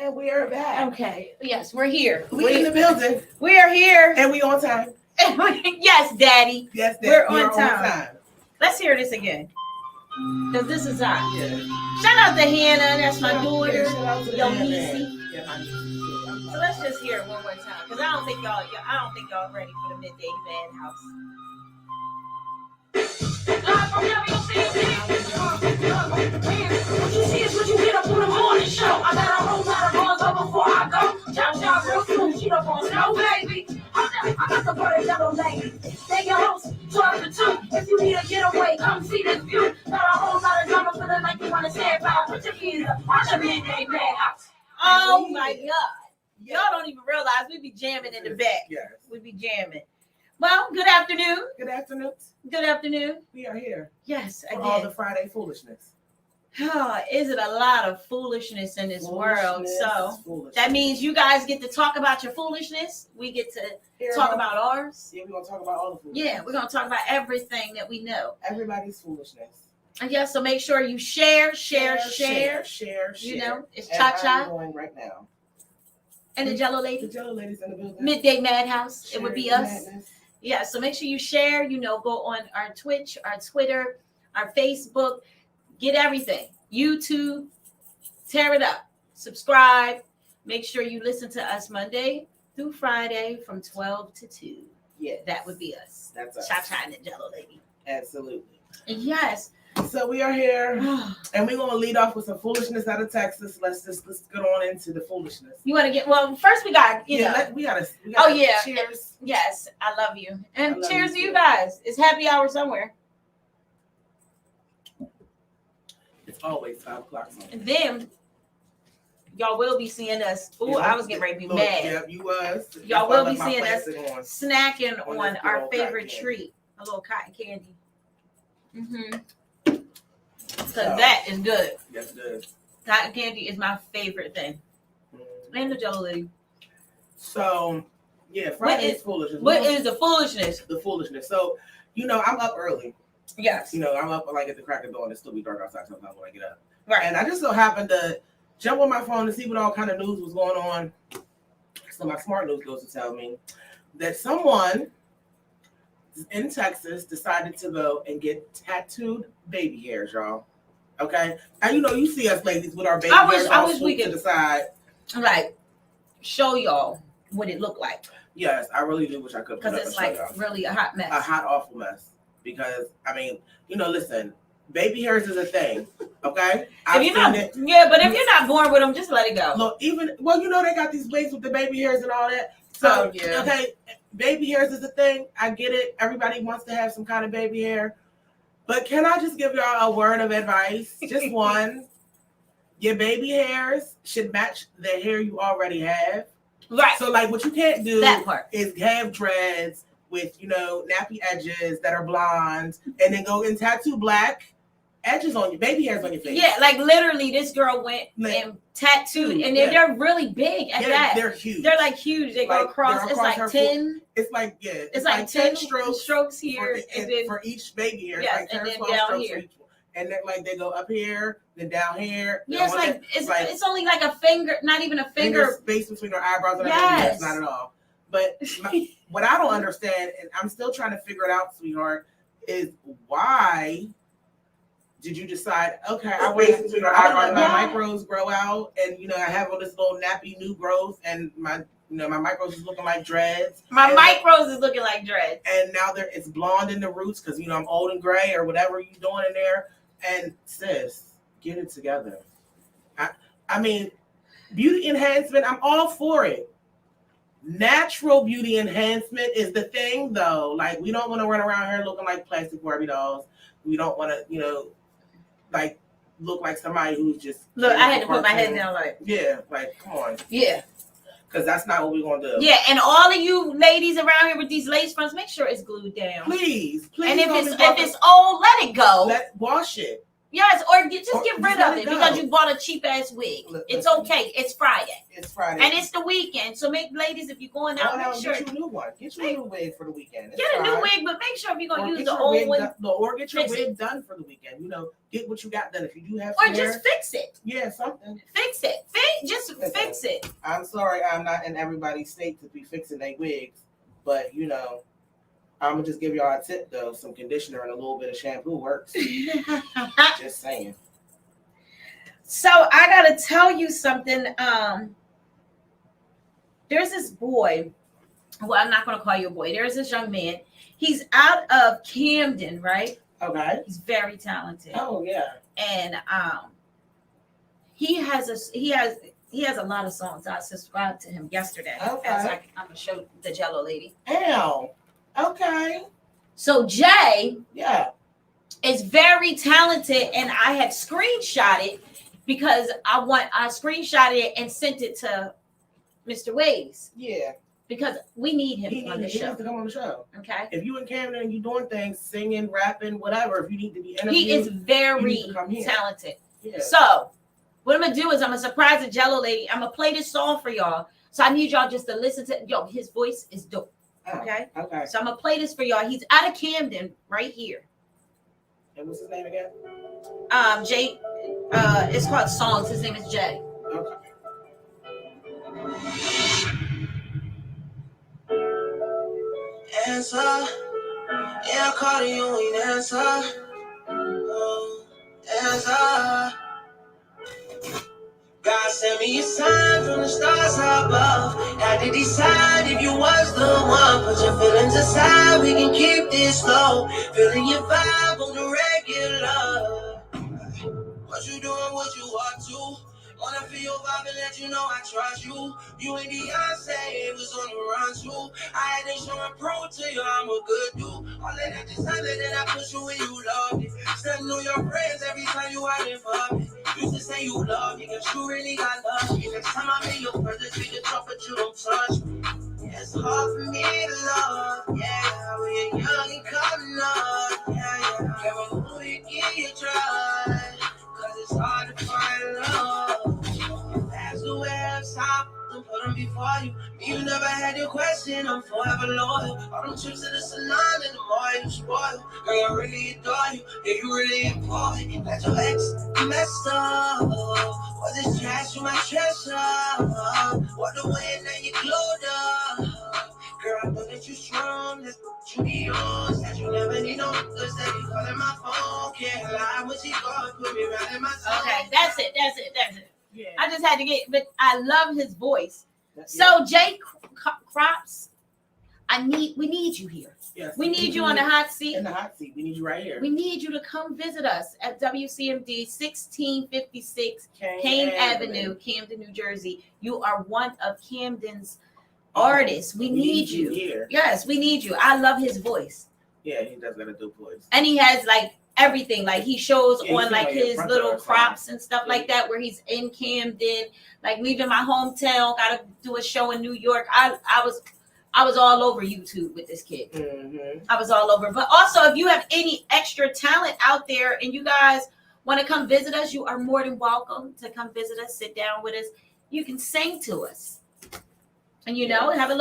And we are back. Okay. Yes, we're here. We in the building. We are here. And we on time. Yes, Daddy. Yes, Daddy. We're on time. Let's hear this again. Because this is hot. Yeah. Shout out to Hannah. That's my daughter. Yeah, shout out to Yo, Hannah. Niecy. Yeah, my niece. So let's just hear it one more time. Because I don't think y'all ready for the midday madhouse. What you see is what you get up on the morning show. I got a whole lot of runs up before I go. Job real soon, she up on snow, baby. I got the bird yellow lady. They your host, 12 to 2. If you need a getaway, come see this view. Got a whole lot of drama feeling like you want to say about. Put your feet up, watch a midday madhouse. Oh my God. Y'all don't even realize we be jamming in the back. Yes. We be jamming. Well, good afternoon. Good afternoon. Good afternoon. We are here. Yes, For again. all the Friday foolishness. Oh, is it a lot of foolishness in this world? So Foolishness. that means you guys get to talk about your foolishness. We get to talk about ours. Yeah, we're going to talk about all the foolishness. Yeah, we're going to talk about everything that we know. Everybody's foolishness. And yeah, so make sure you share. You know, it's Cha-Cha. I'm going right now. And the Jello The Lady. Jello Ladies in the building. Midday Madhouse. It would be Sharing us. madness. Yeah, so make sure you share, go on our Twitch, our Twitter, our Facebook, get everything. YouTube, tear it up. Subscribe. Make sure you listen to us Monday through Friday from 12 to 2. Yeah, That would be us. That's us. Cha-Cha and the Jello Lady. Absolutely. Yes. So we are here, and we're going to lead off with some foolishness out of Texas. Let's get on into the foolishness. You want to first we got, we gotta Oh, yeah. Cheers. Yes, I love you. And I love cheers you to you too. guys. It's happy hour somewhere. It's always 5 o'clock. And then y'all will be seeing us. Ooh, I was getting ready to be mad. Yeah, you was. Y'all That's why I will be left my seeing us plastic on. snacking On on this our good old favorite cotton candy. treat, a little cotton candy. Mm-hmm. Because So, that is good. Yes, it is. Cotton candy is my favorite thing. And the Jello Lady. So, yeah, Friday's foolishness. What is the foolishness? The foolishness? So, I'm up early. Yes. I'm up like at the crack of dawn. It still be dark outside sometimes when I get up. Right. And I just so happened to jump on my phone to see what all kind of news was going on. So my smart news goes to tell me that someone in Texas decided to go and get tattooed baby hairs, y'all. Okay? And you see us ladies with our baby hairs all wish we swooped to could the side. like show y'all what it looked like. Yes, I really do wish I could put Because up it's and show like y'all. really a hot mess. A hot, awful mess. Because, listen, baby hairs is a thing, okay? But if you're not born with them, just let it go. Look, they got these wigs with the baby hairs and all that. So, okay, baby hairs is a thing. I get it. Everybody wants to have some kind of baby hair. But can I just give y'all a word of advice? Just one. Your baby hairs should match the hair you already have. Right. So, like, what you can't do That part. is have dreads with, nappy edges that are blonde and then go and tattoo black edges on your baby hairs on your face. Yeah, like literally this girl went Like, and tattooed. And yeah. they're really big at that. They're huge. They're like huge. They go Like, across. they're It's across like her 10. It's like 10 strokes here. And then for each baby hair. Yes, It's like and 10 then 12 down strokes here. for each one. And then they go up here, then down here. yeah, it's only like a finger, not even a finger. Space between her eyebrows and her Yes. baby hairs, not at all. But what I don't understand, and I'm still trying to figure it out, sweetheart, is why did you decide, okay, I want my micros grow out, and I have all this little nappy new growth, and my micros is looking like dreads. My micros is looking like dreads. And now it's blonde in the roots because I'm old and gray or whatever you're doing in there. And sis, get it together. I mean, beauty enhancement, I'm all for it. Natural beauty enhancement is the thing, though. Like, we don't want to run around here looking like plastic Barbie dolls. We don't want to, like, look like somebody who's just... Look, I had to put my head down like... Yeah, like, come on. Yeah. Because that's not what we're going to do. Yeah, and all of you ladies around here with these lace fronts, make sure it's glued down. Please. And if it's old, let it go. Wash it. Yes, or get Or rid just of let it it go. because you bought a cheap ass wig. It's Listen. okay. It's Friday. It's Friday. And it's the weekend. So ladies, if you're going out, make sure get you a new one. Get you a new wig for the weekend. It's get a new fine. wig, but make sure if you're gonna use get the your old wig one, or get your fix wig done for the weekend. You know, get what you got done. If you do have or hair, just fix it. yeah, something. Fix it. Just fix it. I'm sorry, I'm not in everybody's state to be fixing their wigs, but you know, I'm gonna just give y'all a tip though. Some conditioner and a little bit of shampoo works. Just saying. So I gotta tell you something. There's this boy. Well, I'm not gonna call you a boy. There's this young man. He's out of Camden, right? Okay. He's very talented. Oh yeah. And he has a lot of songs. I subscribed to him yesterday. Okay. I'm gonna show the Jello lady. Ow. Okay. So Jay, yeah, is very talented, and I had screenshotted because I screenshotted it and sent it to Mr. Waves. Yeah. Because we need him on the show. He needs to come on the show. Okay. If you in Camden and you doing things, singing, rapping, whatever, if you need to be interviewed, he is very talented. Yeah. So what I'm gonna do is I'm gonna surprise the Jello lady. I'm gonna play this song for y'all. So I need y'all just to listen to his voice is dope. Okay. Okay. So I'm gonna play this for y'all. He's out of Camden, right here. And what's his name again? Jay. It's called Songs. His name is Jay. Okay. Answer. Yeah, I called you ain't answer. Answer. God sent me a sign from the stars above. Had to decide if you was the one. Put your feelings aside, we can keep this slow. Feeling your vibe on the regular. What you doing, what you up to? Wanna feel your vibe and let you know I trust you. You and Beyonce, it was on the run too. I had to show and prove to you I'm a good dude. All of that decided that I put you where you loved it. Still know your friends every time you out in public. Used to say you love me, cause you really got love. Next time I'm in your presence, you can talk, but you don't touch me. Yeah, it's hard for me to love, yeah. When you're young and coming up, yeah. Can't remember you give you try. Cause it's hard to find love. That's the way I've stopped and put them before you. You never had your question, I'm forever loyal. All them trips to the salon and the more you spoil. Girl, I really adore you, yeah, you really important. Let your ex messed up. Was it trash, you my treasure? What the way that you glowed up. Girl, I know that you strong, that's what you be on. Said you never need no good, said you calling my phone. Can't lie when she called, put me right in my soul. Okay, that's it. Yeah. I just had to get, but I love his voice. Yeah. So Jay Crops, we need you here. Yes. We need you on the hot seat. In the hot seat. We need you right here. We need you to come visit us at WCMD 1656 Kane Kane Avenue, Camden, New Jersey. You are one of Camden's artists. We need you here. Yes, we need you. I love his voice. Yeah, he does got a dope voice. And he has like everything. Like he shows Yeah, on like his little crops and stuff Yeah. like that, where he's in Camden, like leaving my hometown, gotta do a show in New York. I was all over YouTube with this kid. Mm-hmm. I was all over. But also, if you have any extra talent out there and you guys want to come visit us, you are more than welcome to come visit us, sit down with us. You can sing to us. And we can have a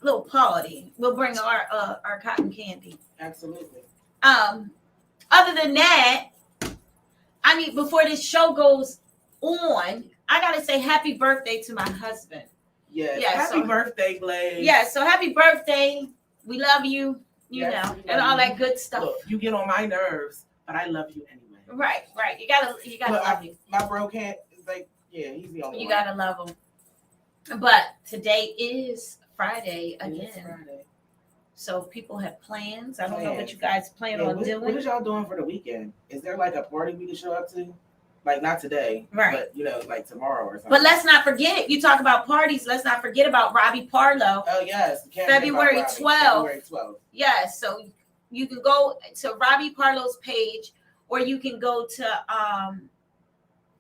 little party. We'll bring our cotton candy. Absolutely. Other than that, before this show goes on, I gotta say happy birthday to my husband. Yes. Yeah, happy birthday, Blaze. Yeah, so happy birthday. We love you, and all that good stuff. Look, you get on my nerves, but I love you anyway. Right. You gotta love you. My bro can't he's the only one. You gotta love him. But today is Friday again. It's Friday. So people have plans. I don't know what you guys plan on doing. What is y'all doing for the weekend? Is there like a party we can show up to? Like not today, right? But like tomorrow or something. But let's not forget. You talk about parties. Let's not forget about Robbie Parlow. Oh yes, February 12th. February 12th. Yes, so you can go to Robbie Parlow's page, or you can go to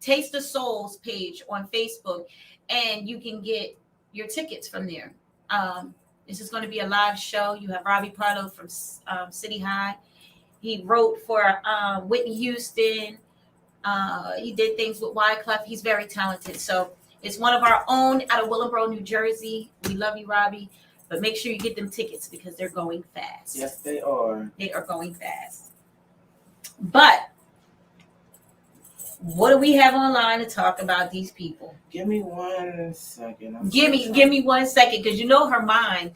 Taste of Souls page on Facebook, and you can get your tickets from there. This is going to be a live show. You have Robbie Parlow from City High. He wrote for Whitney Houston. He did things with Wyclef. He's very talented. So it's one of our own out of Willingboro, New Jersey. We love you, Robbie. But make sure you get them tickets because they're going fast. Yes, they are. They are going fast. But what do we have online to talk about these people? Give me 1 second. Give me 1 second, because you know her mind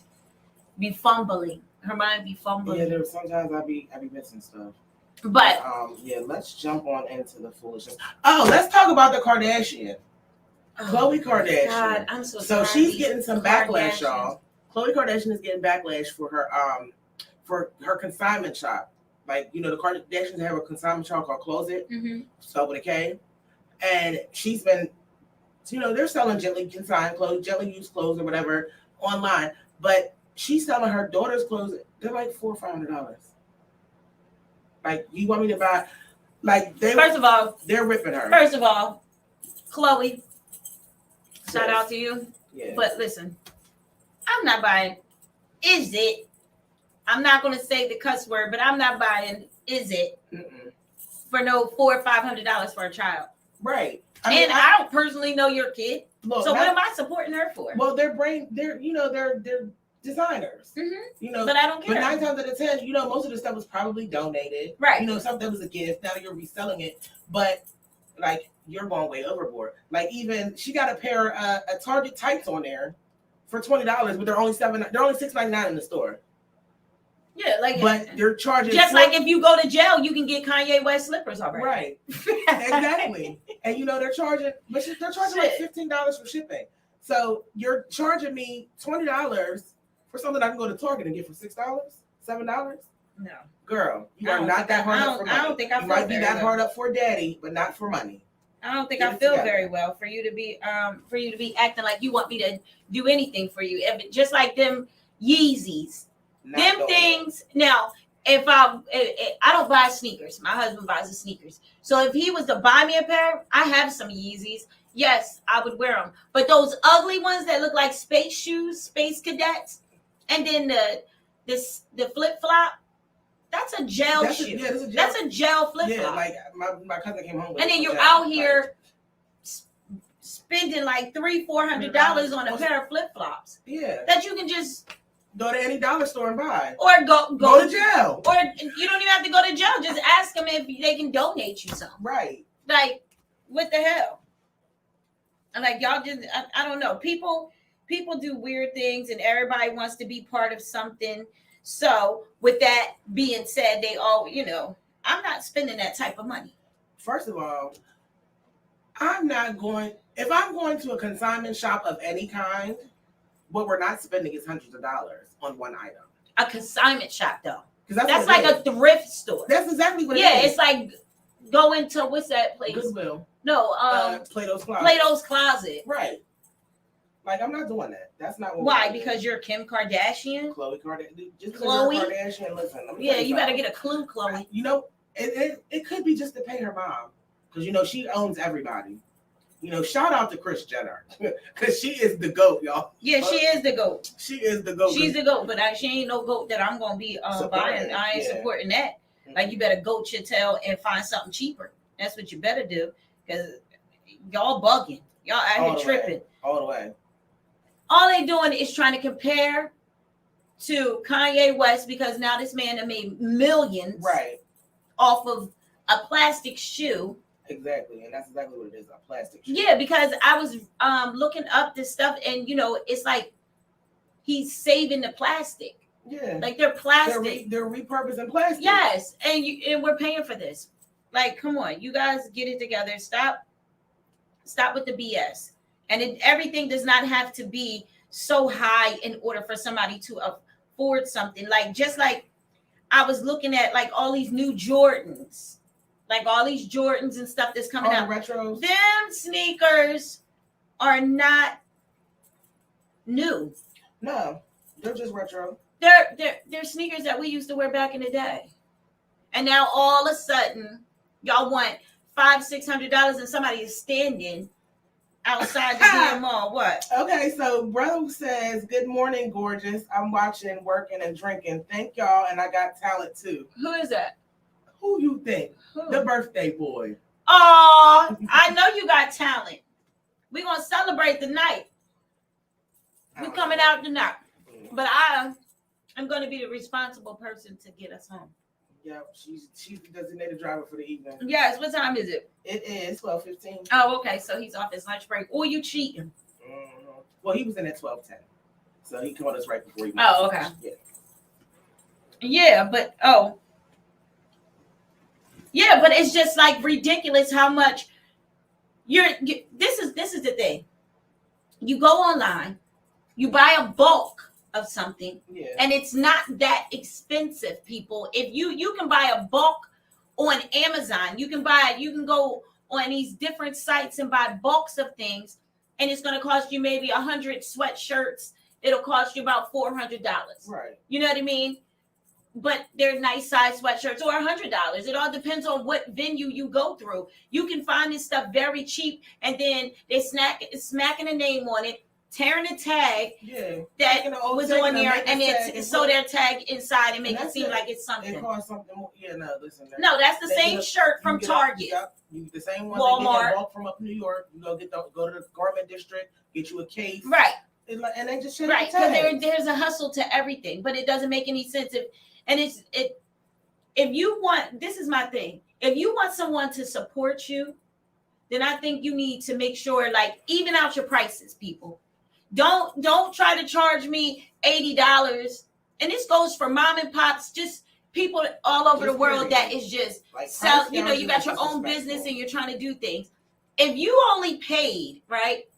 be fumbling. Her mind be fumbling. Yeah, sometimes I be missing stuff. But yeah, let's jump on into the foolishness. Oh, let's talk about the Kardashian. Khloe Kardashian. God, I'm so So tired she's of getting some backlash, y'all. Khloe Kardashian is getting backlash for her consignment shop. Like, you know, the Kardashians have a consignment shop called Close It, so with a K. And she's been, you know, they're selling gently consigned clothes, gently used clothes or whatever online. But she's selling her daughter's clothes. They're like $400 or $500. Like, you want me to buy? Like, first of all, they're ripping her. First of all, Khloe, shout out to you. Yeah. But listen, I'm not buying. Is it? I'm not going to say the cuss word, but I'm not buying. Is it for no $400 or $500 for a child? Right. I don't personally know your kid, look, so what am I supporting her for? Well, they're designers, you know. But I don't care. But 9 times out of 10, you know, most of the stuff was probably donated, right? You know, something that was a gift. Now you're reselling it, but like you're going way overboard. Like even she got a pair of Target tights on there for $20, but they're only $6.99 in the store. Yeah, like, but they're charging just like if you go to jail, you can get Kanye West slippers already. Right. Exactly. And you know they're charging like $15 for shipping. So you're charging me $20 for something I can go to Target and get for $6, $7? No, girl, you are not that hard up for money. I don't think I you might be that hard up for daddy, but not for money. I don't think I feel very well for you to be acting like you want me to do anything for you. Just like them Yeezys. Them things. Now, if I don't buy sneakers, my husband buys the sneakers. So if he was to buy me a pair, I have some Yeezys. Yes, I would wear them. But those ugly ones that look like space shoes, space cadets, and then the flip flop, that's a gel shoe. That's a gel flip flop. Yeah, like my cousin came home with. And then you're out here spending like $300-$400 on a pair of flip flops. Yeah, that you can just go to any dollar store and buy, or go to jail, or you don't even have to go to jail. Just ask them if they can donate you some. Right? Like, what the hell? And like y'all just, I don't know. People do weird things, and everybody wants to be part of something. So, with that being said, they all, you know, I'm not spending that type of money. First of all, I'm not going. If I'm going to a consignment shop of any kind, what we're not spending is hundreds of dollars on one item. A consignment shop, though, that's like a thrift store. That's exactly what it is. Yeah, it's like going to, what's that place? Goodwill. No, Plato's Closet. Plato's Closet. Right. Like, I'm not doing that. That's not what. Why? Because you're Kim Kardashian. Khloe Kardashian. Just Khloe Kardashian. Listen. Yeah, you better get a clue, Khloe. You know, it could be just to pay her mom, because you know she owns everybody. You know, shout out to Kris Jenner, because she is the GOAT, y'all. Yeah, she is the GOAT. She is the GOAT. She's the GOAT, but she ain't no GOAT that I'm gonna be buying. I ain't supporting that. Like, you better goat your tail and find something cheaper. That's what you better do, because y'all bugging. Y'all out here tripping. All the way. All they doing is trying to compare to Kanye West, because now this man has made millions off of a plastic shoe. Exactly, and that's exactly what it is, a plastic shoe. Yeah, because I was looking up this stuff, and you know, it's like he's saving the plastic. Yeah, like they're plastic. They're repurposing plastic. Yes, and we're paying for this. Like, come on, you guys, get it together. Stop with the BS. And everything does not have to be so high in order for somebody to afford something. Like, just like I was looking at like all these new Jordans, like all these Jordans and stuff that's coming out. Retros. Them sneakers are not new. No, they're just retro. They're sneakers that we used to wear back in the day. And now all of a sudden, y'all want $500-$600, and somebody is standing outside the damn mall. What? Okay, so brother says, "Good morning, gorgeous. I'm watching, working, and drinking. Thank y'all, and I got talent too." Who is that? Who you think? The birthday boy. Oh, I know you got talent. We're gonna celebrate the night. We're coming out tonight. But I am gonna be the responsible person to get us home. Yeah, she's the designated driver for the evening. Yes, what time is it? It is 12:15. Oh, okay. So he's off his lunch break. Or you cheating? Well, he was in at 12:10, so he called us right before he went. Oh, okay. Yeah. Yeah, but but it's just like ridiculous how much this is the thing. You go online, you buy a bulk of something, and it's not that expensive, people. If you can buy a bulk on Amazon, you can go on these different sites and buy bulks of things, and it's going to cost you maybe 100 sweatshirts. It'll cost you about $400. Right. You know what I mean? But they're nice size sweatshirts, or $100. It all depends on what venue you go through. You can find this stuff very cheap, and then they smacking a name on it, tearing a tag that was on there, and it's so their tag inside and make it seem like it's something. It costs something more. Yeah, no, listen. No, that's the same shirt from Target. You get the same one. Walmart. They get from up New York. You go to the garment district, get you a case. Right. And they just right, because there's a hustle to everything, but it doesn't make any sense if you want, this is my thing. If you want someone to support you, then I think you need to make sure, like, even out your prices, people. Don't try to charge me $80. And this goes for mom and pops, just people all over the world that is just like sell, you got your own business and you're trying to do things. If you only paid, right?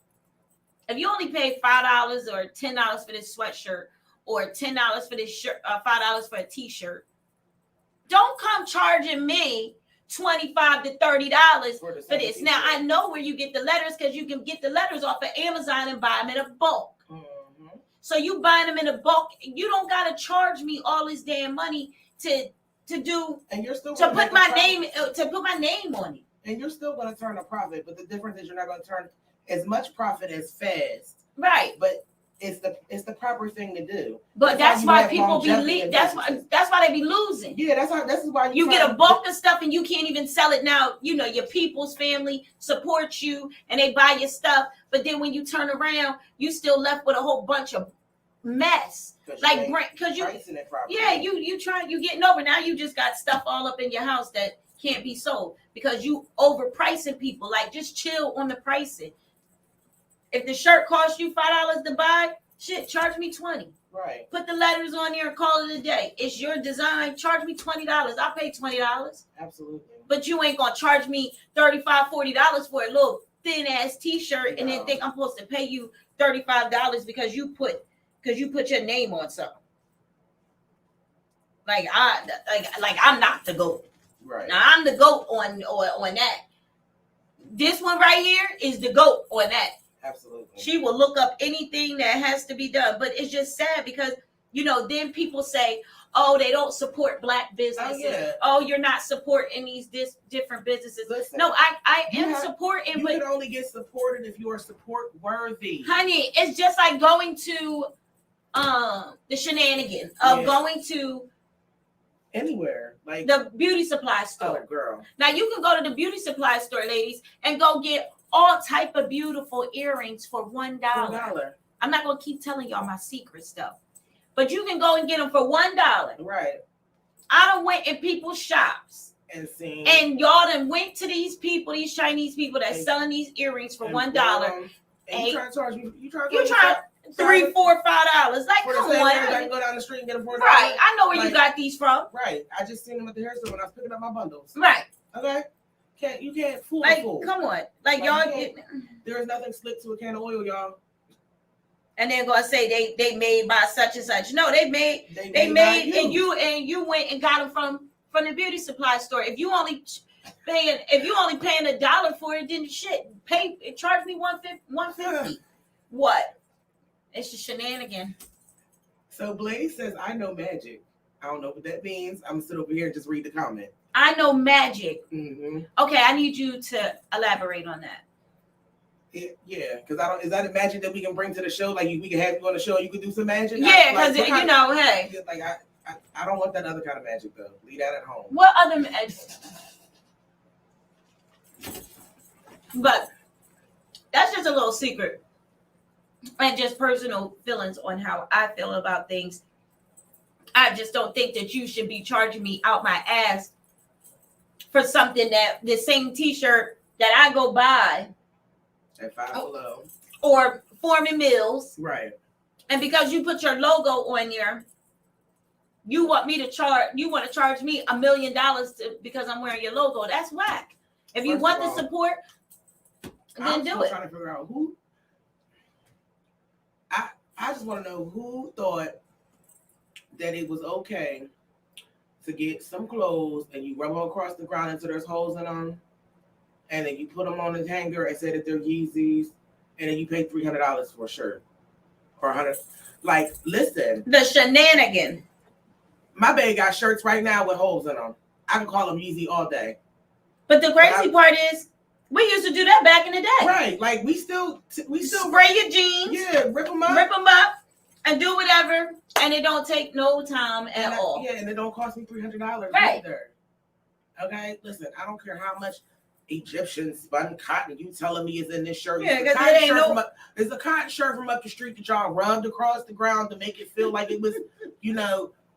If you only paid $5 or $10 for this sweatshirt, or $10 for this shirt, $5 for a t-shirt, don't come charging me $25 to $30 for this. Now, I know where you get the letters, because you can get the letters off of Amazon and buy them in a bulk. Mm-hmm. So you buy them in a bulk, you don't gotta charge me all this damn money to do, and you're still to put my name on it. And you're still gonna turn a profit, but the difference is you're not gonna turn as much profit as fast. Right. But it's the proper thing to do. But that's why people be that's why they be losing. Yeah, this is why you get a bulk of stuff and you can't even sell it now. You know, your people's family supports you and they buy your stuff, but then when you turn around, you still left with a whole bunch of mess. Like, because you getting over. Now you just got stuff all up in your house that can't be sold because you overpricing people. Like, just chill on the pricing. If the shirt costs you $5 to buy, shit, charge me $20. Right. Put the letters on there and call it a day. It's your design. Charge me $20. I'll pay $20. Absolutely. But you ain't gonna charge me $35, $40 for a little thin ass t-shirt and then think I'm supposed to pay you $35 because you put your name on something. Like I'm not the GOAT. Right. Now I'm the GOAT on that. This one right here is the GOAT on that. Absolutely. She will look up anything that has to be done. But it's just sad because, then people say, oh, they don't support black businesses. Oh, you're not supporting these different businesses. Listen, no, I am supporting. You can only get supported if you are support worthy. Honey, it's just like going to the shenanigan of going to anywhere. Like the beauty supply store. Oh, girl. Now you can go to the beauty supply store, ladies, and go get all type of beautiful earrings for $1. I'm not gonna keep telling y'all my secret stuff, but you can go and get them for $1. Right. I done went in people's shops and seen, and y'all done went to these Chinese people that's selling these earrings for $1. And you try to charge me? You try $3, $4, $5. Like, come on. I can go down the street and get them for $1. Right. I know where you got these from. Right. I just seen them at the hair store when I was picking up my bundles. Right. Okay. You can't fool like, a fool. Come on. Like y'all there is nothing slick to a can of oil, y'all. And they're gonna say they made by such and such. No, they made and you went and got them from the beauty supply store. If you only paying $1 for it, then charge me $150. What? It's just shenanigan. So Blaze says, I know magic. I don't know what that means. I'm gonna sit over here and just read the comment. I know magic. Mm-hmm. Okay, I need you to elaborate on that. Yeah, because is that a magic that we can bring to the show? Like we can have you on the show, you can do some magic. Yeah, because hey. I don't want that other kind of magic though. Leave that at home. What other? But that's just a little secret, and just personal feelings on how I feel about things. I just don't think that you should be charging me out my ass for something that the same T-shirt that I go buy At Five Below. Or Foreman Mills, Right. and because you put your logo on there, you want me to charge? You want to charge me $1 million because I'm wearing your logo? That's whack. If you want the support, then do it. I'm trying to figure out who. I just want to know who thought that it was okay to get some clothes and you rub them across the ground until there's holes in them, and then you put them on the hanger and say that they're Yeezys, and then you pay $300 for a shirt or $100. Like, listen, The shenanigan. my babe got shirts right now with holes in them. I can call them Yeezy all day. But the crazy part is, we used to do that back in the day. Right? Like we still Spray your jeans, yeah, rip them up. and do whatever, and it don't take no time at all. Yeah, and it don't cost me $300 Right. either. Okay, listen, I don't care how much Egyptian spun cotton you telling me is in this shirt. Yeah, It's a cotton shirt from up the street that y'all rubbed across the ground to make it feel like it was,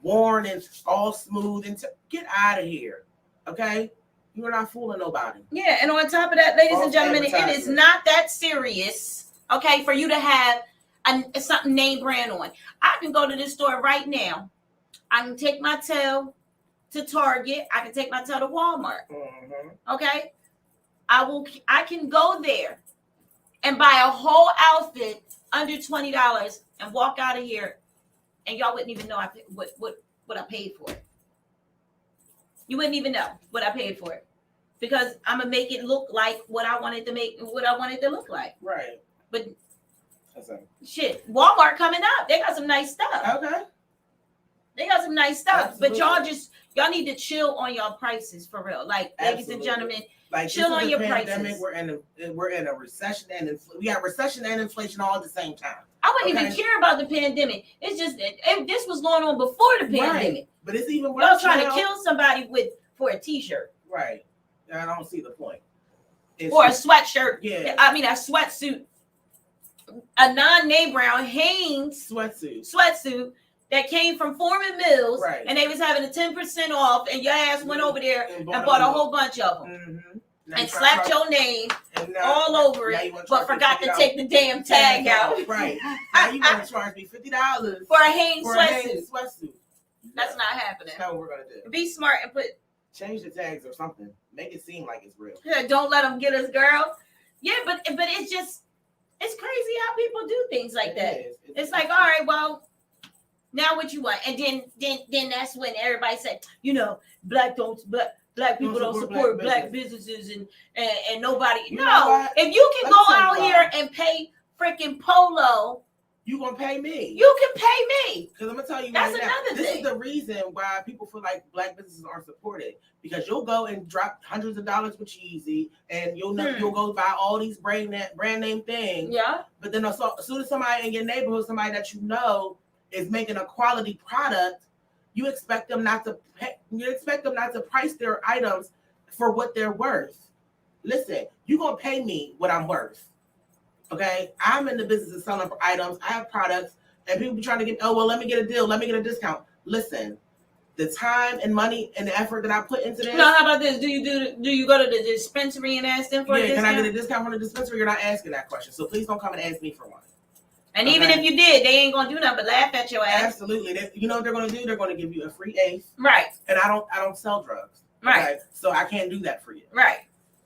worn and all smooth. And get out of here, okay? You're not fooling nobody. Yeah, and on top of that, ladies and False gentlemen, it is advertising. not that serious, okay, for you to have something name brand on. I can go to this store right now. I can take my tail to Target. I can take my tail to Walmart. Mm-hmm. Okay, I can go there and buy a whole outfit under $20 and walk out of here, and y'all wouldn't even know what I paid for it. You wouldn't even know what I paid for it, because I'm gonna make it look like what I wanted to look like. Right. But Okay. shit, Walmart coming up. They got some nice stuff. Okay. They got some nice stuff. Absolutely. But y'all need to chill on your prices for real. Like, ladies and Absolutely. gentlemen, Like, chill this is on the your pandemic. prices. We're in a recession, and we got recession and inflation all at the same time. I wouldn't Okay. even care about the pandemic. It's just this was going on before the pandemic. Right. But it's even worse. Y'all trying now. to kill somebody for a t-shirt Right. I don't see the point. It's or a just- sweatshirt. Yeah. I mean, a sweatsuit, a non-name brand Hanes sweatsuit. sweatsuit that came from Foreman Mills, Right. and they was having a 10% off, and your ass went over there and bought a them. whole bunch of them Mm-hmm. and slapped your name and now- all over now it, you wanna but charge me forgot to $50 take the damn tag out Right. Now you want to charge me $50 for a Hanes for a sweatsuit. Hanes sweatsuit. That's No. not happening. That's not what we're gonna do. Be smart and Change the tags or something. Make it seem like it's real. don't let them get us, girl. Yeah, but it's crazy how people do things like It that. is. It's like, all right, well, now what you want? And then that's when everybody said, black people don't support black businesses and nobody. You know No, what? if you can Let's go say out why. here and pay freaking Polo, You gonna pay me? you can pay me. Because I'm gonna tell you That's right now, another this thing. is the reason why people feel like black businesses aren't supported. Because you'll go and drop hundreds of dollars with Yeezy, and you'll go buy all these brand name things. Yeah. But then as soon as somebody in your neighborhood, somebody that you know is making a quality product, you expect them not to pay. You expect them not to price their items for what they're worth. Listen, you're gonna pay me what I'm worth. Okay, I'm in the business of selling for items. I have products, and people be trying to let me get a deal, let me get a discount. Listen, the time and money and the effort that I put into this. No, how about this? Do you go to the dispensary and ask them for a Yeah, discount? can I get a discount from the dispensary? You're not asking that question, so please don't come and ask me for one. And even if you did, they ain't gonna do nothing but laugh at your ass. Absolutely, you know what they're gonna do? They're gonna give you a free eighth, Right. and I don't sell drugs, Right. So I can't do that for you. Right.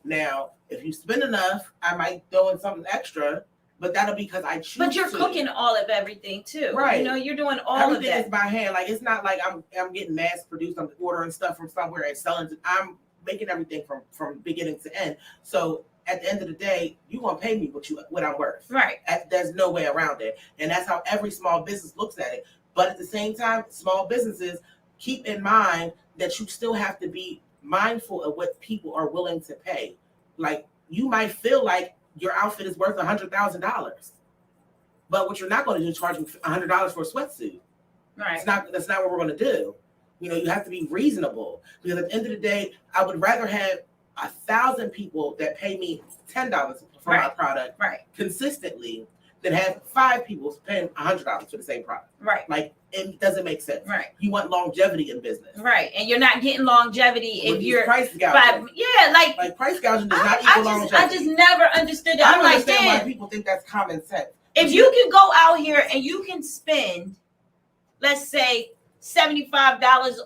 Now, if you spend enough, I might throw in something extra, but that'll be because I choose. But you're to. cooking all of everything too. Right. You're doing all Everything of that. is by hand. Like, it's not like I'm getting mass produced. I'm ordering stuff from somewhere and selling. I'm making everything from beginning to end. So at the end of the day, you gonna pay me what I'm worth. Right. There's no way around it, and that's how every small business looks at it. But at the same time, small businesses keep in mind that you still have to be mindful of what people are willing to pay. Like, you might feel like your outfit is worth $100,000, but what you're not going to do is charge me $100 for a sweatsuit. Right. That's not what we're going to do. You know, you have to be reasonable, because at the end of the day, I would rather have 1,000 people that pay me $10 for my product consistently than have 5 people paying $100 for the same product. Right. Like, it doesn't make sense. Right. You want longevity in business. Right. And you're not getting longevity if you're price gouging. Like price gouging does not equal longevity. I just never understood that. I don't I'm understand like, why people think that's common sense. If you can go out here and you can spend, let's say, $75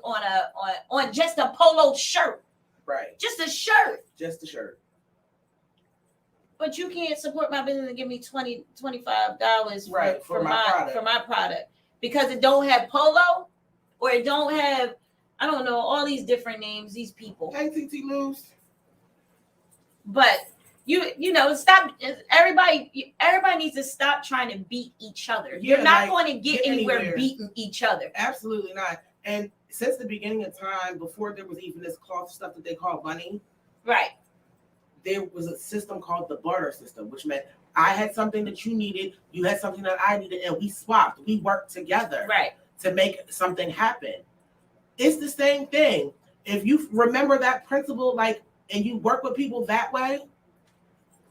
on just a polo shirt. Right. Just a shirt. Just a shirt. But you can't support my business and give me $25 for my product because it don't have polo, or it don't have, I don't know, all these different names, these people. Hey, TT Loose. But you know, stop. Everybody needs to stop trying to beat each other. Yeah, you're not going to get anywhere beating each other. Absolutely not. And since the beginning of time, before there was even this cloth stuff that they call money, right? There was a system called the barter system, which meant I had something that you needed, you had something that I needed, and we swapped. We worked together, right, to make something happen. It's the same thing. If you remember that principle, like, and you work with people that way,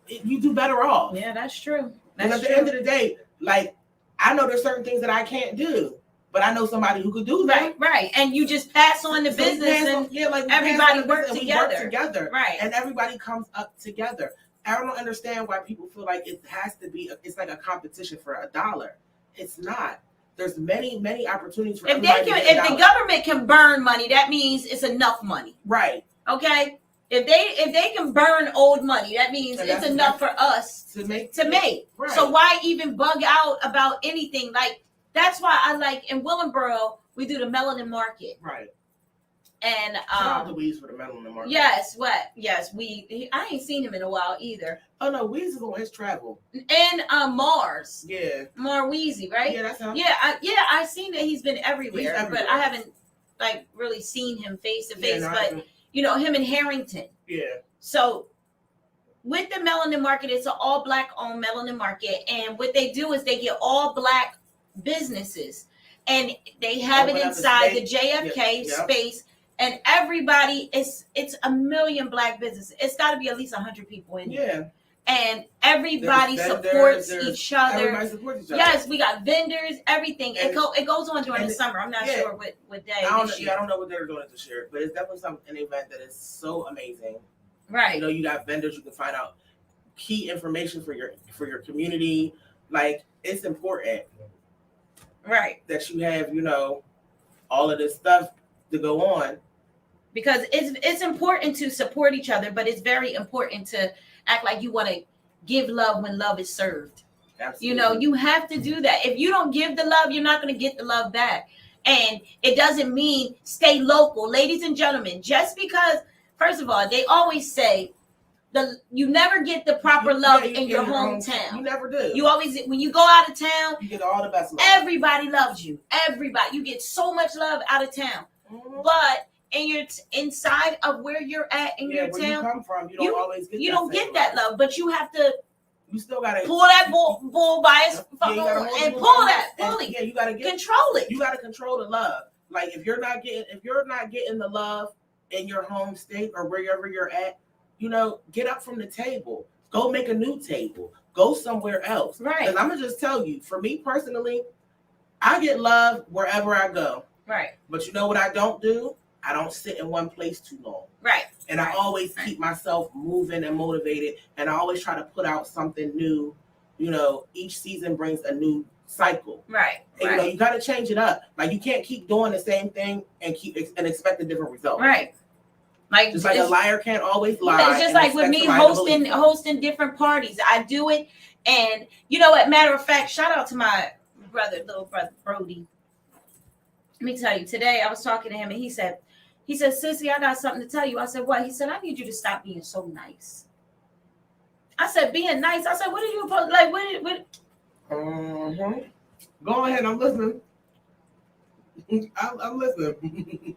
you do better off. Yeah, that's true. Because at the end of the day, like, I know there's certain things that I can't do, but I know somebody who could do that. Right. And you just pass on the business, and everybody works together. Right. And everybody comes up together. I don't understand why people feel like it has to be, it's like a competition for $1. It's not. There's many, many opportunities for everybody. If the government can burn money, that means it's enough money. Right. Okay. If they can burn old money, that means it's enough for us to make. Right. So why even bug out about anything? Like, that's why I like in Willingboro we do the melanin market. Right. And shout out to Weez for the melanin market. Yes, I ain't seen him in a while either. Oh no, Weez is on his travel. And Mars. Yeah. Weezy, right? Yeah, that's him. I've seen that he's been everywhere, but I haven't like really seen him face to face. But you know, him and Harrington. Yeah. So with the melanin market, it's an all black owned melanin market. And what they do is they get all black businesses and they have it inside the JFK space. And everybody, it's a million black businesses. It's got to be at least 100 people in there. And everybody supports each other. Everybody supports each other. Yes, we got vendors, everything. It goes on during the summer. I'm not sure what day. I don't know what they're doing this year, but it's definitely an event that is so amazing. Right. You know, you got vendors. You can find out key information for your community. Like, it's important. Right. That you have, you know, all of this stuff to go on. Because it's important to support each other, but it's very important to act like you want to give love when love is served. Absolutely. You know, you have to do that. If you don't give the love, you're not going to get the love back. And it doesn't mean stay local. Ladies and gentlemen, just because, first of all, they always say you never get the proper love in your hometown. You never do. You always, when you go out of town, you get all the best love. Everybody loves you. Everybody. You get so much love out of town. Mm-hmm. But inside of where you're at in your town, where you come from, you don't always get. You don't get that love, but you have to. You still gotta pull that bull by his and pull that bully. Yeah, you gotta control it. You gotta control the love. Like, if you're not getting the love in your home state or wherever you're at, you know, get up from the table. Go make a new table. Go somewhere else. Right. Because I'm gonna just tell you, for me personally, I get love wherever I go. Right. But you know what I don't do? I don't sit in one place too long. Right. And I always keep myself moving and motivated. And I always try to put out something new. You know, each season brings a new cycle. Right. And you know, you got to change it up. Like, you can't keep doing the same thing and expect a different result. Right. Like, just like a liar can't always lie. It's just like with me hosting different parties. I do it. And you know what? Matter of fact, shout out to my little brother, Brody. Let me tell you, today I was talking to him and he said, Sissy, I got something to tell you. I said, what? He said, I need you to stop being so nice. I said, being nice? I said, what are you supposed, like, what? Go ahead, I'm listening. I'm listening.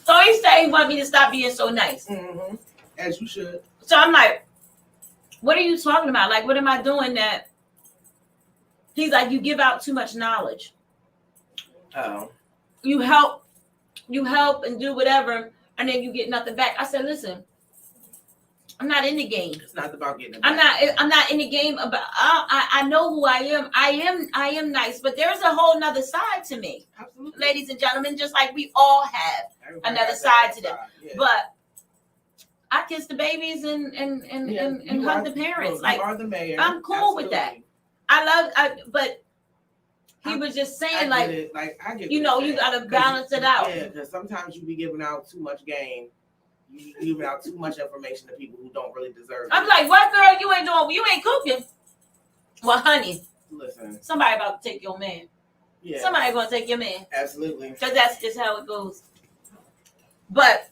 So he's saying he want me to stop being so nice. Mm-hmm. As you should. So I'm like, what are you talking about? Like, what am I doing that? He's like, you give out too much knowledge. Oh. You help and do whatever, and then you get nothing back. I said, listen, I'm not in the game. It's not about getting it I'm back. not in the game about. I know who I am. I am nice, but there's a whole nother side to me, Absolutely. ladies and gentlemen. Just like we all have Everybody another has side that to them. Yeah. But I kiss the babies and hug the parents. You Like, are the mayor. I'm cool with that. But he was just saying, I get it. Like, I get you what know, you're you saying. gotta balance it out. Yeah, because sometimes you be giving out too much game. You giving out too much information to people who don't really deserve it. I'm like, what, girl? You ain't cooking. Well, honey, Listen. somebody about to take your man. Yeah. Somebody gonna take your man. Absolutely. Because that's just how it goes. But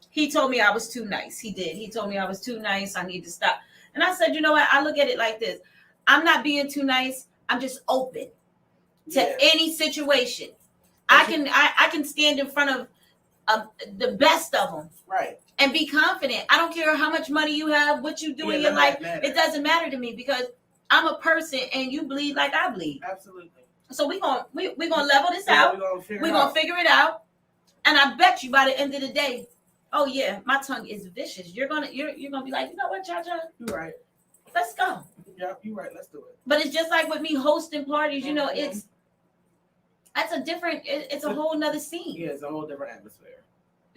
he told me I was too nice. He did. He told me I was too nice. I need to stop. And I said, you know what? I look at it like this. I'm not being too nice. I'm just open to any situation. I can stand in front of the best of them. Right. And be confident. I don't care how much money you have, what you do in your life. It doesn't matter to me because I'm a person and you bleed like I bleed. Absolutely. So we're gonna level this out. We're gonna figure it out. And I bet you by the end of the day, oh yeah, my tongue is vicious. You're gonna be like, you know what, Cha-Cha? You're right. Let's go. Yeah, you're right. Let's do it. But it's just like with me hosting parties, you know, it's a whole nother scene. Yeah, it's a whole different atmosphere.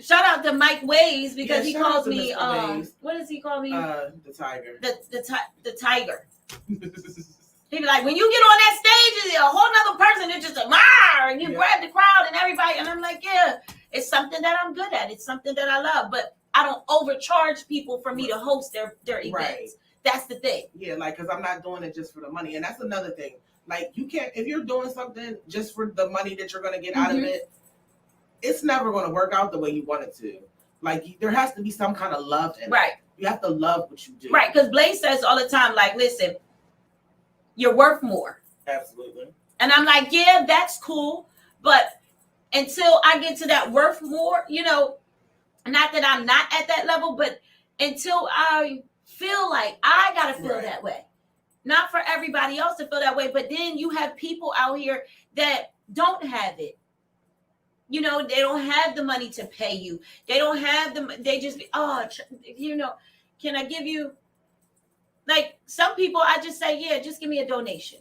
Shout out to Mike Ways because he shout out calls to me Mr. Ways. What does he call me? The tiger. The tiger. He be like, when you get on that stage, it's a whole nother person. It's just a mar, and you grab the crowd and everybody. And I'm like, yeah, it's something that I'm good at. It's something that I love. But I don't overcharge people for me to host their events. Right. That's the thing. Yeah, like, because I'm not doing it just for the money. And that's another thing. Like, you can't, if you're doing something just for the money that you're going to get out of it, it's never going to work out the way you want it to. Like, there has to be some kind of love in it. Right. You have to love what you do. Right, because Blaze says all the time, like, listen, you're worth more. Absolutely. And I'm like, yeah, that's cool. But until I get to that worth more, you know, not that I'm not at that level, but until I feel like I got to feel that way. Not for everybody else to feel that way, but then you have people out here that don't have it. You know, they don't have the money to pay you. They don't have they just, you know, can I give you, like some people, I just say, yeah, just give me a donation.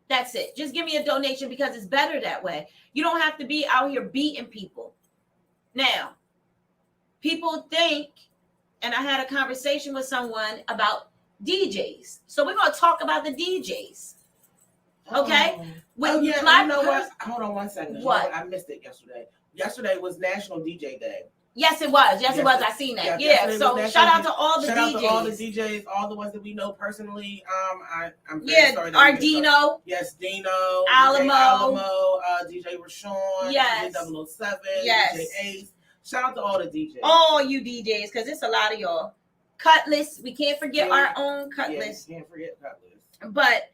That's it. Just give me a donation because it's better that way. You don't have to be out here beating people. Now, people think, and I had a conversation with someone about DJs. So we're going to talk about the DJs. Okay? You know what? Hold on one second. What? I missed it yesterday. Yesterday was National DJ Day. Yes, it was. Yes, it was. I seen that. Yeah. So shout out to all the DJs. Shout out to all the DJs, all the ones that we know personally. I'm very sorry. Our Dino. Yes, Dino. Alamo. DJ Rashawn. Yes. DJ 007. Yes. DJ Ace. Shout out to all the DJs. All you DJs, because it's a lot of y'all. Cutlass. We can't forget our own Cutlass. Yeah, can't forget Cutlass. But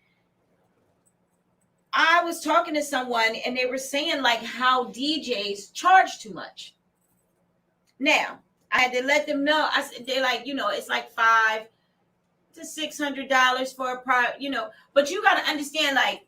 I was talking to someone and they were saying like how DJs charge too much. Now, I had to let them know. I said, they're like, you know, it's like $500 to $600 for a private, you know, but you got to understand, like,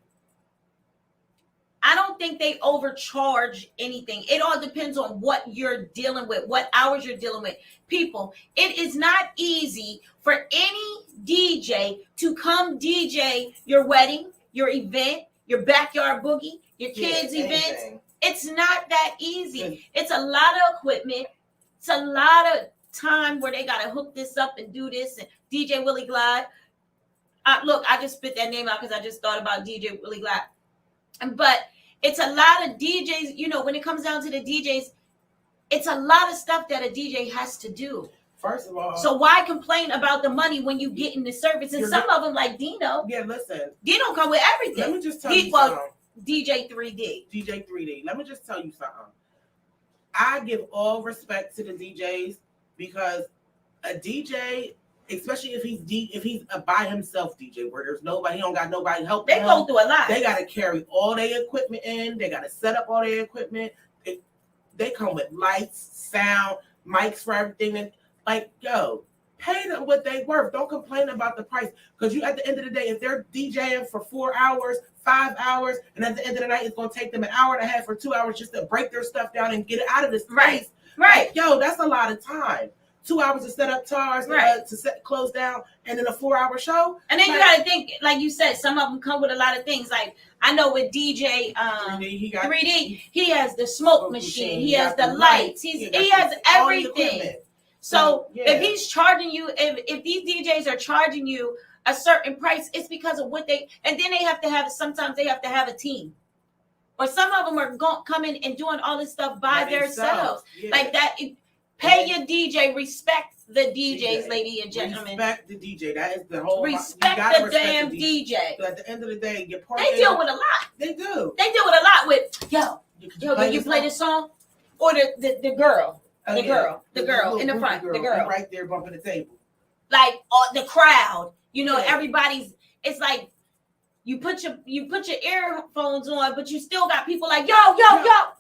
I don't think they overcharge anything. It all depends on what you're dealing with, what hours you're dealing with. People, it is not easy for any DJ to come DJ your wedding, your event, your backyard boogie, your kids' events. It's not that easy. It's a lot of equipment. It's a lot of time where they got to hook this up and do this. And DJ Willie Glide. Look, I just spit that name out because I just thought about DJ Willie Glide. But it's a lot of DJs, you know, when it comes down to the DJs, it's a lot of stuff that a DJ has to do. First of all. So why complain about the money when you get in the service? And some of them, like Dino. Yeah, listen. Dino come with everything. Let me just tell you something. DJ 3D. DJ 3D. Let me just tell you something. I give all respect to the DJs because a DJ, especially if he's a by himself DJ where there's nobody, he don't got nobody helping him. They go through a lot. They got to carry all their equipment in. They got to set up all their equipment. They come with lights, sound, mics for everything. And like, yo, Pay them what they worth. Don't complain about the price. Because you, at the end of the day, if they're DJing for 4 hours, 5 hours, and at the end of the night, it's going to take them an hour and a half or 2 hours just to break their stuff down and get it out of this place. Right. Like, yo, that's a lot of time. 2 hours to set up tars, to set close down, and then a 4-hour show. And then you got to think, like you said, some of them come with a lot of things. Like, I know with DJ 3D, he has the smoke machine. He has the lights. He has everything. So if he's charging you, if these DJs are charging you a certain price, it's because of what they, and then they have to have, sometimes they have to have a team. Or some of them are coming and doing all this stuff by themselves. Yeah. Like that, pay your DJ, respect the DJs, ladies and gentlemen. Respect the DJ. That is the whole. Respect the damn DJ. So at the end of the day, your party. They deal with a lot. They do. They deal with a lot with, yo, did you play this song? Or the girl. The girl in the front, the girl right there bumping the table. Like the crowd, everybody's. It's like you put your earphones on, but you still got people like yo.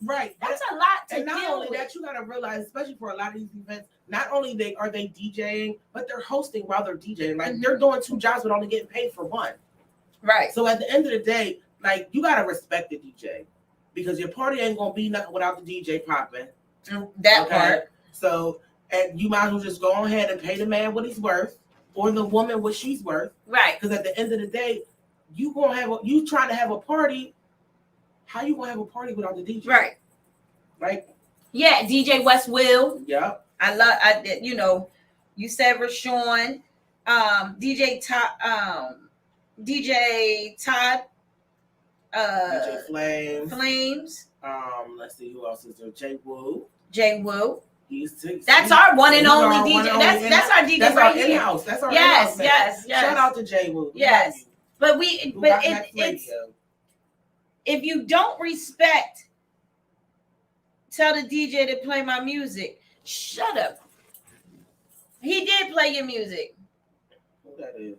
Right, that's a lot to and not deal only with. That, you gotta realize, especially for a lot of these events, not only are they DJing, but they're hosting while they're DJing. Like they're doing 2 jobs, but only getting paid for 1. Right. So at the end of the day, like you gotta respect the DJ because your party ain't gonna be nothing without the DJ popping. That part. So, and you might as well just go ahead and pay the man what he's worth, or the woman what she's worth. Right. Because at the end of the day, you trying to have a party. How you gonna have a party without the DJ? Right. Right. Yeah, DJ West Will. Yeah. You said Rashawn, DJ Todd, DJ Flames. Let's see who else is there. Jay Woo. That's our one and only DJ. That's our DJ right here. In-house. That's our in-house. Yes. Shout out to Jay Woo. Yes. But it's if you don't respect, tell the DJ to play my music. Shut up. He did play your music. Who that is?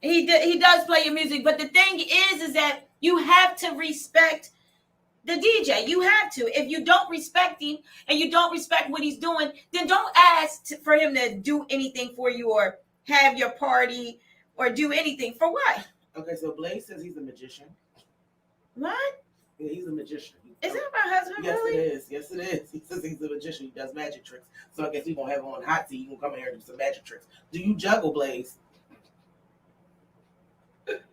He does play your music, but the thing is that you have to respect the DJ. You have to. If you don't respect him and you don't respect what he's doing, then don't ask for him to do anything for you or have your party or do anything. For what? Okay, so Blaze says he's a magician. What? Yeah, he's a magician. Is that my husband? Yes, really? it is. Yes, it is. He says he's a magician. He does magic tricks. So I guess we're going to have him on hot seat. You can come in here and do some magic tricks. Do you juggle, Blaze?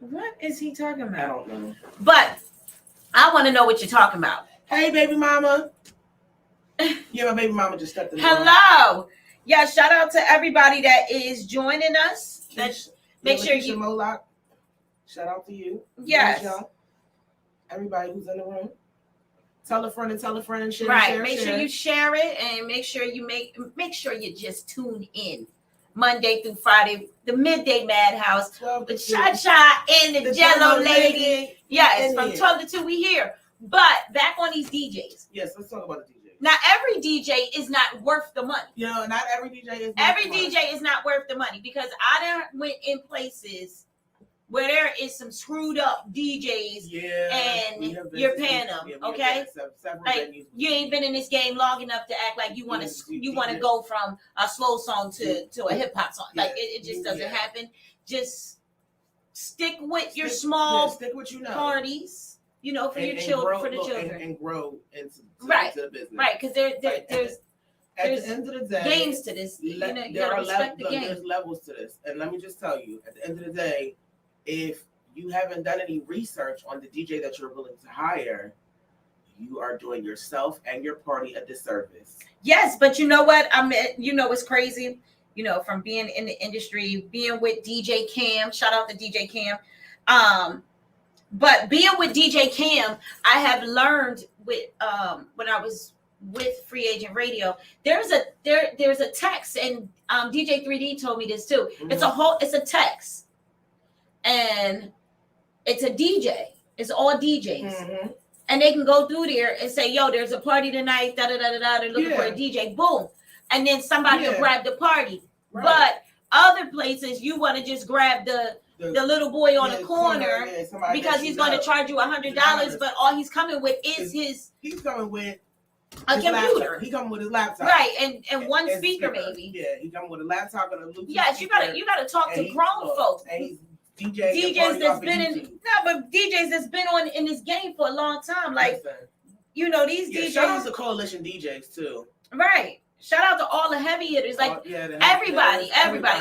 What is he talking about? I don't know. But I want to know what you're talking about. Hey, baby mama. Yeah, my baby mama just stepped in. Hello. Yeah, shout out to everybody that is joining us. Make sure you. Moloch, shout out to you. Yes. Everybody who's in the room. Tell a friend and share. Right. Make sure you share it and make sure you just tune in Monday through Friday, the Midday Madhouse, the Cha-Cha and the Jello Lady. Yes, from 12 to 2 we here. But back on these DJs. Yes, let's talk about the DJs. Now, every DJ is not worth the money. Not every DJ is. Every DJ is not worth the money because I done went in places where there is some screwed up DJs and you're paying them, okay? Like you ain't been in this game long enough to act like you want to go from a slow song to a hip hop song. Like it just doesn't happen. Just stick with your small parties, for your children, for the children, and grow into the business, right? Because there's at the end of the day, games to this. You gotta respect the game. There's levels to this, and let me just tell you, at the end of the day, if you haven't done any research on the DJ that you're willing to hire, you are doing yourself and your party a disservice. Yes, but you know what? It's crazy. From being in the industry, being with DJ Cam, shout out to DJ Cam. But being with DJ Cam, I have learned with when I was with Free Agent Radio, there's a text, and DJ 3D told me this too. Mm-hmm. It's a text. And it's a DJ. It's all DJs. Mm-hmm. And they can go through there and say, yo, there's a party tonight. Da-da-da-da-da. They're looking for a DJ. Boom. And then somebody will grab the party. Right. But other places, you want to just grab the little boy on the corner because he's going to charge you $100. But all he's coming with is his... He's coming with a his computer. Laptop. He come with his laptop. Right, and one And speaker maybe. Yeah, he come with a laptop and a Bluetooth. Yes, you gotta talk to grown folks. And he's DJs that's been in but DJs that's been on in this game for a long time. Like these DJs. Shout out to Coalition DJs too. Right. Shout out to all the heavy hitters. Like everybody.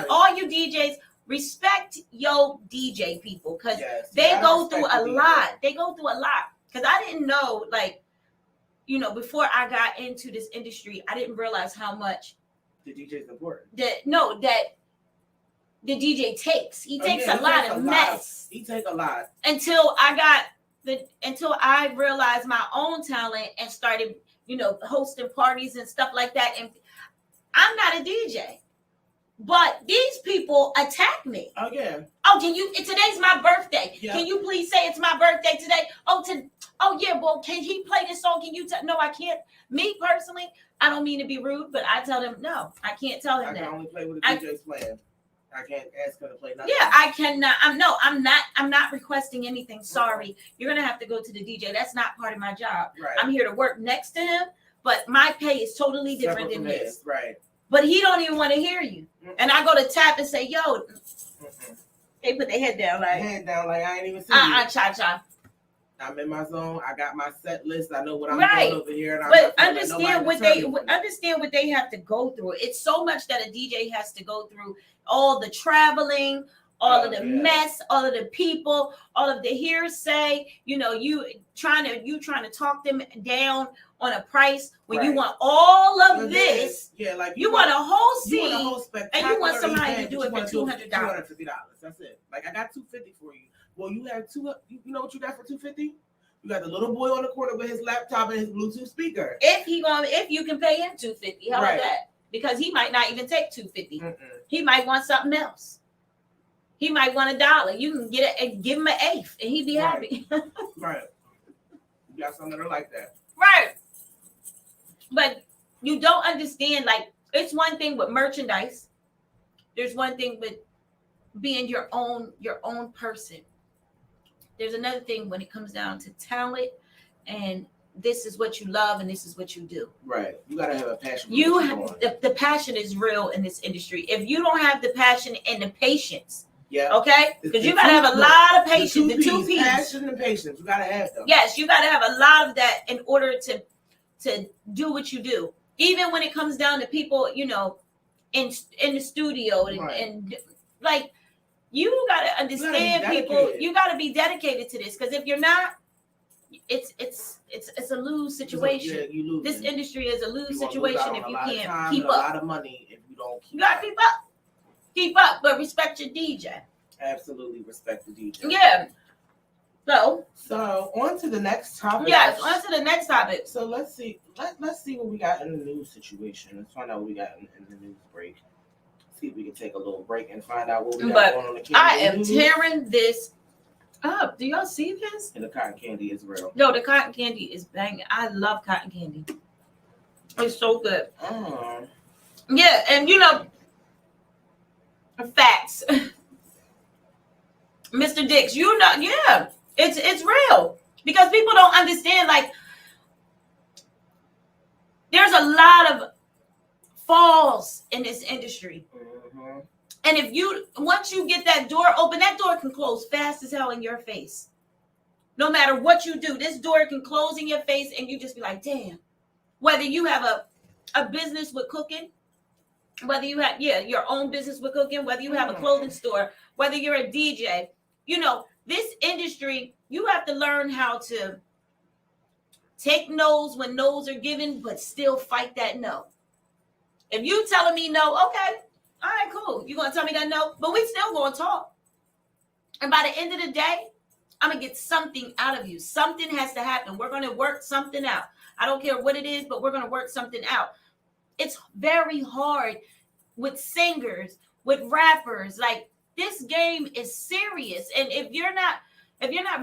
All you DJs, respect your DJ people because they go through a lot. They go through a lot. Because I didn't know, like, before I got into this industry, I didn't realize how much the DJ is important. That the DJ takes. He takes a lot of mess. He takes a lot. Until I realized my own talent and started, hosting parties and stuff like that. And I'm not a DJ. But these people attack me. Oh, yeah. Oh, today's my birthday. Yeah. Can you please say it's my birthday today? Oh, yeah, well, can he play this song? Can you no, I can't. Me personally, I don't mean to be rude, but I tell them, no, I can't tell him that. I can only play with the DJ's playing. I can't ask her to play nothing. Yeah, I cannot. I'm not requesting anything. Sorry. You're going to have to go to the DJ. That's not part of my job. Right. I'm here to work next to him, but my pay is totally different than his. Right. But he don't even want to hear you. Mm-hmm. And I go to tap and say, yo, they put their head down like I ain't even seen you. Cha-cha. I'm in my zone. I got my set list. I know what I'm doing over here. And but understand what they have to go through. It's so much that a DJ has to go through. All the traveling, all of the mess, all of the people, all of the hearsay. You trying to talk them down on a price when you want all of this. Yeah, like you want a whole scene, you want a whole and you want somebody to do it for $250. That's it. Like I got $250 for you. Well, you have two. You know what you got for $250? You got the little boy on the corner with his laptop and his Bluetooth speaker. If you can pay him $250, how about that? Because he might not even take $250. He might want something else. He might want $1. You can get it and give him an eighth, and he'd be happy. Right. You got some that are like that. Right. But you don't understand. Like it's one thing with merchandise. There's one thing with being your own person. There's another thing when it comes down to talent, and this is what you love and this is what you do. Right. You gotta have a passion. The passion is real in this industry. If you don't have the passion and the patience, okay, because you gotta have a lot of patience. The two P's. Passion and patience. You gotta have them. Yes, you gotta have a lot of that in order to do what you do. Even when it comes down to people, in the studio and like. You gotta understand people. You gotta be dedicated to this because if you're not, it's a lose situation. You lose. This industry is a lose situation if you can't keep up. A lot of money if you don't. You gotta keep up. Keep up, but respect your DJ. Absolutely respect the DJ. Yeah. So on to the next topic. Yes, on to the next topic. So let's see. Let's see what we got in the news situation. Let's find out what we got in the news break. See if we can take a little break and find out what we got going on the candy. I am tearing this up. Do y'all see this? And the cotton candy is real. No, the cotton candy is banging. I love cotton candy. It's so good. Yeah, and facts. Mr. Dix, it's real. Because people don't understand, like, there's a lot of falls in this industry. And once you get that door open, that door can close fast as hell in your face. No matter what you do, this door can close in your face and you just be like, damn. Whether you have a business with cooking, whether you have your own business with cooking, whether you have a clothing store, whether you're a DJ, this industry, you have to learn how to take no's when no's are given, but still fight that no. If you telling me no, okay, all right, cool. You gonna tell me that no, but we still gonna talk. And by the end of the day, I'm gonna get something out of you. Something has to happen. We're gonna work something out. I don't care what it is, but we're gonna work something out. It's very hard with singers, with rappers. Like this game is serious, and if you're not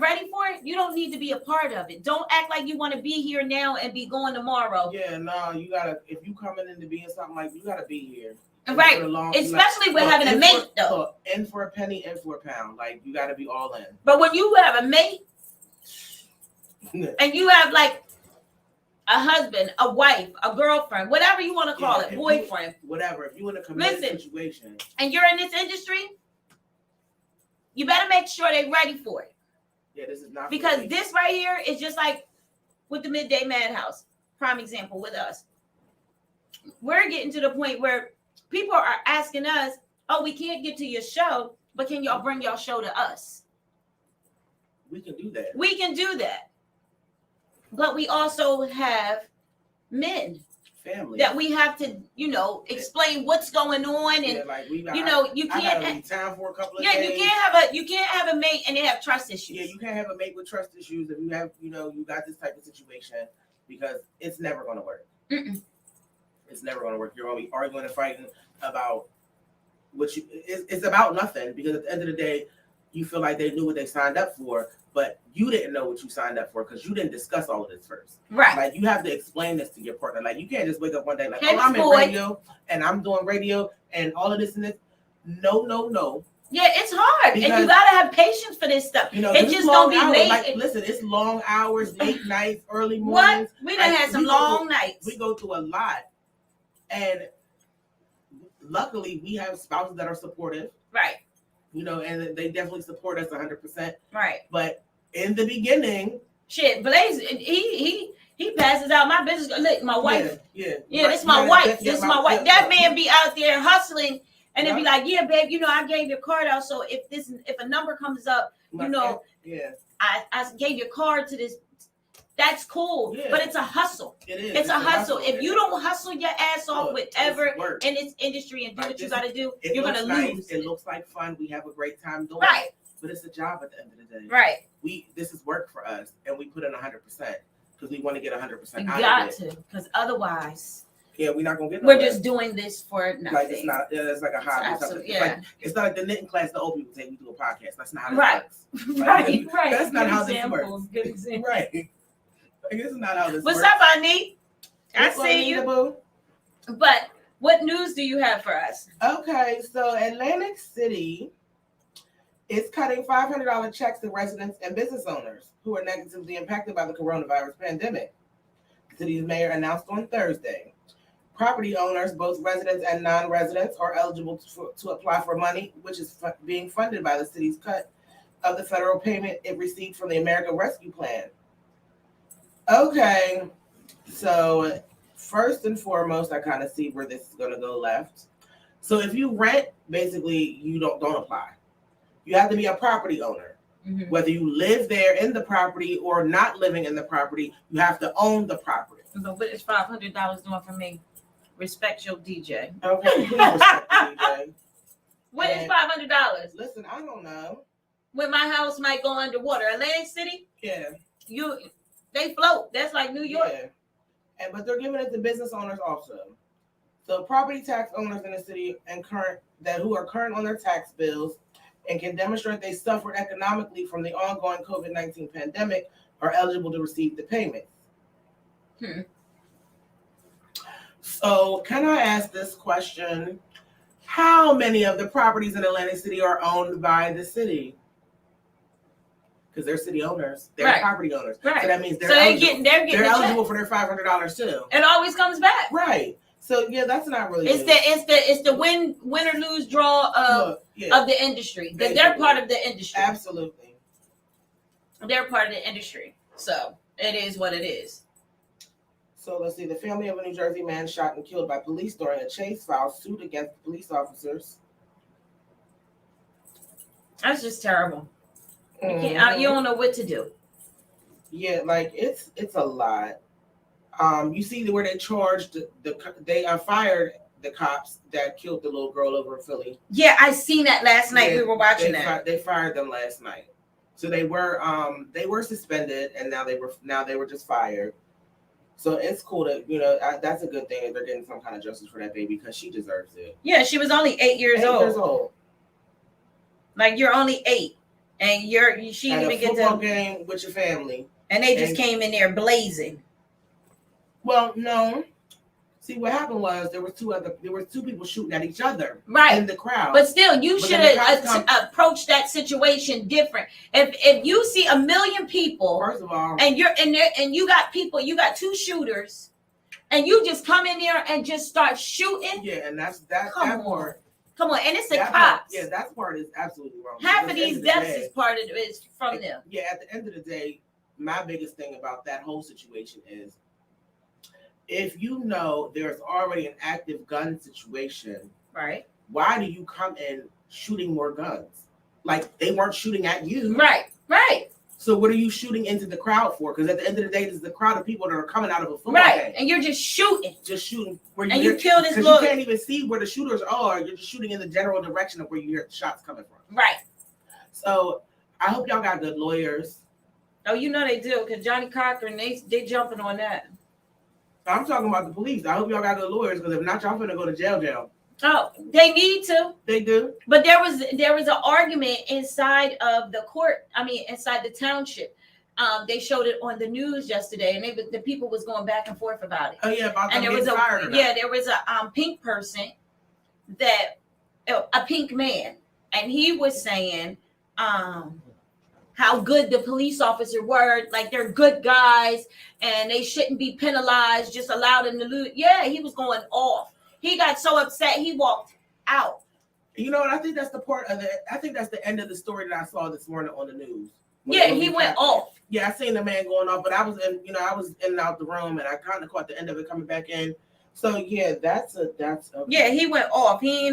ready for it, you don't need to be a part of it. Don't act like you want to be here now and be going tomorrow. Yeah, no, you gotta. If you coming into being something like you gotta be here. Right, especially with having a mate though. In for a penny, in for a pound. Like you gotta be all in. But when you have a mate, and you have like a husband, a wife, a girlfriend, whatever you want to call it, boyfriend, whatever. If you in a committed situation and you're in this industry, you better make sure they're ready for it. Yeah, this is not because this right here is just like with the Midday Madhouse. Prime example with us. We're getting to the point where people are asking us, "Oh, we can't get to your show, but can y'all bring y'all show to us?" We can do that. We can do that. But we also have men, family, that we have to, explain what's going on, and like you can't leave town for a couple of days. you can't have a mate and they have trust issues. Yeah, you can't have a mate with trust issues if you have, you got this type of situation, because it's never going to work. Mm-mm. It's never going to work. You're going to be arguing and fighting about it's about nothing, because at the end of the day, you feel like they knew what they signed up for, but you didn't know what you signed up for because you didn't discuss all of this first. Right. Like, you have to explain this to your partner. Like, you can't just wake up one day like, hey, I'm in radio and I'm doing radio and all of this and this. No. Yeah, it's hard, because, and you gotta have patience for this stuff. It just don't be late. Like, listen, it's long hours, late nights, early mornings. What? We done had some long nights. We go through a lot, and luckily we have spouses that are supportive. Right. And they definitely support us 100%. Right. But in the beginning, shit, Blaze, he passes out my business. Look, my wife. Yeah. This is my wife. This is my wife. That man be out there hustling, and then be like, "Yeah, babe, I gave your card out. So if a number comes up, I gave your card to this." That's cool, but it's a hustle. It is. It's a hustle. If you don't hustle your ass off in this industry and do what you got to do, you're gonna lose. It looks like fun. We have a great time doing it, but it's a job at the end of the day. Right. This is work for us, and we put in 100% because we want to get 100% out of it. You got to, because otherwise, we're not gonna get. We're just doing this for nothing. Like, it's not. It's like a hobby. It's not like the knitting class the old people say we do a podcast. That's not how this works. Right. That's not how this works. Good example. Right. Like, this is not how this works. What's up, Ani? I see you. Boo? But what news do you have for us? Okay, so Atlantic City is cutting $500 checks to residents and business owners who are negatively impacted by the coronavirus pandemic. The city's mayor announced on Thursday. Property owners, both residents and non-residents, are eligible to apply for money, which is being funded by the city's cut of the federal payment it received from the American Rescue Plan. Okay, so first and foremost, I kind of see where this is going to go left. So if you rent, basically, you don't apply. You have to be a property owner. Mm-hmm. Whether you live there in the property or not living in the property, you have to own the property. So what is $500 doing for me? Respect your DJ. Okay, please respect the DJ. What is $500? Listen, I don't know. When my house might go underwater. Atlantic City? Yeah. They float. That's like New York. Yeah. But they're giving it to business owners also. So property tax owners in the city who are current on their tax bills and can demonstrate they suffered economically from the ongoing COVID-19 pandemic are eligible to receive the payments. So can I ask this question? How many of the properties in Atlantic City are owned by the city? Because they're city owners, they're property owners. Right. So that means they're eligible for their $500 too. It always comes back. Right. So that's not really. It's the win or lose draw of the industry. They're part of the industry. Absolutely. They're part of the industry. So it is what it is. So let's see. The family of a New Jersey man shot and killed by police during a chase filed suit against the police officers. That's just terrible. You don't know what to do. Yeah, like it's a lot. You see where they charged they fired the cops that killed the little girl over in Philly. Yeah, I seen that last night. We were watching that. They fired them last night. So they were suspended, and now they were just fired. So it's cool that that's a good thing if they're getting some kind of justice for that baby, because she deserves it. Yeah, she was only 8 years old. Like, you're only 8. And she didn't even get football game with your family, and they just came in there blazing. Well, no. See, what happened was there were two people shooting at each other Right. in the crowd. But still, you But should then the cops have approached that situation different. If you see a million people, First of all, and you're in there, and you got people, you got two shooters, and you just come in there and just start shooting. yeah, and that's that. Come that on. part. Come on, and it's the That cops. part, yeah, that part is absolutely wrong. Half Because of at the end these the deaths day- is part of it is from them. Yeah, at the end of the day, my biggest thing about that whole situation is if you know there's already an active gun situation, Right. why do you come in shooting more guns? Like they weren't shooting at you. Right. Right. So what are you shooting into the crowd for? Because at the end of the day, this is the crowd of people that are coming out of a football Right. game. And you're just shooting. Just shooting where And you kill this because little. you can't even see where the shooters are. You're just shooting in the general direction of where you hear the shots coming from. Right. So I hope y'all got good lawyers. Oh, you know they do, because Johnny Cochran, they jumping on that. I'm talking about the police. I hope y'all got good lawyers because if not, y'all finna go to jail. Oh, they need to. They do. But there was an argument inside of the court. I mean, inside the township. They showed it on the news yesterday, and the people was going back and forth about it. Oh yeah, about And them there was getting fired or not. there was a pink person a pink man, and he was saying how good the police officer were, like they're good guys and they shouldn't be penalized, just allow them to lose. Yeah, he was going off. He got so upset he walked out. You know what? I think that's the part of I think that's the end of the story that I saw this morning on the news. Yeah, he went off. Yeah, I seen the man going off, but I was in and out the room, and I kind of caught the end of it coming back in. So yeah, that's a Yeah, he went off. He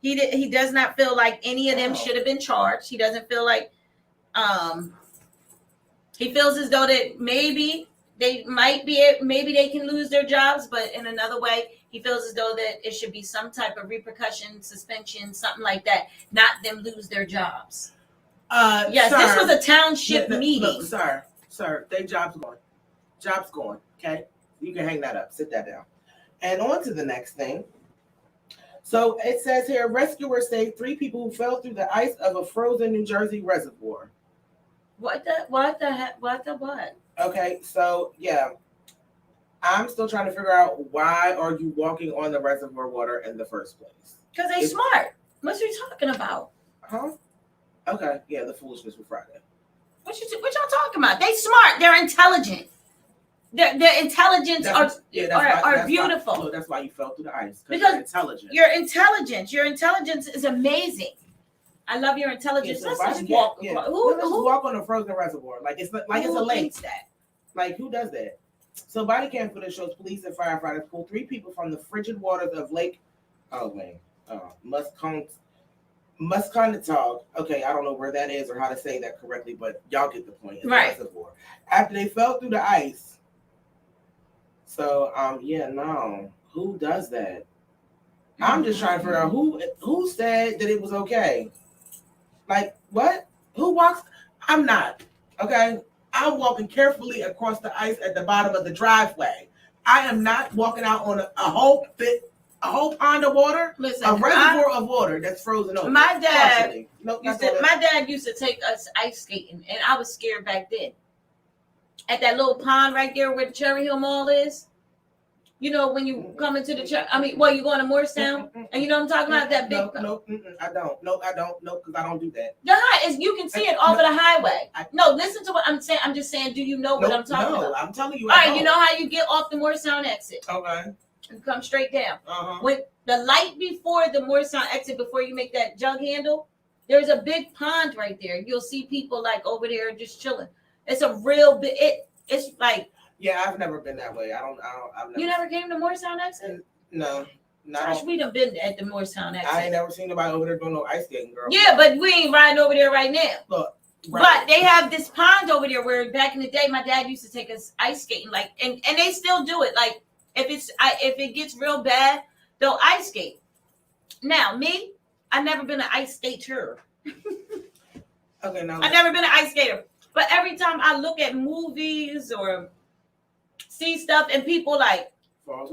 he does not feel like any of them should have been charged. He doesn't feel like he feels as though that maybe they can lose their jobs, but in another way, he feels as though that it should be some type of repercussion, suspension, something like that, not them lose their jobs. Yes, sir, this was a township meeting. Look, sir, they job's gone. Okay, you can hang that up. Sit that down. And on to the next thing. So it says here, rescuers saved 3 people who fell through the ice of a frozen New Jersey reservoir. What the heck? What? Okay, so yeah, I'm still trying to figure out why are you walking on the reservoir water in the first place? Because they smart. What you talking about? Huh? Okay, yeah, the foolishness for Friday. What y'all talking about? They smart. They're intelligent. Their intelligence are beautiful. That's why you fell through the ice. Because you're intelligent. Your intelligence is amazing. I love your intelligence. Yeah, Let's so just walk. Yeah. Who walk on a frozen reservoir like it's a lake. thinks that? Like who does that? So body cam footage shows police and firefighters pulled 3 people from the frigid waters of Lake Musconetog. Okay, I don't know where that is or how to say that correctly, but y'all get the point. It's right. Reservoir. After they fell through the ice. So who does that? I'm just trying to figure out who said that it was okay. Like what? Who walks? I'm not. Okay. I'm walking carefully across the ice at the bottom of the driveway. I am not walking out on a whole pond of water. Listen, a reservoir of water that's frozen over. My dad used to take us ice skating, and I was scared back then. At that little pond right there where the Cherry Hill Mall is. You know, when you come into the church, you going to Morristown, and you know what I'm talking about? That big. I don't. No, because I don't do that. You can see it over the highway. Listen to what I'm saying. I'm just saying, do you know what I'm talking about? No, I'm telling you. All right, you know how you get off the Morristown exit? Okay. And come straight down. Uh-huh. With the light before the Morristown exit, before you make that jug handle, there's a big pond right there. You'll see people like over there just chilling. It's a real big. It's like. Yeah, I've never been that way. You never came to Morristown exit? No. Gosh, we done been at the Morristown exit. I ain't never seen nobody over there doing no ice skating, girl. Yeah, but we ain't riding over there right now. Look, right. But they have this pond over there where back in the day, my dad used to take us ice skating, like, and they still do it. Like, if it gets real bad, they'll ice skate. Now, me, I've never been an ice skater. Okay, now I've never been an ice skater. But every time I look at movies or see stuff and people like fall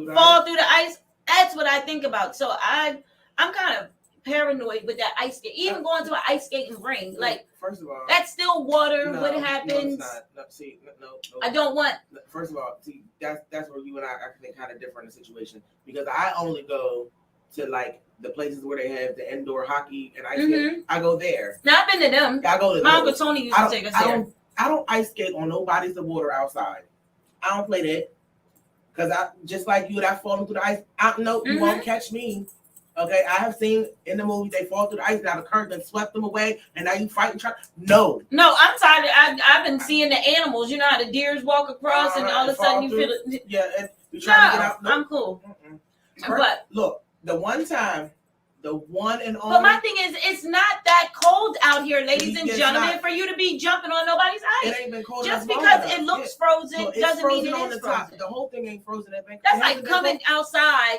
through the ice, that's what I think about. So I'm kind of paranoid with that ice skate. Even going to an ice skating ring, like first of all, that's still water. no, What No, happens? it's not. No, see, no. I don't want. First of all, see, that's where you and I think kind of different in the situation, because I only go to like the places where they have the indoor hockey and ice skate. I go there. Now I've been to them. I go to my Uncle Tony used to take us there. I don't ice skate on no bodies of water outside. I don't play that. Because I just like you, that falling through the ice. You won't catch me. Okay, I have seen in the movie they fall through the ice. Now the current that swept them away, and now you fight and try. No, I'm tired. I've been seeing the animals. You know how the deers walk across, and all of a sudden you feel it. Yeah, and you try to get out. I'm cool. But look, the one time, the one and only. But my thing is, it's not that cold out here, ladies and gentlemen, for you to be jumping on nobody's ice. It ain't been cold. Just because it looks frozen doesn't mean it is frozen. The whole thing ain't frozen. That's like coming outside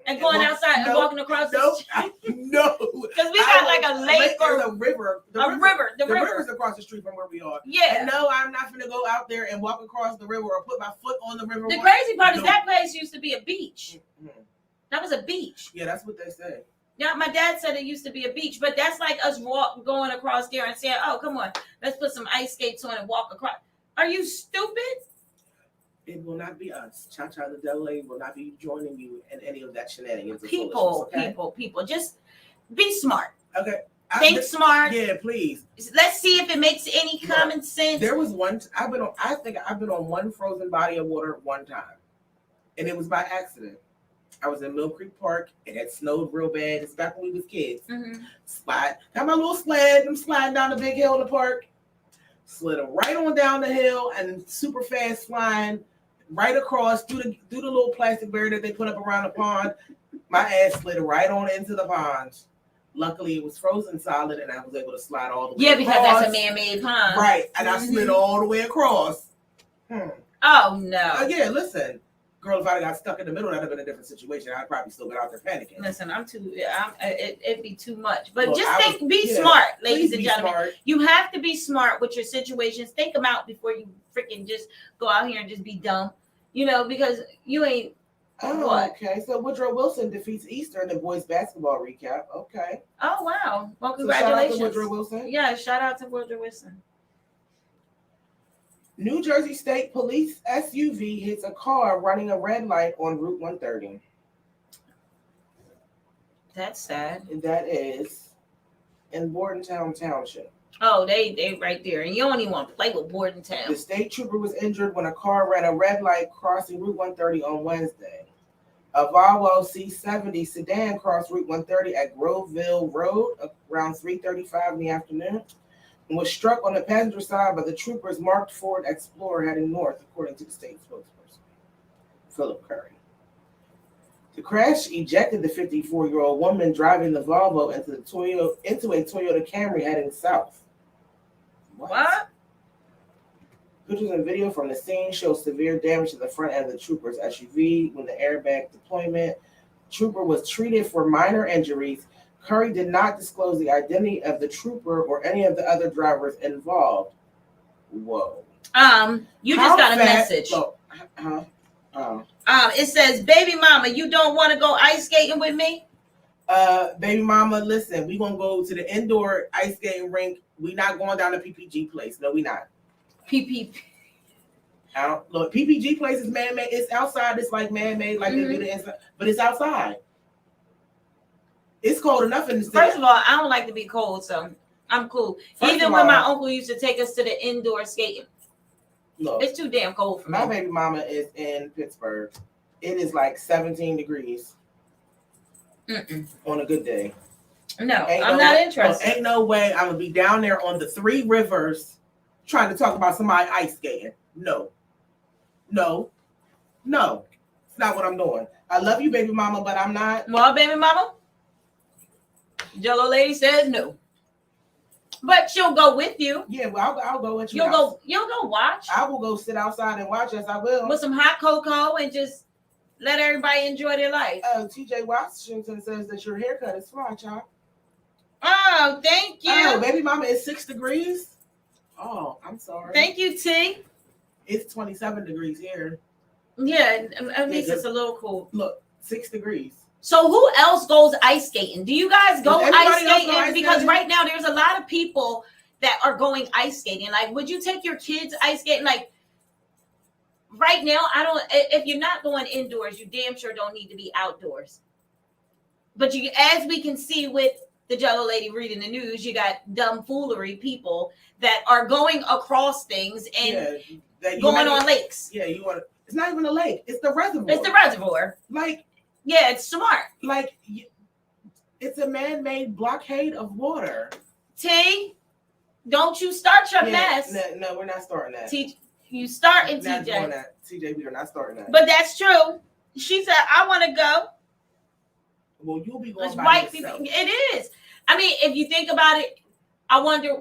and going outside and walking across the street. No, because we got like a lake or a river. The river's across the street from where we are. Yeah. And no, I'm not gonna go out there and walk across the river or put my foot on the river. The crazy part is that place used to be a beach. That was a beach. Yeah, that's what they say. Yeah, my dad said it used to be a beach, but that's like us going across there and saying, "Oh, come on, let's put some ice skates on and walk across." Are you stupid? It will not be us. Cha-Cha the Devil Lady will not be joining you in any of that shenanigans. People, just be smart. Okay. Think smart. Yeah, please. Let's see if it makes any common sense. There was one. I think I've been on one frozen body of water one time, and it was by accident. I was in Mill Creek Park. It had snowed real bad. It's back when we was kids. Got my little sled. I'm sliding down the big hill in the park. Slid right on down the hill and super fast flying right across through the little plastic barrier that they put up around the pond. My ass slid right on into the pond. Luckily, it was frozen solid, and I was able to slide all the way across. Because that's a man-made pond. Right, and I slid all the way across. Oh, no. Yeah, listen. Girl, if I got stuck in the middle, that'd have been a different situation. I'd probably still been out there panicking. Listen, it'd be too much. But be smart, ladies and gentlemen. Smart. You have to be smart with your situations. Think them out before you freaking just go out here and just be dumb. You know, because you ain't. Okay. So Woodrow Wilson defeats Eastern in boys basketball recap. Okay. Oh, wow. Well, congratulations. Shout out to Woodrow Wilson. Yeah, shout out to Woodrow Wilson. New Jersey State Police SUV hits a car running a red light on Route 130. That's sad. That is in Bordentown Township. Oh, they right there. And you don't even want to play with Bordentown. The state trooper was injured when a car ran a red light crossing Route 130 on Wednesday. A Volvo C70 sedan crossed Route 130 at Groveville Road around 3:35 in the afternoon. Was struck on the passenger side by the trooper's marked Ford Explorer heading north, according to the state spokesperson, Philip Curry. The crash ejected the 54-year-old woman driving the Volvo into a Toyota Camry heading south. What? Pictures and video from the scene show severe damage to the front end of the trooper's SUV when the airbag deployment. The trooper was treated for minor injuries. Curry did not disclose the identity of the trooper or any of the other drivers involved. Whoa. You just got a message. It says, "Baby mama, you don't want to go ice skating with me?" Baby mama, listen, we gonna go to the indoor ice skating rink. We not going down to PPG place. No, we not. PPG. Look, PPG place is man-made. It's outside. It's like man-made, like they do the inside, but it's outside. It's cold enough in the city. First of all, I don't like to be cold, so I'm cool. Even when my uncle used to take us to the indoor skating, look, it's too damn cold for me. My baby mama is in Pittsburgh. It is like 17 degrees on a good day. No, I'm not interested. Ain't no way I'm gonna be down there on the Three Rivers trying to talk about somebody ice skating. No. It's not what I'm doing. I love you, baby mama, but I'm not. Well, baby mama, Jello lady says no. But she'll go with you. Yeah, well, I'll go with you. You'll go watch. I will go sit outside and watch. Yes, I will. With some hot cocoa and just let everybody enjoy their life. TJ Washington says that your haircut is fly, child. Oh, thank you. Oh, baby mama, it's 6 degrees. Oh, I'm sorry. Thank you, T. It's 27 degrees here. Yeah, at least it's a little cool. Look, 6 degrees. So who else goes ice skating? Do you guys go Does ice everybody else go skating? ice Because skating? right now there's a lot of people that are going ice skating. Like, would you take your kids ice skating? Like, right now, I don't. If you're not going indoors, you damn sure don't need to be outdoors. But you, as we can see with the Jello lady reading the news, you got dumb foolery people that are going across things and going on lakes. Yeah, you want to. It's not even a lake. It's the reservoir. It's the reservoir. Like, yeah, it's smart. Like, it's a man-made blockade of water. T, don't you start your mess. No, we're not starting that. You starting, not TJ. Doing that. TJ, we are not starting that. But that's true. She said, I want to go. Well, you'll be going it's by white yourself. people. It is. I mean, if you think about it, I wonder.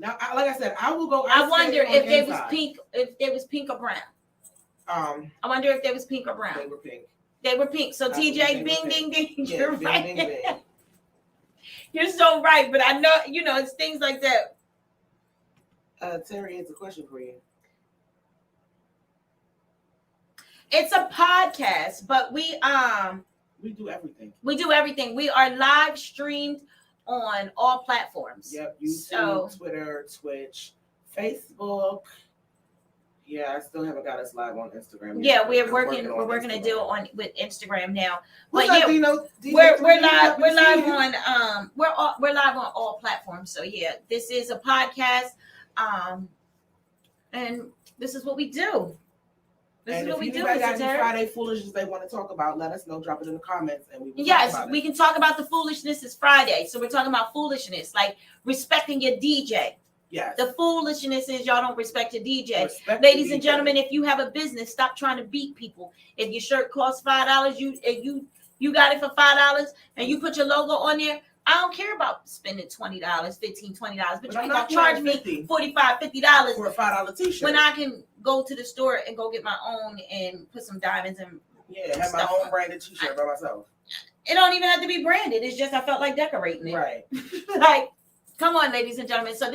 Now, like I said, I will go. I wonder if they was pink, if they was pink or brown. I wonder if they was pink or brown. They were pink. They were pink. So TJ, bing, ding, ding. Yeah, You're bing, right. bing, bing. You're so right. But I know, it's things like that. Terry has a question for you. It's a podcast, but we do everything. We do everything. We are live streamed on all platforms. Yep, YouTube, Twitter, Twitch, Facebook. Yeah, I still haven't got us live on Instagram yet. Yeah, we're working to do it with Instagram now. What's but up, yeah, Dino? We're live on we're live on all platforms. So yeah, this is a podcast. And this is what we do. This is what we do. If anybody got any Friday foolishness they want to talk about, let us know. Drop it in the comments, and we will yes, talk about we can talk about the foolishness. It's Friday, so we're talking about foolishness, like respecting your DJ. Yes. The foolishness is y'all don't respect your DJ. Ladies and gentlemen, if you have a business, stop trying to beat people. If your shirt costs $5, you got it for $5, and you put your logo on there. I don't care about spending $20, $15, $20, but you ain't gonna charge me $45, $50 for a $5 t-shirt when I can go to the store and go get my own and put some diamonds and have my own branded t-shirt by myself. It don't even have to be branded. It's just I felt like decorating it. Right. Like, come on, ladies and gentlemen. So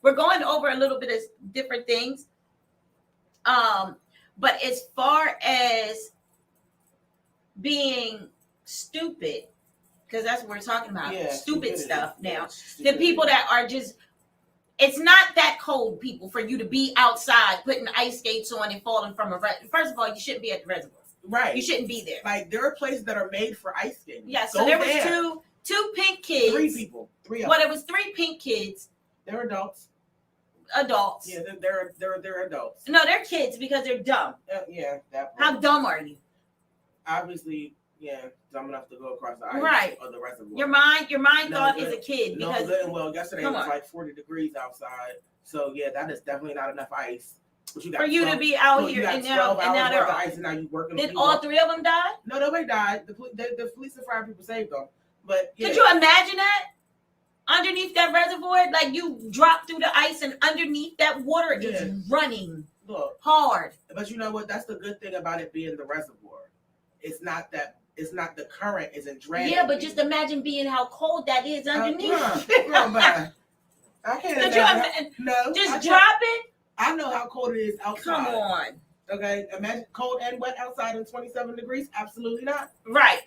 we're going over a little bit of different things. But as far as being stupid, because that's what we're talking about, stupid stuff now. The people that are just, it's not that cold, people, for you to be outside putting ice skates on and falling from a first of all, you shouldn't be at the reservoir. Right. You shouldn't be there. Like, there are places that are made for ice skating. Yeah, so there was two pink kids. Three people. Three of them. Well, it was three pink kids. They're adults. Adults. Yeah, they're adults. No, they're kids because they're dumb. Yeah, that part. How dumb are you? Obviously, dumb enough to go across the ice or the reservoir. Your mind thought as a kid because yesterday it was like 40 degrees outside. So yeah, that is definitely not enough ice. But you got for you to be out here and now they're ice and now you working. Did all three of them die? No, nobody died. The police and fire people saved them. But could you imagine that? Underneath that reservoir, like you drop through the ice and underneath that water is running hard. But you know what? That's the good thing about it being the reservoir. It's not the current isn't dragging. Yeah, but just imagine being how cold that is underneath. I can't imagine. No. Just drop it. I know how cold it is outside. Come on. Okay. Imagine cold and wet outside in 27 degrees. Absolutely not. Right.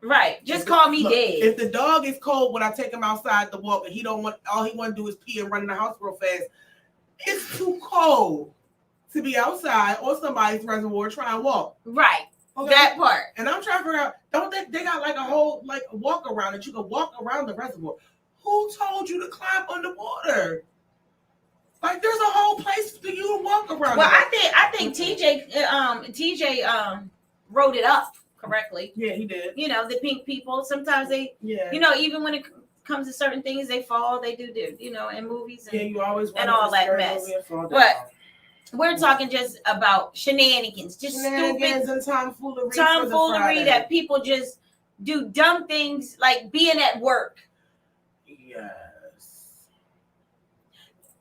Right. Just call me dead. If the dog is cold when I take him outside to walk and all he want to do is pee and run in the house real fast, it's too cold to be outside or somebody's reservoir trying to walk. Right. Okay? That part. And I'm trying to figure out, don't they got like a whole walk around that you can walk around the reservoir? Who told you to climb underwater? Like there's a whole place for you to walk around. Well, I think TJ wrote it up correctly. Yeah, he did. The pink people, sometimes they even when it comes to certain things, they fall, they do in movies and, you always and all that mess. But we're talking just about shenanigans, just shenanigans and tomfoolery that people just do dumb things like being at work. Yes.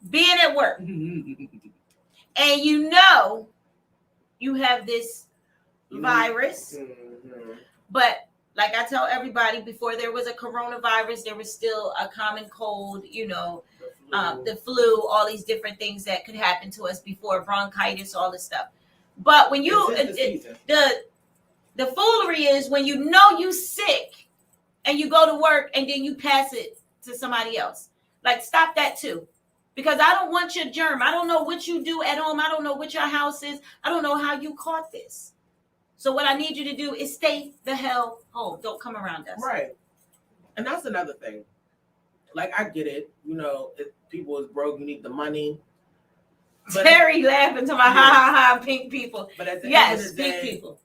Being at work. And you have this virus. Mm-hmm. But like I tell everybody, before there was a coronavirus, there was still a common cold, the flu, all these different things that could happen to us before, bronchitis, all this stuff. But when The foolery is when you know you sick and you go to work and then you pass it to somebody else. Like, stop that too. Because I don't want your germ. I don't know what you do at home. I don't know what your house is. I don't know how you caught this. So what I need you to do is stay the hell home. Don't come around us. Right. And that's another thing. Like, I get it. You know, if people is broke, you need the money. But Terry laughing to my ha, pink people. But at the end Yes, of the pink day, people.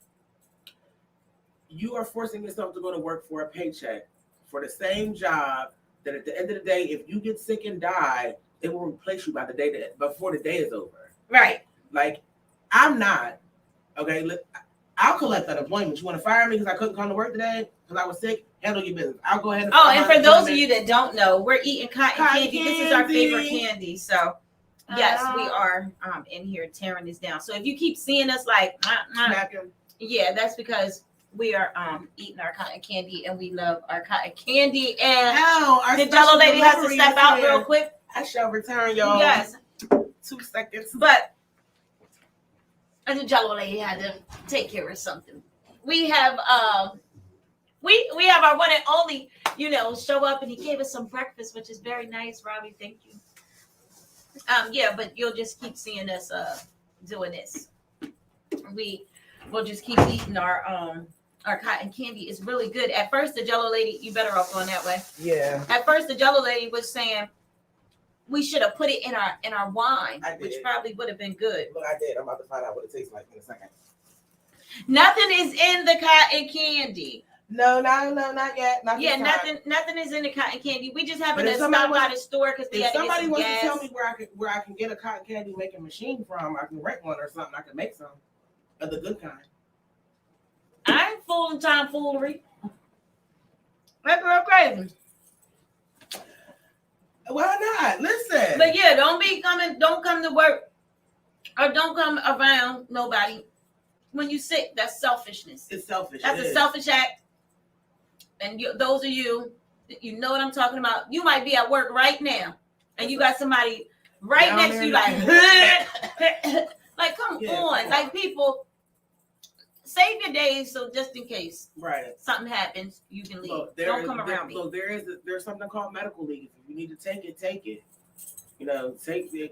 you are forcing yourself to go to work for a paycheck for the same job that at the end of the day, if you get sick and die, they will replace you by the day before the day is over. Right. Like, I'm not. Okay, look, I'll collect unemployment. You want to fire me because I couldn't come to work today because I was sick? Handle your business. I'll go ahead and Oh, and for those of you that don't know, we're eating cotton candy. This is our candy. favorite candy. So, yes, we are in here tearing this down. So if you keep seeing us like, yeah, that's because we are eating our cotton candy and we love our cotton candy. And the Jello lady has to step out real quick. I shall return, y'all. Yes. 2 seconds. But the Jello lady had to take care of something. We have we have our one and only, show up, and he gave us some breakfast, which is very nice, Robbie. Thank you. Yeah, but you'll just keep seeing us doing this. We'll just keep eating our cotton candy. It's really good. At first, the Jello lady, you better off going that way. Yeah. At first, the Jello lady was saying we should have put it in our wine, which probably would have been good. Look, I did. I'm about to find out what it tastes like in a second. Nothing is in the cotton candy. No, not yet. Nothing is in the cotton candy. We just happen But to if stop somebody by the store because we If had to get somebody some wants gas. to tell me where I can get a cotton candy making machine from, I can rent one or something. I can make some of the good kind. I ain't fooling tomfoolery. That's real crazy. Why not? Listen. But yeah, don't come to work or don't come around nobody when you sick. That's selfishness. It's selfish. That's a selfish act. And those of you, you know what I'm talking about. You might be at work right now, and you got somebody right Down next to you, like, come on, like people, save your days so just in case something happens, you can leave. Look, Don't come around me. Look, there's something called medical leave. If you need to take it, take it.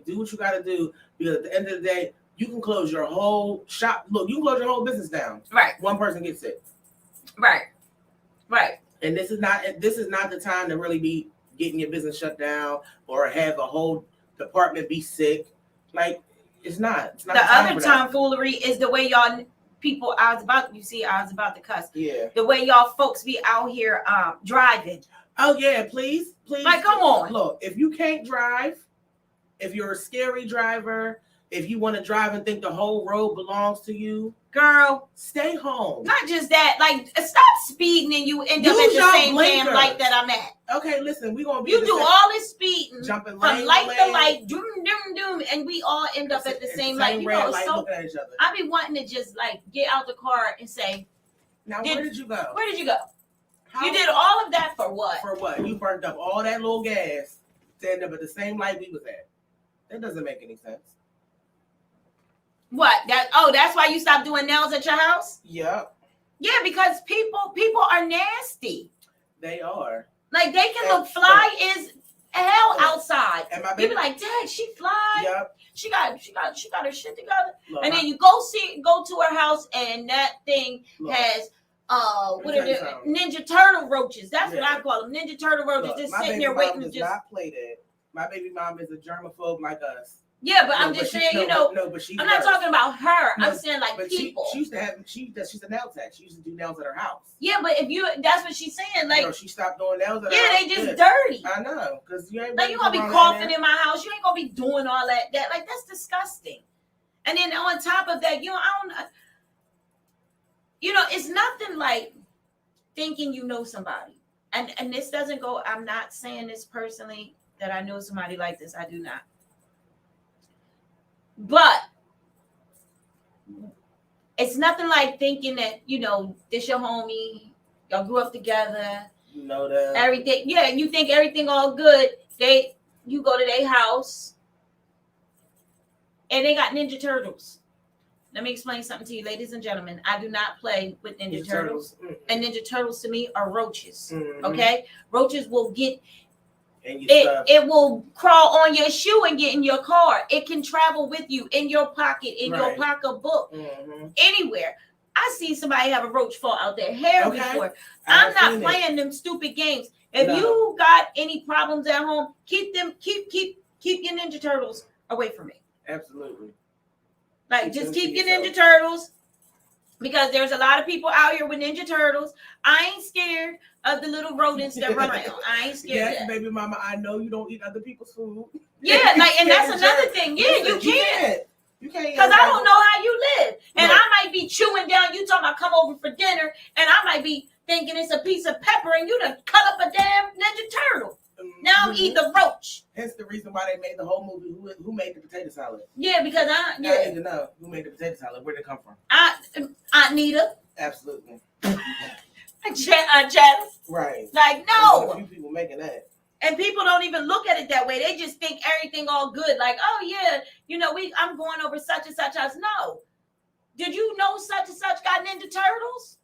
Do what you got to do, because at the end of the day, you can close your whole shop. Look, you can close your whole business down. Right. One person gets sick. Right. And this is not the time to really be getting your business shut down or have a whole department be sick. Like, it's not. It's not the other tomfoolery is the way y'all people. I was about to cuss. Yeah. The way y'all folks be out here driving. Oh yeah, please. Like, come on. Look, if you can't drive, if you're a scary driver, if you want to drive and think the whole road belongs to you, girl, stay home. Not just that, like, stop speeding and you end up at the same damn light that I'm at. Okay, listen, we gonna be. You do all this speeding, jumping from light to light, doom, doom, doom, and we all end up at the same light. You know, so looking at each other. I be wanting to just like get out the car and say, "Now, where did you go? Where did you go? You did all of that for what? For what? You burned up all that little gas to end up at the same light we was at. That doesn't make any sense." What? That's why you stopped doing nails at your house? Yep. Yeah, because people are nasty. They are. Like, they can look fly as hell outside. And my baby, you be like, Dad, she fly. Yep. She got her shit together. Look, and then you go to her house and that thing has what are they? Ninja Turtle roaches. That's what I call them. Ninja Turtle roaches. Look, just sitting there waiting to just not play that. My baby mom is a germaphobe like us. Yeah, but I'm just saying, I'm not talking about her. I'm saying like people. She used to have. She's a nail tech. She used to do nails at her house. Yeah, but that's what she's saying. Like, she stopped doing nails at her house. Yeah, they just dirty. I know, because you ain't. Like, you gonna be coughing in my house. You ain't gonna be doing all that. Like, that's disgusting. And then on top of that, it's nothing like thinking you know somebody. And this doesn't go. I'm not saying this personally that I know somebody like this. I do not. But it's nothing like thinking that, this your homie, y'all grew up together. You know that. Everything. Yeah, you think everything all good. You go to their house and they got Ninja Turtles. let me explain something to you, ladies and gentlemen. I do not play with Ninja Turtles. Mm-hmm. And Ninja Turtles to me are roaches. Mm-hmm. Okay? Roaches will get And you it will crawl on your shoe and get in your car. It can travel with you in your pocket, in your pocketbook, anywhere. I see somebody have a roach fall out their hair before. I'm not playing them stupid games. If you got any problems at home, keep your Ninja Turtles away from me. Absolutely. Like, just keep your Ninja Turtles, because there's a lot of people out here with Ninja Turtles. I ain't scared of the little rodents that run around. I ain't scared of that. Baby mama, I know you don't eat other people's food. Yeah, like, and that's another thing. Yeah, you can't. You can't. Because I don't know how you live. And I might be chewing down, you talking about come over for dinner, and I might be thinking it's a piece of pepper, and you done cut up a damn Ninja Turtle. Now I'm eating the roach. Hence the reason why they made the whole movie. Who made the potato salad? Yeah, because I need to know who made the potato salad. Where did it come from? Aunt Nita. Absolutely. Aunt Janice. Right. Like, no. A few people making that. And people don't even look at it that way. They just think everything all good. Like, oh yeah, I'm going over such and such house. No. Did you know such and such got Ninja Turtles?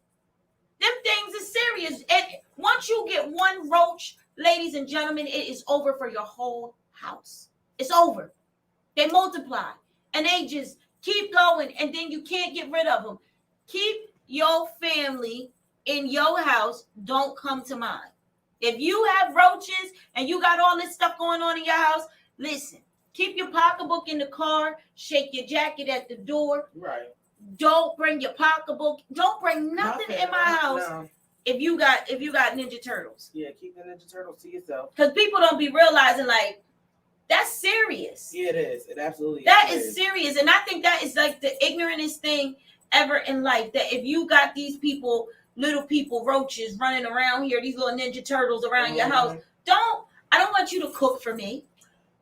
Them things are serious. And once you get one roach, ladies and gentlemen, it is over for your whole house. It's over. They multiply and they just keep going, and then you can't get rid of them. Keep your family in your house. Don't come to mine. If you have roaches and you got all this stuff going on in your house, listen, keep your pocketbook in the car, shake your jacket at the door. Right. Don't bring your pocketbook. Don't bring nothing in my house. No. If you got Ninja Turtles. Yeah, keep the Ninja Turtles to yourself. Because people don't be realizing, like, that's serious. Yeah, it is. It absolutely is serious. And I think that is like the ignorantest thing ever in life. That if you got these people, little people, roaches running around here, these little Ninja Turtles around your house, I don't want you to cook for me.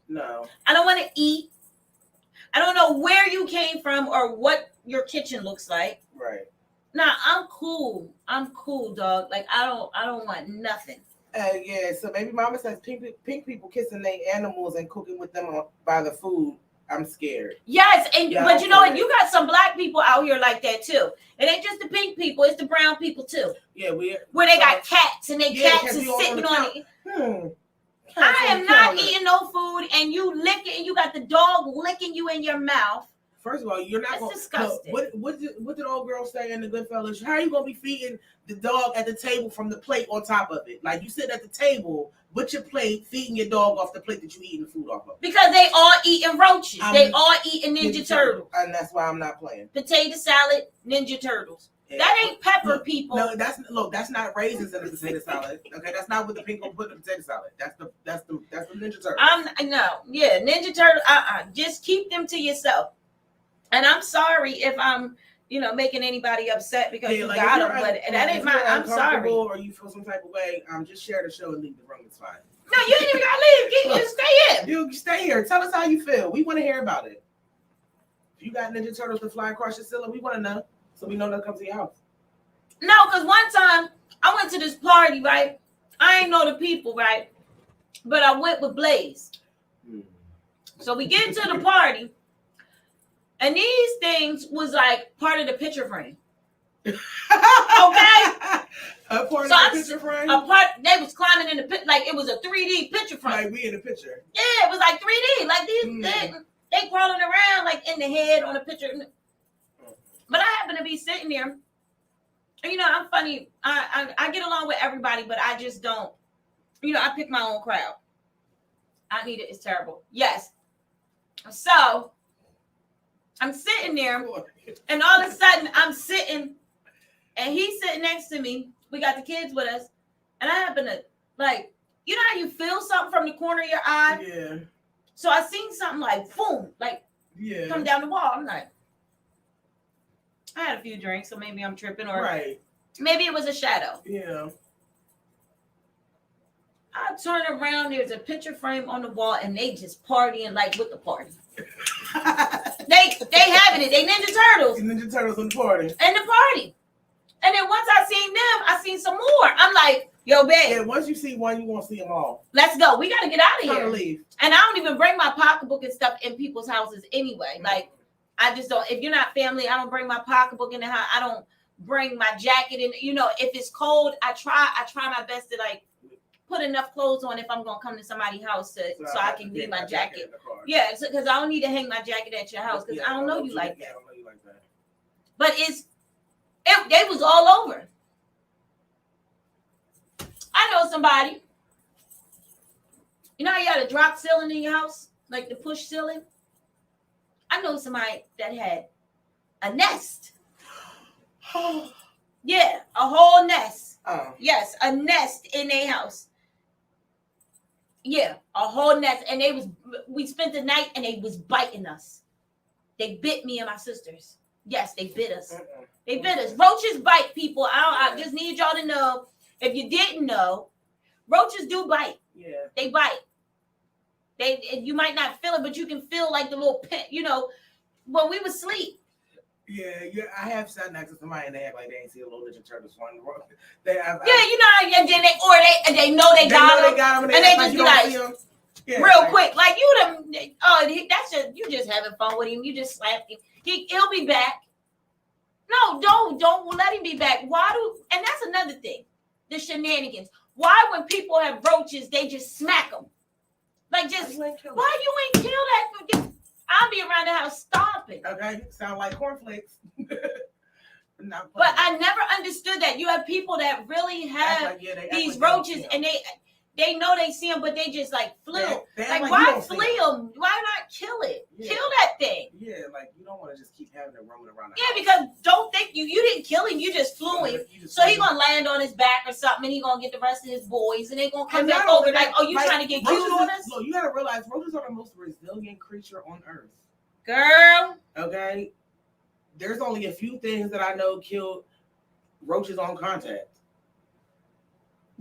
No. I don't want to eat. I don't know where you came from or what your kitchen looks like. Right. Nah, I'm cool. I'm cool, dog. Like, I don't want nothing. Yeah, so baby mama says pink people kissing their animals and cooking with them by the food. I'm scared. Yes, but you know what? You got some black people out here like that too. It ain't just the pink people; it's the brown people too. Yeah, where they got cats and cats is sitting on it. I am not eating no food, and you lick it, and you got the dog licking you in your mouth. First of all, you're not going to. Disgusting. What did old girl say in the Goodfellas? How are you going to be feeding the dog at the table from the plate on top of it? Like, you sit at the table with your plate, feeding your dog off the plate that you eating the food off of. Because they all eating roaches. They all eating Ninja Turtles. And that's why I'm not playing. Potato salad, Ninja Turtles. Yeah. That ain't pepper, people. No, that's not raisins in the potato salad. Okay, that's not what the people put in the potato salad. That's the Ninja Turtles. Ninja Turtle. Just keep them to yourself. And I'm sorry if I'm, making anybody upset because you got them, but that ain't my. I'm sorry. Or you feel some type of way, just share the show and leave the room. It's fine. No, you ain't even gotta leave. You stay in. You stay here. Tell us how you feel. We want to hear about it. If you got Ninja Turtles to fly across your ceiling, we want to know, so we know they'll come to your house. No, because one time I went to this party, right? I ain't know the people, right? But I went with Blaze. So we get to the party. And these things was like part of the picture frame. Okay? A part of the picture frame? They was climbing in the pit, like it was a 3D picture frame. Like we in the picture. Yeah, it was like 3D. Like these they crawling around like in the head on the picture. But I happen to be sitting there. And I'm funny. I get along with everybody, but I just don't. I pick my own crowd. I need it. It's terrible. Yes. So I'm sitting there, and all of a sudden I'm sitting, and he's sitting next to me. We got the kids with us, and I happen to how you feel something from the corner of your eye? Yeah. So I seen something like boom, come down the wall. I'm like, I had a few drinks, so maybe I'm tripping, or maybe it was a shadow. Yeah. I turn around, there's a picture frame on the wall, and they just partying with the party. They having it. They Ninja Turtles. Ninja Turtles in the party. And the party. And then once I seen them, I seen some more. I'm like, yo, babe. Yeah, once you see one, you won't see them all. Let's go. We got to get out of here. Leave. And I don't even bring my pocketbook and stuff in people's houses anyway. Like, I just don't. If you're not family, I don't bring my pocketbook in the house. I don't bring my jacket in. You know, if it's cold, I try my best to like put enough clothes on if I'm gonna come to somebody's house so I can leave my jacket. Yeah, because I don't need to hang my jacket at your house because I don't know you like that. But they was all over. I know somebody. You know how you got a drop ceiling in your house, like the push ceiling. I know somebody that had a nest. Yeah, a whole nest. Oh. Yes, a nest in their house. Yeah, a whole nest. And we spent the night and they was biting us. They bit me and my sisters. Yes, they bit us. They bit us. Roaches bite people. I just need y'all to know, if you didn't know, roaches do bite. Yeah. They bite. You might not feel it, but you can feel like the little pin, you know, when we would sleep. Yeah, I have sat next to somebody and they act like they ain't see a little Ninja Turtles one. You know, and then they know they got them, and they just be like, real quick, like you just having fun with him. You just slapped him. He'll be back. No, don't let him be back. And that's another thing, the shenanigans. Why when people have roaches, they just smack them? Like just, why you ain't kill that? I'll be around the house stomping. Okay, sound like cornflakes. But I never understood that. You have people that really have these roaches, and they know they see them, but they just like flee them. Like why flee them? Why not kill it? Yeah. Kill that thing. Yeah, like you don't want to just keep having it roaming around the house. because don't think you didn't kill him. You just flew him. So he gonna land on his back or something, and he gonna get the rest of his boys, and they gonna come back over like, oh, you trying to get cute on us? No, you gotta realize roaches are the most resilient creature on earth. Girl. Okay. There's only a few things that I know kill roaches on contact.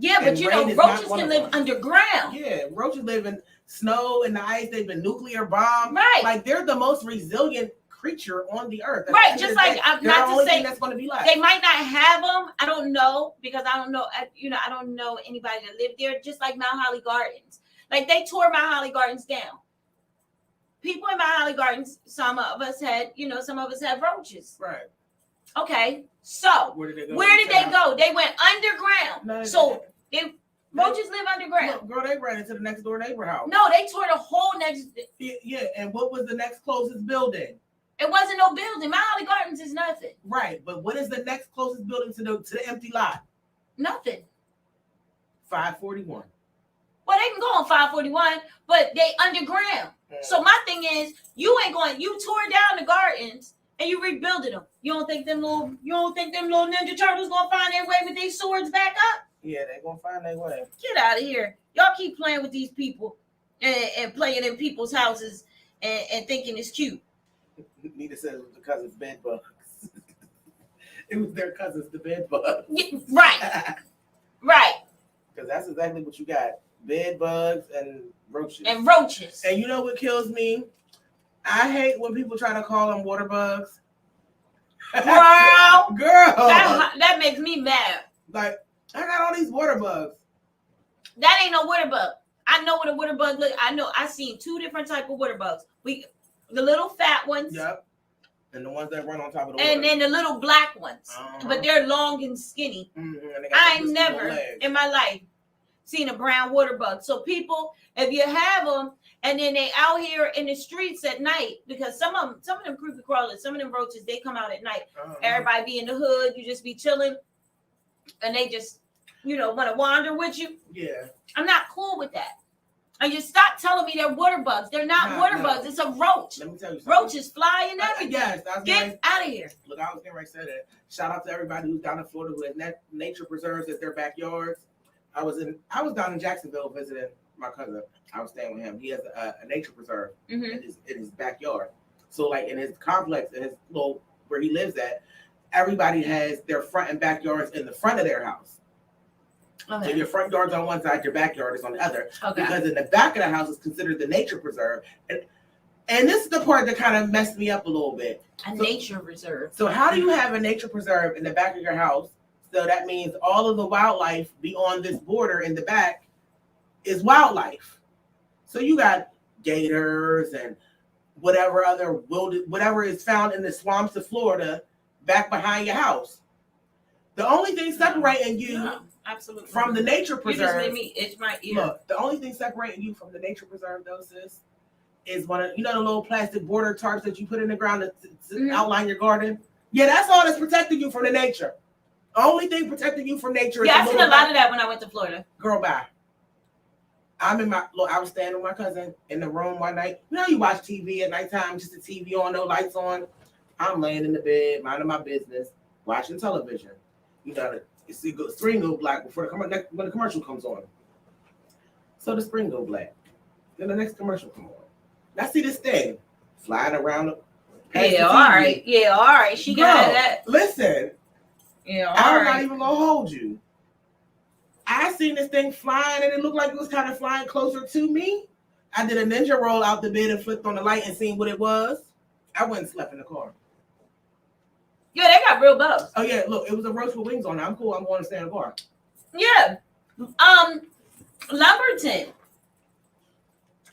Yeah, but you know, roaches can live underground. Yeah, roaches live in snow and the ice. They've been nuclear bombed. Right. Like they're the most resilient creature on the earth. Right. Just like I'm not to say that's going to be like. They might not have them. I don't know because I don't know. I don't know anybody that lived there. Just like Mount Holly Gardens, like they tore Mount Holly Gardens down. People in Mount Holly Gardens, some of us had roaches. Right. Okay. So where did they go? They went underground. No, roaches live underground. Look, girl, they ran into the next door neighbor house. No, they tore the whole next. Yeah, and what was the next closest building? It wasn't no building. Mount Holly Gardens is nothing. Right, but what is the next closest building to the empty lot? Nothing. 541. Well, they can go on 541, but they underground. So my thing is, you tore down the gardens and you rebuilded them. You don't think them little Ninja Turtles gonna find their way with these swords back up? Yeah, they gonna find their way. Get out of here. Y'all keep playing with these people and playing in people's houses and thinking it's cute. Nita said it was the cousins' bed bugs. It was their cousins, the bed bugs. Yeah, right. Right. Because that's exactly what you got. Bed bugs and roaches. And you know what kills me? I hate when people try to call them water bugs. Girl. That makes me mad. Like, I got all these water bugs. That ain't no water bug. I know what a water bug look. I seen two different type of water bugs. The little fat ones. Yep. And the ones that run on top of the water. And then the little black ones. But they're long and skinny. Mm-hmm. And I ain't never in my life seen a brown water bug. So people, if you have them and then they out here in the streets at night, because some of them creepy crawlers, some of them roaches, they come out at night. Everybody be in the hood, you just be chilling, and they just, want to wander with you. Yeah. I'm not cool with that. And you stop telling me they're water bugs. They're not water bugs. It's a roach. Let me tell you something. Roaches fly and everything. Yes. Get out of here. Look, I was getting ready to say that. Shout out to everybody who's down in Florida who has nature preserves as their backyards. I was down in Jacksonville visiting my cousin. I was staying with him. He has a nature preserve in his backyard. So like in his complex, in his little where he lives at, everybody has their front and backyards in the front of their house. Okay. So your front yard's on one side, your backyard is on the other. Okay. Because in the back of the house is considered the nature preserve. And this is the part that kind of messed me up a little bit. Nature reserve. So how do you have a nature preserve in the back of your house? So that means all of the wildlife beyond this border in the back is wildlife. So you got gators and whatever is found in the swamps of Florida back behind your house. The only thing separating you absolutely from the nature You preserve. just made me itch my ear. Look, the only thing separating you from the nature preserve, though, sis, is one of the little plastic border tarps that you put in the ground to outline your garden. Yeah, that's all that's protecting you from the nature. The only thing protecting you from nature is I seen a lot of that when I went to Florida. Girl, bye. I was staying with my cousin in the room one night. You know, you watch TV at nighttime, just the TV on, no lights on. I'm laying in the bed, minding my business, watching television. You know, the screen go black before when the commercial comes on. So the screen go black. Then the next commercial come on. I see this thing flying around. Yeah, all right. Yeah, all right. She got that. Listen. Yeah, I'm not even gonna hold you. I seen this thing flying and it looked like it was kind of flying closer to me. I did a ninja roll out the bed and flipped on the light and seen what it was. I went and slept in the car. Yeah, they got real bugs. Oh yeah, look, it was a roast with wings on it. I'm cool. I'm going to stay in the car. Yeah. Lumberton.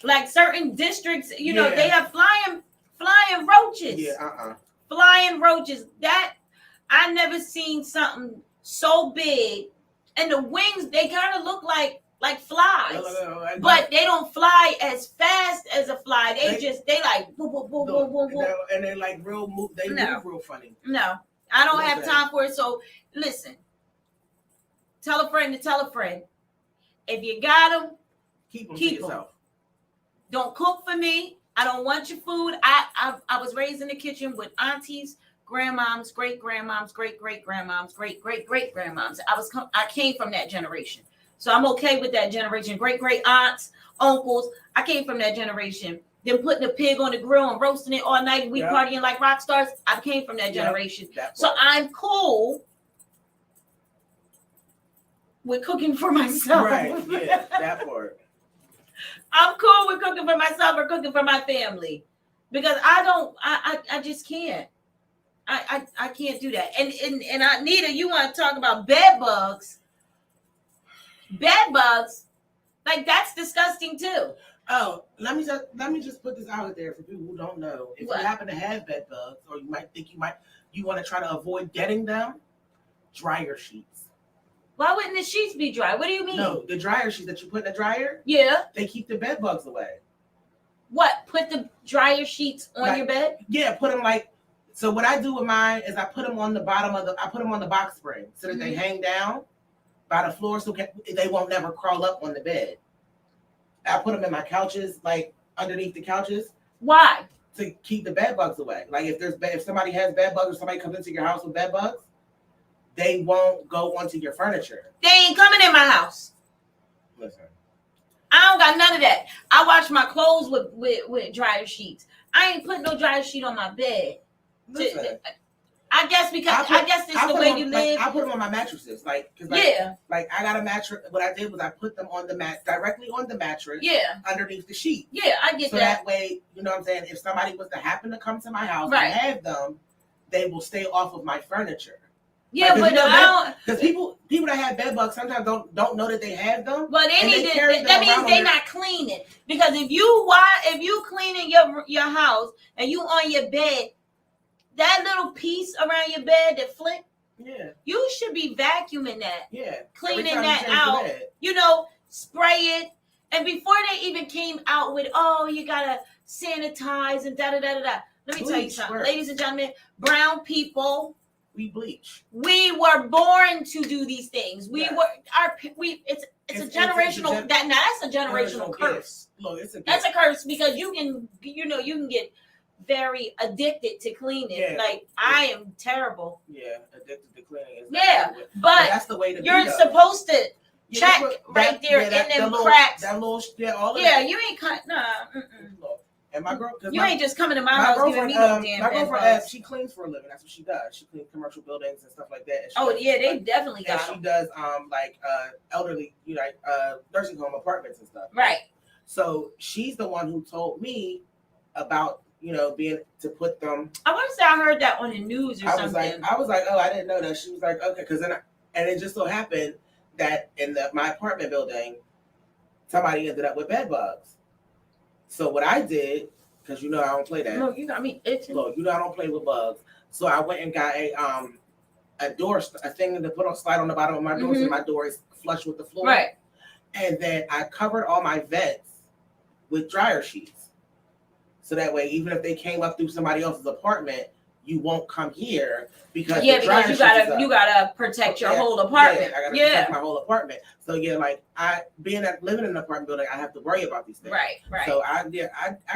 Like certain districts, you know, they have flying roaches. Yeah, Flying roaches. That I never seen something so big. And the wings, they kind of look like flies, but they don't fly as fast as a fly. They like whoop, whoop, whoop, whoop, whoop, whoop. And they like move real funny. No, I don't have time for it. So listen, tell a friend to tell a friend. If you got them, keep them to yourself. Don't cook for me. I don't want your food. I was raised in the kitchen with aunties, grandmoms, great grandmoms, great great grandmoms, great great great grandmoms. I came from that generation, so I'm okay with that generation. Great great aunts, uncles. I came from that generation. Then putting a pig on the grill and roasting it all night and we partying like rock stars. I came from that generation, so I'm cool with cooking for myself. Right? Yeah, that part. I'm cool with cooking for myself or cooking for my family because I just can't. I can't do that. And Nita, you want to talk about bed bugs? Bed bugs, like that's disgusting too. Oh, let me just put this out there for people who don't know. If you happen to have bed bugs, or you might think you want to try to avoid getting them, dryer sheets. Why wouldn't the sheets be dry? What do you mean? No, the dryer sheets that you put in the dryer. Yeah. They keep the bed bugs away. What? Put the dryer sheets on your bed? Yeah, put them like. So what I do with mine is I put them on the bottom I put them on the box spring so that they hang down by the floor so they won't never crawl up on the bed. I put them in my couches, like underneath the couches. Why? To keep the bed bugs away. Like if somebody has bed bugs or somebody comes into your house with bed bugs, they won't go onto your furniture. They ain't coming in my house. Listen. I don't got none of that. I wash my clothes with dryer sheets. I ain't putting no dryer sheet on my bed. Listen. I guess this is the way you live. I put them on my mattresses, like I got a mattress. What I did was I put them on the directly on the mattress, underneath the sheet. Yeah, I get so that. So that way, you know what I'm saying. If somebody was to happen to come to my house and have them, they will stay off of my furniture. Yeah, like, but I don't. Because people that have bed bugs sometimes don't know that they have them. Well, they need to. That means they're not cleaning. Because if you cleaning your house and you on your bed. That little piece around your bed that flip, you should be vacuuming that, cleaning that out. You know, spray it. And before they even came out with, you gotta sanitize and da da da da da. Let me tell you something, ladies and gentlemen. Brown people, we bleach. We were born to do these things. It's a generational. That's a generational curse. Look, that's a curse because you can get very addicted to cleaning. I am terrible. Yeah, addicted to cleaning. But that's the way to you're supposed to check right there in them cracks. That little all of that. You ain't cut. Nah. And my girl, you ain't just coming to my house giving me no damn. My girlfriend, she cleans for a living. That's what she does. She cleans commercial buildings and stuff like that. They definitely got. And she does elderly, nursing home apartments and stuff. Right. So she's the one who told me about. Being to put them. I want to say I heard that on the news or something. I was like, oh, I didn't know that. She was like, okay, because then, and it just so happened that in my apartment building, somebody ended up with bed bugs. So what I did because you know I don't play that. No, you got me itching. Look, you know I don't play with bugs. So I went and got a door, a thing to put on slide on the bottom of my door, so my door is flush with the floor. Right. And then I covered all my vents with dryer sheets, so that way even if they came up through somebody else's apartment, you won't come here because because you gotta protect your whole apartment. I gotta protect my whole apartment. So living in an apartment building, I have to worry about these things. Right. So I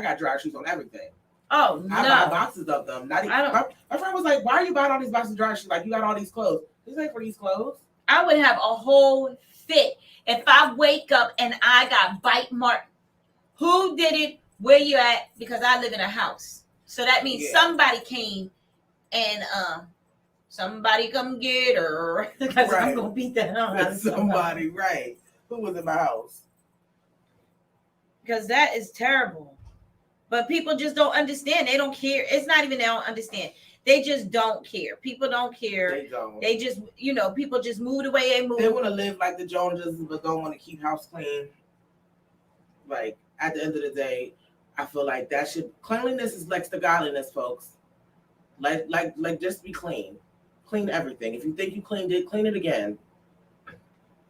got dryer sheets on everything. Oh no! I buy boxes of them. My friend was like, "Why are you buying all these boxes of dryer sheets? Like you got all these clothes. This ain't for these clothes." I would have a whole fit if I wake up and I got bite mark. Who did it? Where you at? Because I live in a house, so that means somebody came and somebody come get her because I'm gonna beat that on somebody. Right? Who was in my house? Because that is terrible. But people just don't understand. They don't care. It's not even they don't understand. They just don't care. People don't care. They don't. They just, people just move the way they move. They want to live like the Joneses, but don't want to keep house clean. Like, at the end of the day, I feel like cleanliness is next to godliness, folks. Like, just be clean. Clean everything. If you think you cleaned it, clean it again.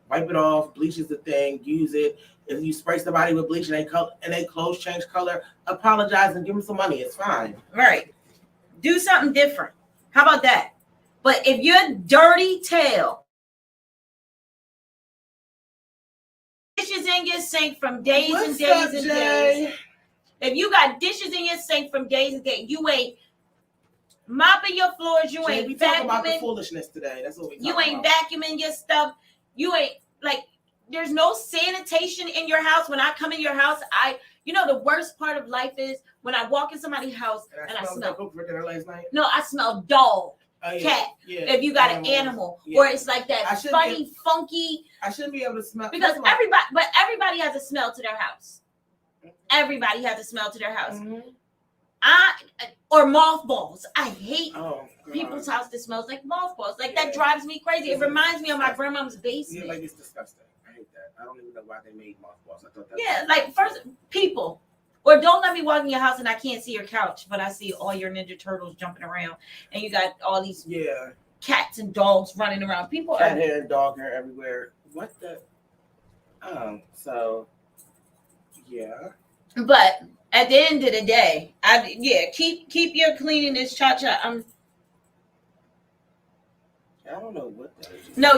Wipe it off. Bleach is the thing. Use it. If you spray somebody with bleach and they clothes change color, apologize and give them some money. It's fine. Right. Do something different. How about that? But if you're dirty tail, dishes in your sink from days and days and days. If you got dishes in your sink from days and days, you ain't mopping your floors. You ain't we vacuuming. Talk about the foolishness today. That's what we talk about. You ain't vacuuming your stuff. You ain't there's no sanitation in your house. When I come in your house, the worst part of life is when I walk in somebody's house and I smell. Cooked for dinner last night? No, I smell dog, cat. Yeah. If you got an animal, or it's like that funny, funky. I shouldn't be able to smell because everybody has a smell to their house. Everybody has a smell to their house. Or mothballs. I hate people's house that smells like mothballs. That drives me crazy. It reminds me of my grandma's basement. Yeah, it's disgusting. I hate that. I don't even know why they made mothballs. I thought that. First people. Or don't let me walk in your house and I can't see your couch, but I see all your Ninja Turtles jumping around, and you got all these cats and dogs running around. People cat hair and dog hair everywhere. What the? But at the end of the day, keep your cleanliness, cha-cha. I don't know what that is. No,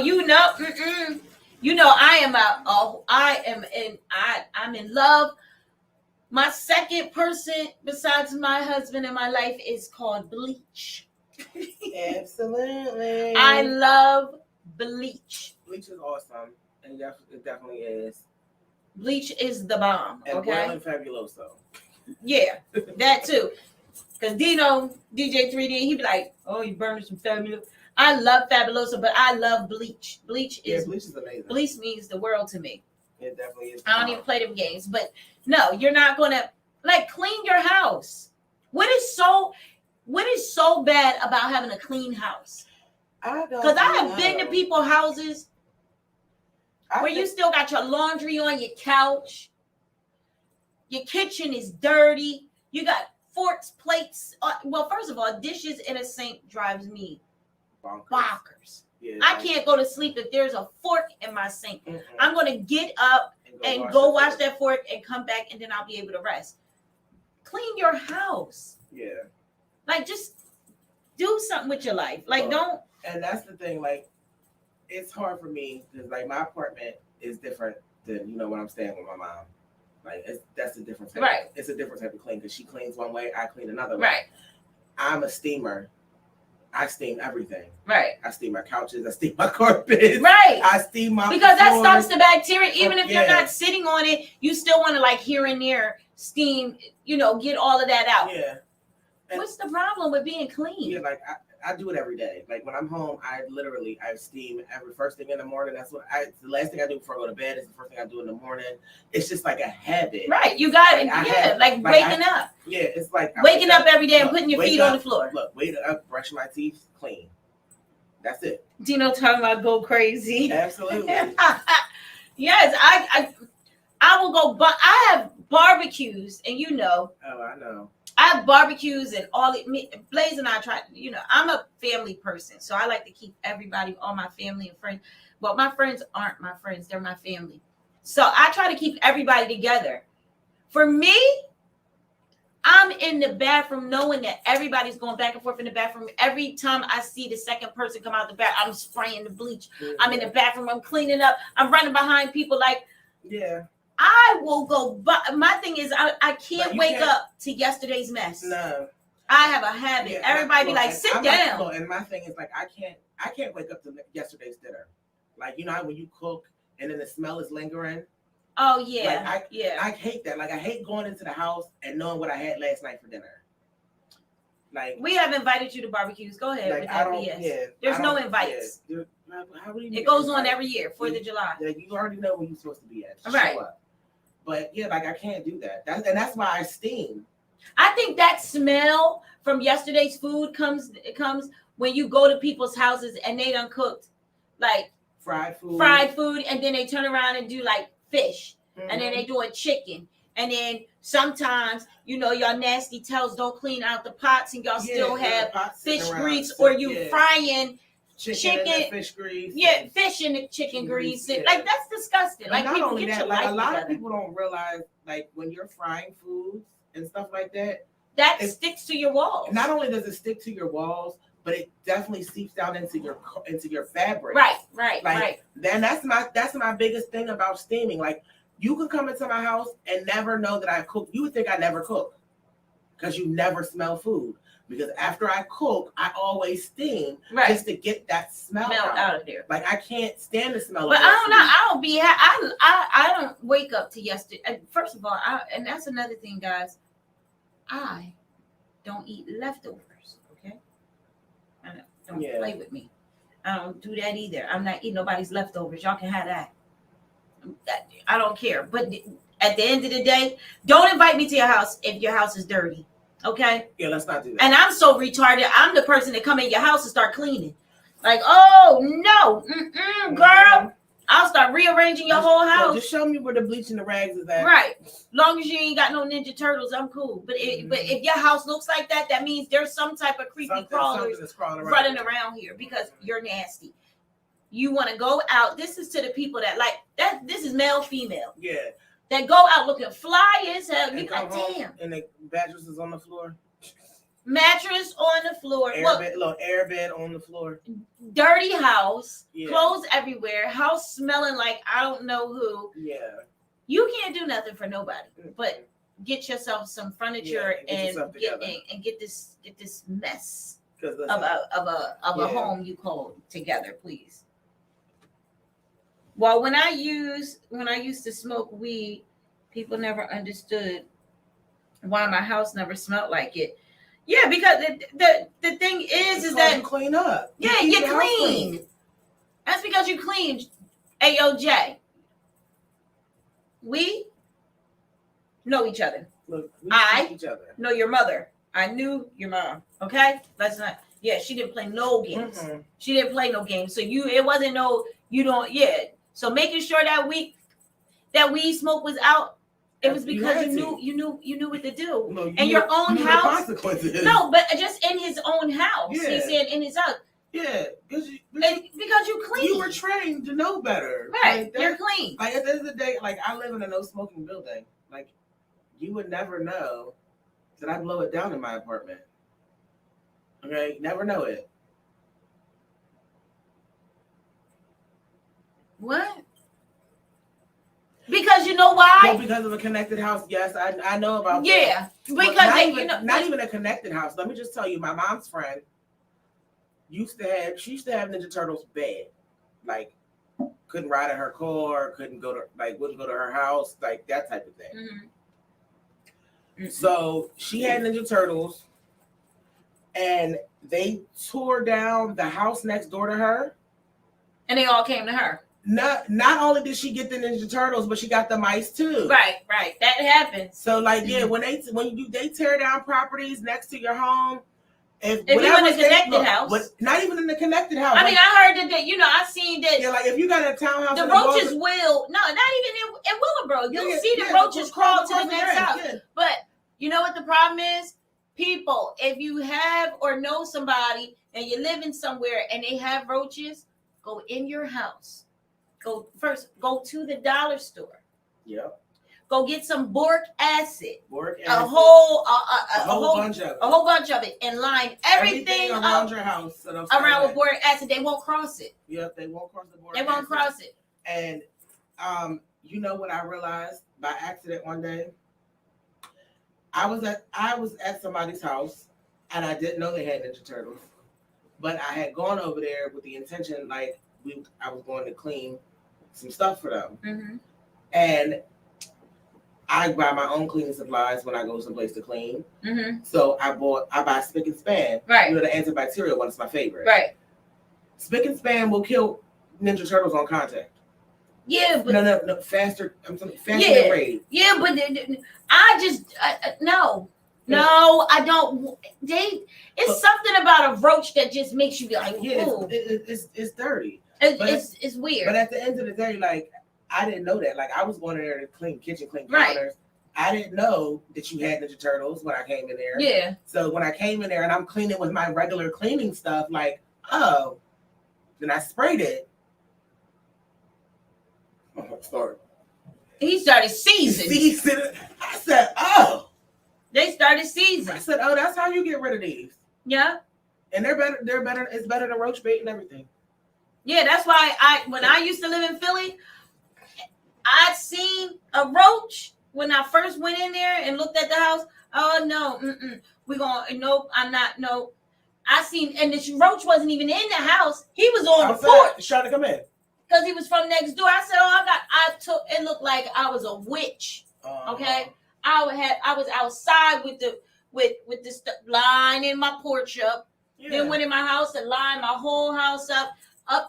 I'm in love. My second person besides my husband in my life is called bleach. Absolutely. I love bleach. Bleach is awesome. And it definitely is. Bleach is the bomb. And okay. and Fabuloso. Yeah, that too. Because Dino, DJ 3D, he be like, "Oh, you burning some Fabuloso." I love Fabuloso, but I love bleach. Bleach is amazing. Bleach means the world to me. It definitely is. I don't even play them games, but no, you're not gonna clean your house. What is so bad about having a clean house? Because I have been to people's houses where you still got your laundry on your couch. Your kitchen is dirty. You got forks, plates. Well, first of all, dishes in a sink drives me bonkers. Yeah, I can't go to sleep if there's a fork in my sink. Mm-hmm. I'm going to get up and go wash that fork and come back, and then I'll be able to rest. Clean your house. Yeah. Just do something with your life. Don't. And that's the thing. It's hard for me because my apartment is different than when I'm staying with my mom. That's a different type. Right. It's a different type of clean because she cleans one way, I clean another way. Right. I'm a steamer. I steam everything. Right. I steam my couches. I steam my carpets. Right. I steam my because floors. That stops the bacteria. Even if you're not sitting on it, you still want to here and there steam. Get all of that out. Yeah. And what's the problem with being clean? Yeah, I do it every day. When I'm home, I steam every first thing in the morning. That's what the last thing I do before I go to bed is the first thing I do in the morning. It's just a habit. Right. You got it. Waking up. Yeah, it's waking up every day and putting your feet on the floor. Look, wake up, brush my teeth, clean. That's it. Dino talking about go crazy. Absolutely. Yes, I will go, but I have barbecues, and you know, Oh, I know. I have barbecues and all it. Blaze and I try. You know, I'm a family person, so I like to keep everybody, all my family and friends. But my friends aren't my friends; they're my family. So I try to keep everybody together. For me, I'm in the bathroom knowing that everybody's going back and forth in the bathroom. Every time I see the second person come out the bath, I'm spraying the bleach. Mm-hmm. I'm in the bathroom. I'm cleaning up. I'm running behind people. Like, yeah, I will go. But my thing is, I can't wake can't, up to yesterday's mess. No, I have a habit. Yeah, Everybody be like, sit down. And my thing is like, I can't wake up to yesterday's dinner. Like, you know how when you cook and then the smell is lingering. Oh yeah, like, yeah. I hate that. Like, I hate going into the house and knowing what I had last night for dinner. Like, we have invited you to barbecues. Go ahead like, with that BS. Yeah, there's no invites. Yeah, how would you it goes on every year, 4th of July. Like, you already know where you're supposed to be at. Just right. Show up. But yeah, like, I can't do that. That's why I steam. I think that smell from yesterday's food comes when you go to people's houses and they done cooked like fried food, and then they turn around and do like fish, and then they do a chicken, and then sometimes, you know, y'all nasty tails don't clean out the pots, and y'all still have fish grease, or you frying chicken fish grease. Yeah, fish in the chicken grease. Yeah. Like, that's disgusting. Like, not only that, like, a lot together. of people don't realize, like, when you're frying foods and stuff like that, that sticks to your walls. Not only does it stick to your walls, but it definitely seeps down into your fabric. Right. Then that's my biggest thing about steaming. Like, you can come into my house and never know that I cook. You would think I never cook because you never smell food. Because after I cook, I always steam just to get that smell out of there. Like, I can't stand the smell. But of I don't know. I don't wake up to yesterday. First of all, and that's another thing, guys. I don't eat leftovers. Okay, don't play with me. I don't do that either. I'm not eating nobody's leftovers. Y'all can have that. I don't care. But at the end of the day, don't invite me to your house if your house is dirty. Okay. Yeah, let's not do that. And I'm so retarded. I'm the person that come in your house and start cleaning. Like, oh no, girl, I'll start rearranging your whole house. Just show me where the bleach and the rags is at. Right. Long as you ain't got no Ninja Turtles, I'm cool. But if your house looks like that, that means there's some type of creepy crawlers running around here because you're nasty. You want to go out. This is to the people that like that. This is male, female. Yeah. That go out looking fly as hell. You like, damn. And the mattress is on the floor. Mattress on the floor. Little air bed on the floor. Dirty house. Yeah. Clothes everywhere. House smelling like I don't know who. Yeah. You can't do nothing for nobody, but get yourself some furniture and get this mess of a home you call together, please. Well, when I used to smoke weed, people never understood why my house never smelled like it. Yeah, because the thing is that you clean up. Yeah, you clean. That's because you clean. AOJ. We know each other. Look, I know your mother. I knew your mom. Okay, let's not. Yeah, she didn't play no games. Mm-hmm. She didn't play no games. So it wasn't no. You don't. Yeah. So making sure that weed smoke was out. It was because you knew what to do. No, in your own house. No, but just in his own house. Yeah. He said in his house. Yeah, because you clean. You were trained to know better. Right, like you're clean. Like at the end of the day, like I live in a no smoking building. Like you would never know that I blow it down in my apartment. Okay, never know it. What? Because you know why? Well, because of a connected house. Yes, I know about that. Yeah, because not even a connected house. Let me just tell you, my mom's friend used to have Ninja Turtles bed. Like, couldn't ride in her car, wouldn't go to her house, like that type of thing. Mm-hmm. So she had Ninja Turtles, and they tore down the house next door to her, and they all came to her. Not only did she get the Ninja Turtles, but she got the mice too. Right. That happens. So like, yeah, when they tear down properties next to your home, If you're in a whatever's connected look, house. not even in the connected house. I mean, I heard that, I seen that. Yeah, like if you got a townhouse, The roaches will, not even in Willowboro. You'll see the roaches crawl to the next house. Yeah. But you know what the problem is? People, if you have or know somebody and you're living somewhere and they have roaches, go in your house. Go to the dollar store. Yep. Go get some boric acid. A whole bunch of it, and line everything around up your house. around with boric acid. They won't cross it. Yep, they won't cross the boric They won't acid. cross it. And you know what I realized by accident one day? I was at somebody's house and I didn't know they had Ninja Turtles. But I had gone over there with the intention, like I was going to clean some stuff for them. Mm-hmm. And I buy my own cleaning supplies when I go someplace to clean. Mm-hmm. So I buy Spick and Span. Right. You know, the antibacterial one is my favorite. Right. Spick and Span will kill Ninja Turtles on contact. Yeah, but no, faster. I'm sorry, faster than Raid. Yeah, but no, I don't. It's something about a roach that just makes you be like, Yeah, ooh. it's dirty. It's weird. But at the end of the day, like I didn't know that. Like I was going in there to clean kitchen, clean counters. Right. I didn't know that you had Ninja Turtles when I came in there. Yeah. So when I came in there and I'm cleaning with my regular cleaning stuff, like, oh, then I sprayed it. Sorry. He started seasoning. I said, oh. They started seasoning. I said, oh, that's how you get rid of these. Yeah. And they're better. It's better than roach bait and everything. Yeah, that's why when I used to live in Philly, I'd seen a roach when I first went in there and looked at the house. Oh no, nope. I seen, and this roach wasn't even in the house. He was on the porch trying to come in because he was from next door. I said, it looked like I was a witch. Okay, I was outside with the line in my porch up. Yeah. Then went in my house and lined my whole house up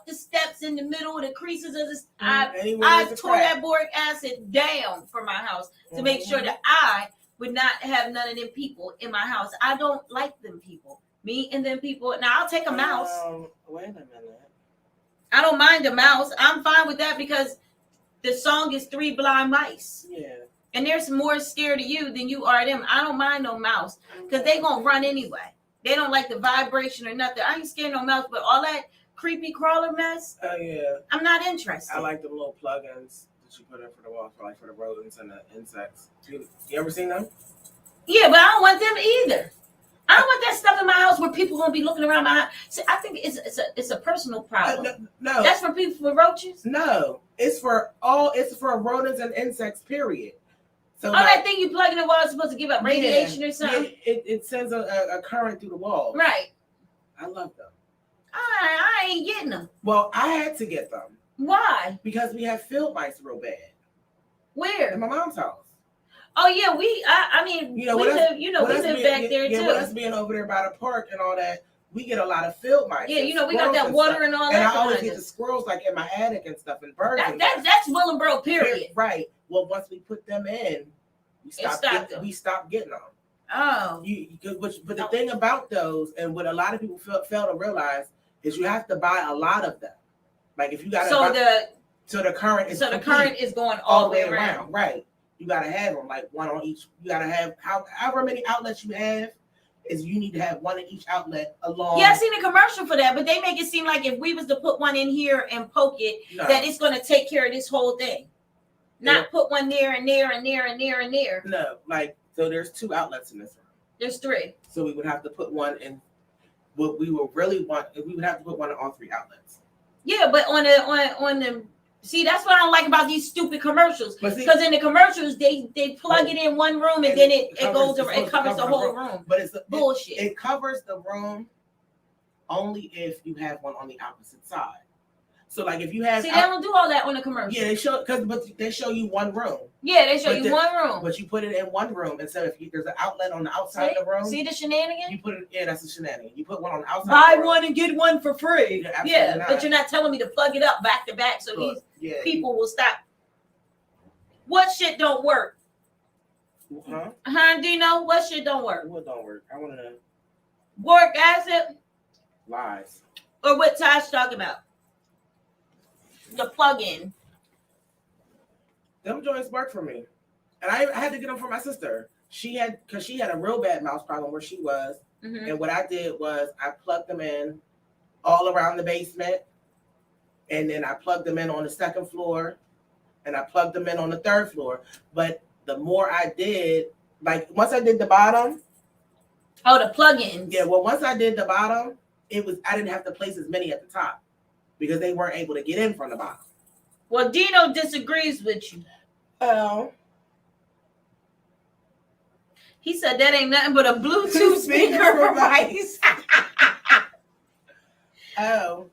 the steps in the middle of the creases of this. I tore that boric acid down for my house to make sure that I would not have none of them people in my house. I don't like them people. Me and them people. Now I'll take a mouse. Wait a minute. I don't mind a mouse. I'm fine with that because the song is 3 Blind Mice. Yeah. And they're more scared of you than you are them. I don't mind no mouse because they gonna run anyway. They don't like the vibration or nothing. I ain't scared no mouse, but all that creepy crawler mess. Oh yeah. I'm not interested. I like the little plugins that you put in for the walls, for the rodents and the insects. You ever seen them? Yeah, but I don't want them either. I don't want that stuff in my house where people gonna be looking around my house. See, I think it's a personal problem. No, that's for people with roaches. No, it's for rodents and insects. Period. So that thing you plug in the wall is supposed to give up radiation or something. It sends a current through the wall. Right. I love them. I ain't getting them. Well, I had to get them. Why? Because we have field mice real bad. Where? In my mom's house. Oh yeah, we live back there too. With us being over there by the park and all that, we get a lot of field mice. Yeah, we got that water and all that. And I always get the squirrels like in my attic and stuff and birds. That's Willowboro, period. Right. Well, once we put them in, we stopped getting them. Oh. But the thing about those, and what a lot of people fail to realize, is you have to buy a lot of them. Like if you got the current is going all the way around. Right. You got to have them like one on each. You got to have however many outlets you have. You need to have one in each outlet along. Yeah, I've seen a commercial for that, but they make it seem like if we was to put one in here and poke it, that it's going to take care of this whole thing. Not put one there and there and there and there and there. No, so there's 2 outlets in this room. There's 3. So we would have to put one in. What we would really want, we would have to put one in all 3 outlets. Yeah, but on the see, that's what I don't like about these stupid commercials. Because in the commercials, they plug it in one room and then it covers the whole room. But it's bullshit. It covers the room only if you have one on the opposite side. So like if you have, they don't do all that on the commercial. Yeah, but they show you one room. Yeah, they show you one room. But you put it in one room instead of there's an outlet on the outside of the room. See the shenanigan? You put it. Yeah, that's a shenanigan. You put one on the outside. Buy one and get one for free. Yeah, but you're not telling me to plug it up back to back so these people will stop. What shit don't work? Huh, Dino? What shit don't work? What don't work? I want to know. Boric acid, Lies. or what Tosh talking about? The plug-in. Them joints work for me. And I had to get them for my sister. She had a real bad mouse problem where she was. Mm-hmm. And what I did was I plugged them in all around the basement. And then I plugged them in on the second floor. And I plugged them in on the third floor. But the more I did, like once I did the bottom. Oh, the plugins. Yeah, well, once I did the bottom, I didn't have to place as many at the top because they weren't able to get in from the bottom. Well, Dino disagrees with you. Oh. He said that ain't nothing but a Bluetooth speaker for mice. Oh.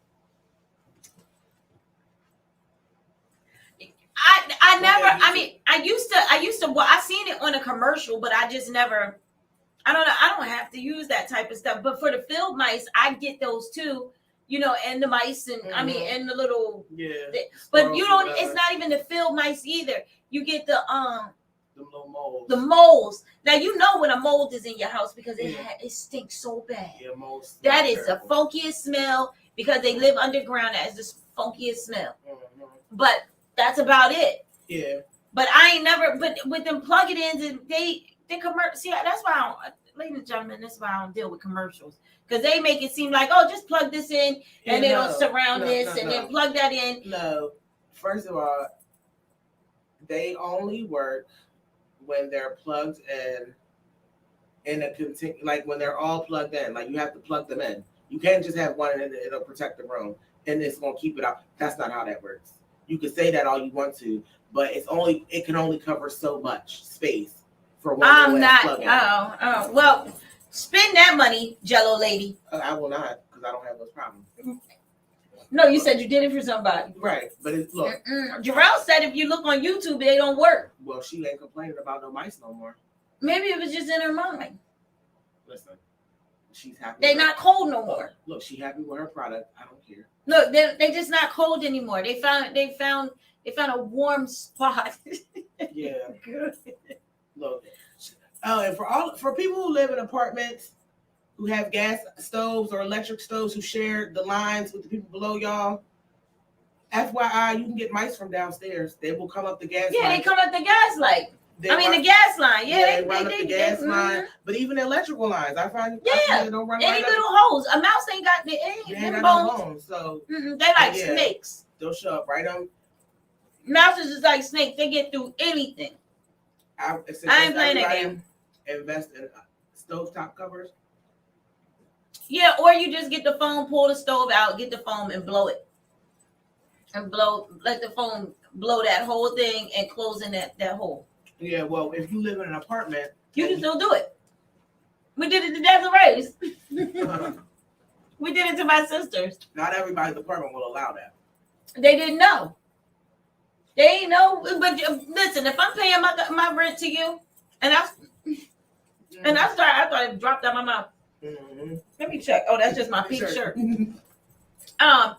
I used to, well, I seen it on a commercial, but I just never, I don't know. I don't have to use that type of stuff. But for the field mice, I get those too, and the mice and, and the little, but you don't, it's not even the field mice either. You get the little moles. The moles. Now, when a mold is in your house because it stinks so bad. Yeah, moles. That is the funkiest smell because they live underground. That is the funkiest smell. Mm-hmm. But that's about it. Yeah. But I ain't never. But with them plug-it-ins, and they commercial. See, that's why ladies and gentlemen, that's why I don't deal with commercials because they make it seem like, oh, just plug this in and it'll surround this, and then plug that in. No, first of all, they only work when they're plugged in a continue, like when they're all plugged in. Like you have to plug them in. You can't just have one and it'll protect the room and it's gonna keep it out. That's not how that works. You can say that all you want to, but it can only cover so much space for one. I'm not. Oh. Well, spend that money, Jello lady. I will not because I don't have those problems. No, you said you did it for somebody. Right, but look. Jarrell said if you look on YouTube, they don't work. Well, she ain't complaining about no mice no more. Maybe it was just in her mind. Listen, she's happy. They're not cold no more. Look, she's happy with her product. I don't care. Look, they're just not cold anymore. They found a warm spot. Yeah. Good. Look. Oh, and for people who live in apartments who have gas stoves or electric stoves who share the lines with the people below y'all, FYI, you can get mice from downstairs. They will come up the gas line. Yeah, they come up the gas line. The gas line. Yeah, they run up the gas line. But even the electrical lines, I find they don't run any little holes. A mouse ain't got no bones. So they like snakes. They'll show up right on. Mouses is like snakes. They get through anything. I ain't playing that game. Invest in stovetop covers. Yeah, or you just get the foam, pull the stove out, get the foam and blow it. And let the foam blow that whole thing and close in that hole. Yeah, well, if you live in an apartment, you can still do it. We did it to Desiree's. We did it to my sisters. Not everybody's apartment will allow that. They didn't know. They ain't know. But listen, if I'm paying my rent to you, and I thought it dropped out my mouth. Mm-hmm. Let me check. Oh, that's just my pink shirt. I'm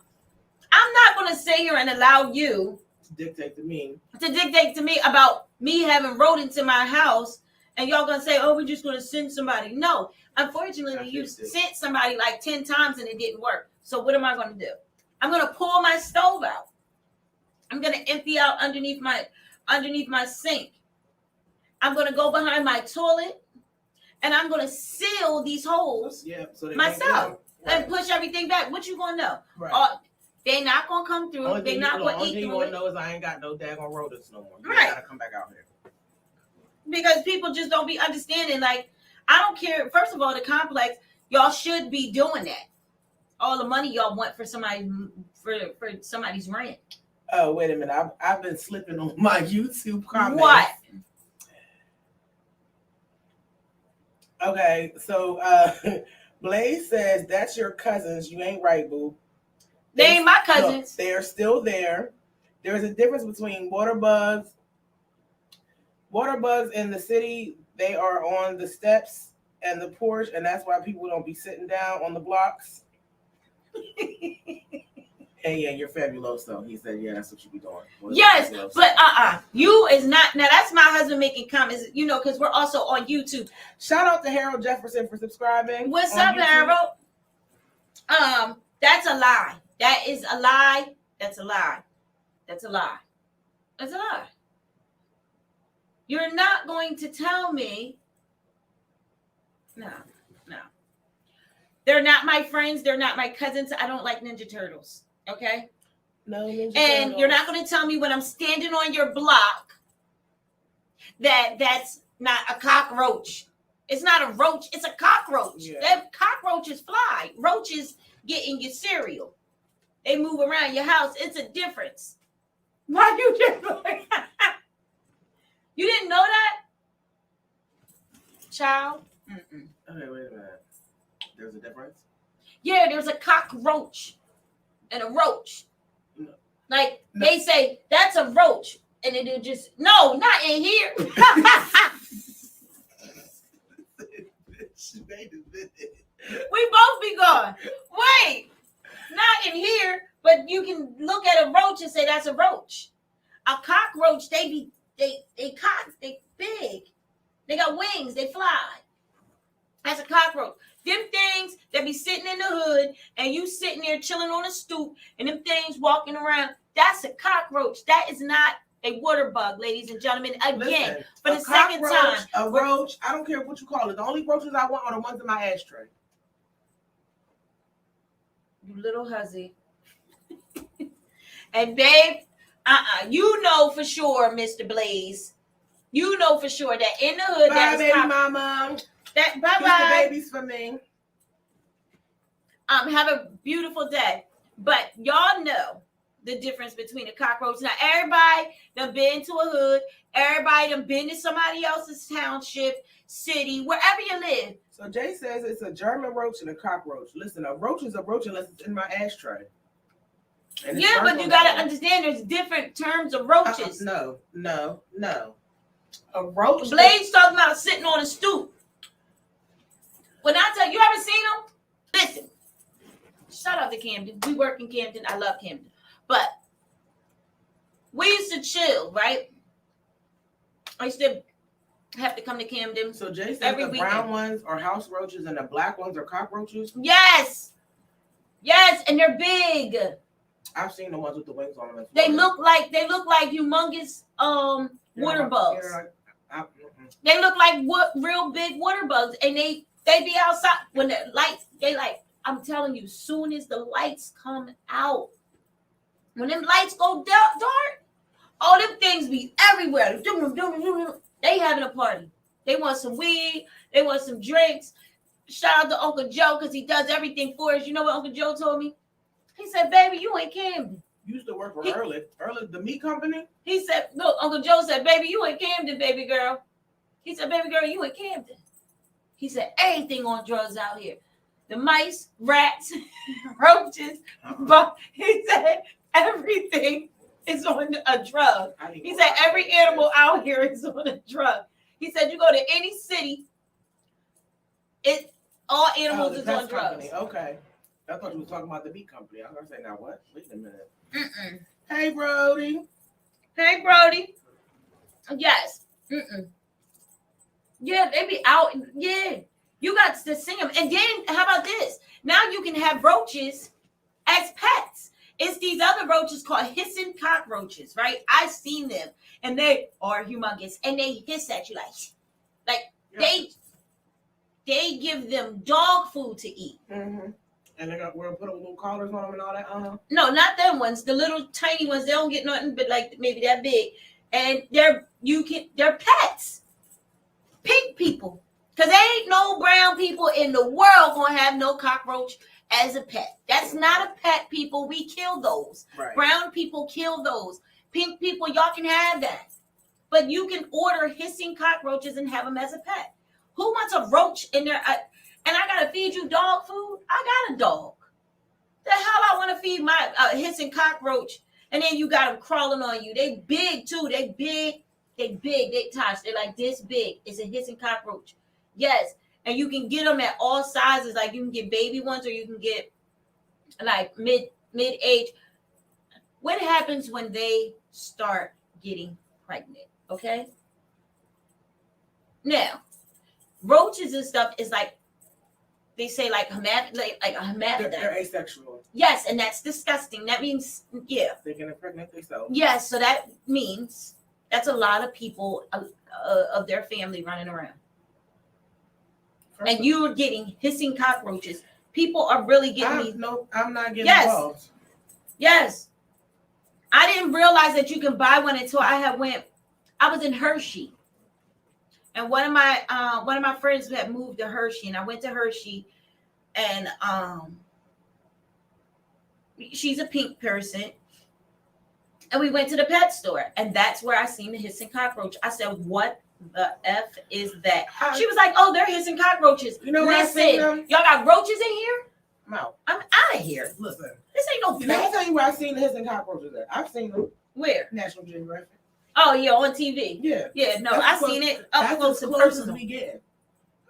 not going to sit here and allow you to dictate to me about me having rodents in my house, and y'all going to say, "Oh, we're just going to send somebody." No, unfortunately, you sent somebody like 10 times and it didn't work. So what am I going to do? I'm going to pull my stove out. I'm going to empty out underneath my sink. I'm going to go behind my toilet. And I'm going to seal these holes myself and push everything back. What you going to know? Right. They're not going to come through. They're not going to eat through it. Only thing you want to know is I ain't got no daggone rodents no more. You got to come back out here. Because people just don't be understanding. Like, I don't care. First of all, the complex, y'all should be doing that. All the money y'all want for somebody's rent. Oh, wait a minute. I've been slipping on my YouTube comments. What? Okay, so Blaze says that's your cousins. You ain't right, boo. They ain't my cousins. No, they're still there. There's a difference between water bugs. Water bugs in the city, they are on the steps and the porch, and that's why people don't be sitting down on the blocks. Hey, yeah, you're fabuloso. He said, yeah, that's what you be doing. Yes, but you is not. Now that's my husband making comments, because we're also on YouTube. Shout out to Harold Jefferson for subscribing. What's up, YouTube. Harold? That's a lie. That is a lie. That's a lie. That's a lie. That's a lie. You're not going to tell me. No. They're not my friends. They're not my cousins. I don't like Ninja Turtles. Okay? No, Ninja And Turtles. you're not going to tell me when I'm standing on your block that's not a cockroach. It's not a roach. It's a cockroach. Yeah. Them cockroaches fly. Roaches get in your cereal. They move around your house. It's a difference. Why you just like you didn't know that? Child? Mm-mm. Okay, wait a minute. There's a difference? Yeah, there's a cockroach and a roach. No. Like, they say, that's a roach. And then it just, no, not in here. Wait a minute. We both be going, wait, not in here. But you can look at a roach and say that's a roach. A cockroach, they big. They got wings, they fly. That's a cockroach. Them things that be sitting in the hood and you sitting there chilling on a stoop and them things walking around, that's a cockroach. That is not a water bug, ladies and gentlemen. Again, Listen, for the second time. A roach, I don't care what you call it. The only roaches I want are the ones in my ashtray. You little hussy. And babe, you know for sure, Mr. Blaze. You know for sure that in the hood, Bye, baby mama. That Keep the bye-bye. babies for me. Have a beautiful day. But y'all know the difference between a cockroach. Now, everybody done been to a hood. Everybody done been to somebody else's township, city, wherever you live. So Jay says it's a German roach and a cockroach. Listen, a roach is a roach unless it's in my ashtray. Yeah, but you got to understand there's different terms of roaches. No. A roach. Blade's talking about sitting on a stoop. When I tell you, ever seen them? Listen, shout out to Camden. We work in Camden. I love Camden. But we used to chill, right? I used to have to come to Camden. So Jay said every the weekend. brown ones are house roaches and the black ones are cockroaches? Yes, and they're big. I've seen the ones with the wings on them. They look like humongous water bugs. They look like real big water bugs, and they be outside when the lights. I'm telling you, soon as the lights come out, when them lights go dark, all them things be everywhere. They having a party. They want some weed. They want some drinks. Shout out to Uncle Joe because he does everything for us. You know what Uncle Joe told me? He said, "Baby, you ain't Camden." You used to work for Early, the meat company. He said, "Look, Uncle Joe said, baby, you ain't Camden, baby girl." He said, "Baby girl, you ain't Camden." He said, "Everything on drugs out here. The mice, rats, roaches." But he said, "Everything is on a drug." He said, "Every animal out here is on a drug." He said, "You go to any city, all animals is on drugs." Okay. I thought you were talking about the meat company. I was going to say, now what? Wait a minute. Mm-mm. Hey, Brody. Hey, Brody. Yes. Mm-mm. Yeah, they be out. Yeah. You got to see them. And then, how about this? Now you can have roaches as pets. It's these other roaches called hissing cockroaches, right? I've seen them. And they are humongous. And they hiss at you like yeah. They give them dog food to eat. Mm-hmm. And we're gonna put little collars on them and all that. No, not them ones. The little tiny ones. They don't get nothing but like maybe that big. And they're pets. Pink people. Because there ain't no brown people in the world gonna have no cockroach as a pet. That's not a pet, people. We kill those. Right. Brown people kill those. Pink people, y'all can have that. But you can order hissing cockroaches and have them as a pet. Who wants a roach in their? And I gotta feed you dog food? I got a dog. The hell I want to feed my hissing cockroach, and then you got them crawling on you. They big too. They big. They touch. They're like this big. It's a hissing cockroach. Yes, and you can get them at all sizes. Like you can get baby ones, or you can get like mid age. What happens when they start getting pregnant? Okay. Now, roaches and stuff is like, they say like a hermaphrodite. They're asexual. Yes, and that's disgusting. That means, yeah. They get pregnant themselves. Yes, so that means that's a lot of people of their family running around. And you're getting hissing cockroaches. People are really getting No, I'm not getting Yes. involved. Yes. I didn't realize that you can buy one until I was in Hershey. And one of my friends had moved to Hershey, and I went to Hershey, and she's a pink person, and we went to the pet store, and that's where I seen the hissing cockroach. I said, "What the F is that?" She was like, "Oh, they're hissing cockroaches." You know what I Listen, seen them? y'all got roaches in here? I'm out. I'm out of here. Listen, This ain't no let me pet. tell you where I seen the hissing cockroaches at. I've seen them. Where? National Geographic. Oh, yeah, on TV. Yeah. Yeah, no, That's I seen it up That's close as and close as personal. we get.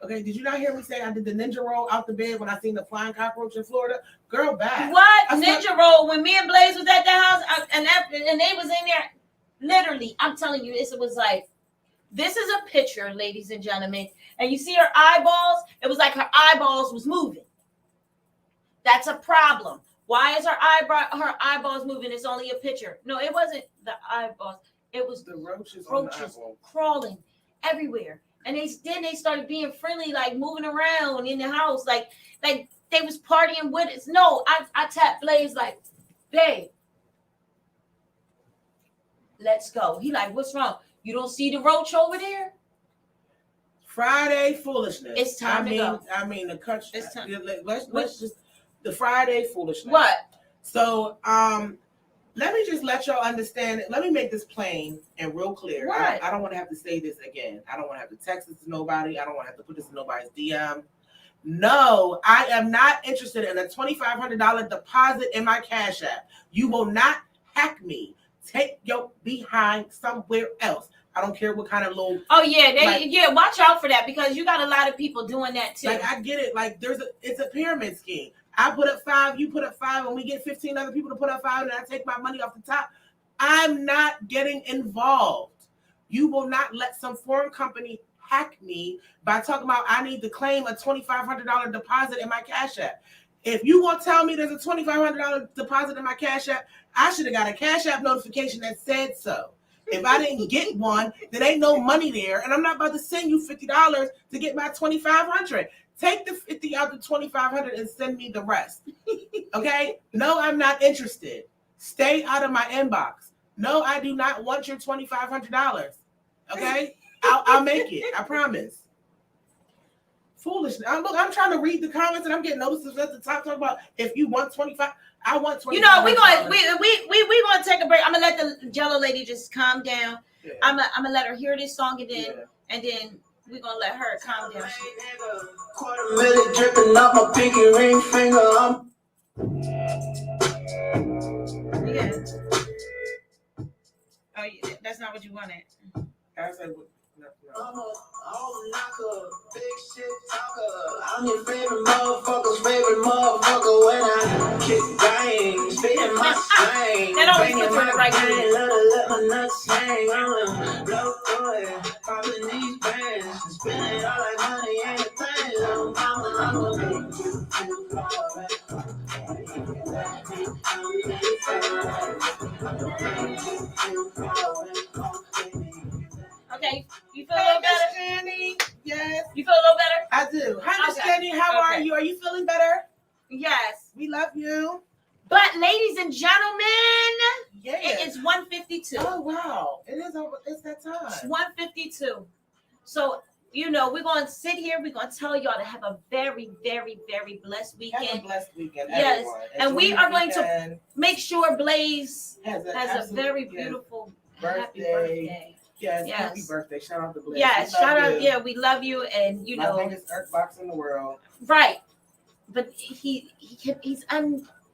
Okay, did you not hear me say I did the ninja roll out the bed when I seen the flying cockroach in Florida? Girl, bad. What? I Ninja roll. When me and Blaze was at the house, and they was in there, literally, I'm telling you, this was like, this is a picture, ladies and gentlemen, and you see her eyeballs? It was like her eyeballs was moving. That's a problem. Why is her eyeballs moving? It's only a picture. No, it wasn't the eyeballs. It was The roaches on the roaches eyeball. crawling everywhere. And then they started being friendly, like moving around in the house, like they was partying with us. No, I tapped Blaze like, babe, let's go. He like, what's wrong? You don't see the roach over there? Friday foolishness. It's time to go. I mean the country. It's time. Let's just the Friday foolishness. What? So let me just let y'all understand it. Let me make this plain and real clear. What? I don't want to have to say this again. I don't want to have to text this to nobody. I don't want to have to put this in nobody's DM. No, I am not interested in a $2,500 deposit in my Cash App. You will not hack me. Take your behind somewhere else. I don't care what kind of little. Oh yeah, watch out for that because you got a lot of people doing that too. Like I get it. Like it's a pyramid scheme. I put up 5, you put up 5, and we get 15 other people to put up 5, and I take my money off the top. I'm not getting involved. You will not let some foreign company hack me by talking about I need to claim a $2,500 deposit in my Cash App. If you gonna tell me there's a $2,500 deposit in my Cash App, I should have got a Cash App notification that said so. If I didn't get one, there ain't no money there, and I'm not about to send you $50 to get my $2,500. Take the 50 out the 2,500 and send me the rest. Okay? No, I'm not interested. Stay out of my inbox. No, I do not want your $2,500. Okay? I'll make it. I promise. Foolishness. Look, I'm trying to read the comments and I'm getting notices at the top talking about if you want 25. I want 25. You know, we gonna take a break. I'm gonna let the Jello lady just calm down. Yeah. I'm gonna let her hear this song and then we're gonna let her calm down. $250,000 dripping off my pinky ring finger. Yeah. Oh, yeah, that's not what you wanted. I was like, no. I'm not a big shit talker. I'm your favorite motherfucker's favorite motherfucker when I kick bang, spitting my slang. That always puts you in the right mood. Let my nuts hang. I'm a blow through it, popping these bands, spend it all like money ain't a thing. I'm a big Okay, you feel a little better? Understanding. Yes, You feel a little better? I do. Hi, Understanding. How are Okay. you? Are you feeling better? Yes. We love you. But ladies and gentlemen, Yeah. it is 1:52. Oh wow! It is over. It's that time. It's 1:52. So, you know, we're going to sit here. We're going to tell y'all to have a very, very, very blessed Have a weekend. blessed weekend, Yes, everyone. and Enjoy we your are going to weekend. Make sure Blaze has has a absolute- very yes, beautiful birthday. happy birthday. Yes, Yes. happy birthday! Shout out to Blaze. Yes, We love shout out. you. Yeah, we love you. And, you My know, biggest earth box in the world. right. But he's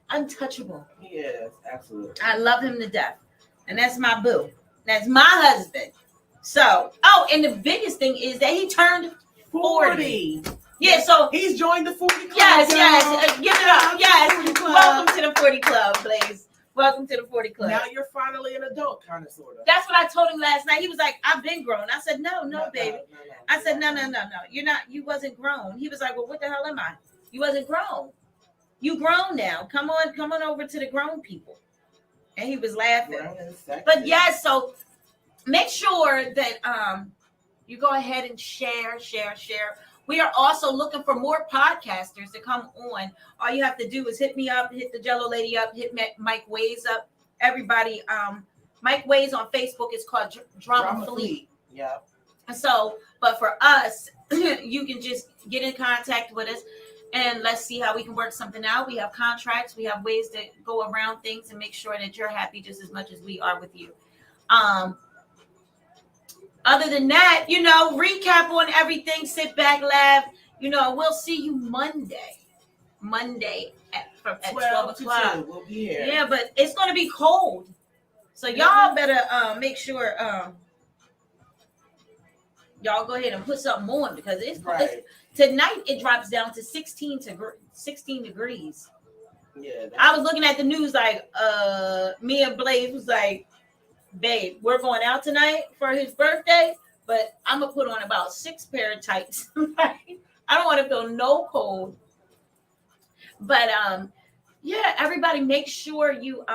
untouchable. He is absolutely. I love him to death. And that's my boo. That's my husband. So, oh, and the biggest thing is that he turned 40. Yeah, so He's joined the 40 club. yes, y'all. yes. Give it up. Shout out to the 40 Yes. club. Welcome to the 40 Club, Blaze. Welcome to the 40 Club. Now you're finally an adult, kind of, sort of. That's what I told him last night. He was like, I've been grown. I said, no, baby. I said, no. You're not, you wasn't grown. He was like, well, what the hell am I? You wasn't grown. You grown now. Come on over to the grown people. And he was laughing. But yes, so make sure that you go ahead and share. We are also looking for more podcasters to come on. All you have to do is hit me up, hit the Jello Lady up, hit Mike Ways up. Everybody, Mike Ways on Facebook is called Drama Fleet. Yeah. So, but for us, you can just get in contact with us and let's see how we can work something out. We have contracts. We have ways to go around things and make sure that you're happy just as much as we are with you. Other than that, recap on everything, sit back, laugh. We'll see you Monday at 12 o'clock. We'll be here. Yeah, but it's going to be cold. So y'all better make sure y'all go ahead and put something on because it's tonight it drops down to 16 degrees. Yeah. I was looking at the news like me and Blaze was like, babe, we're going out tonight for his birthday, but I'm gonna put on about 6 pair of tights. I don't want to feel no cold. But everybody make sure you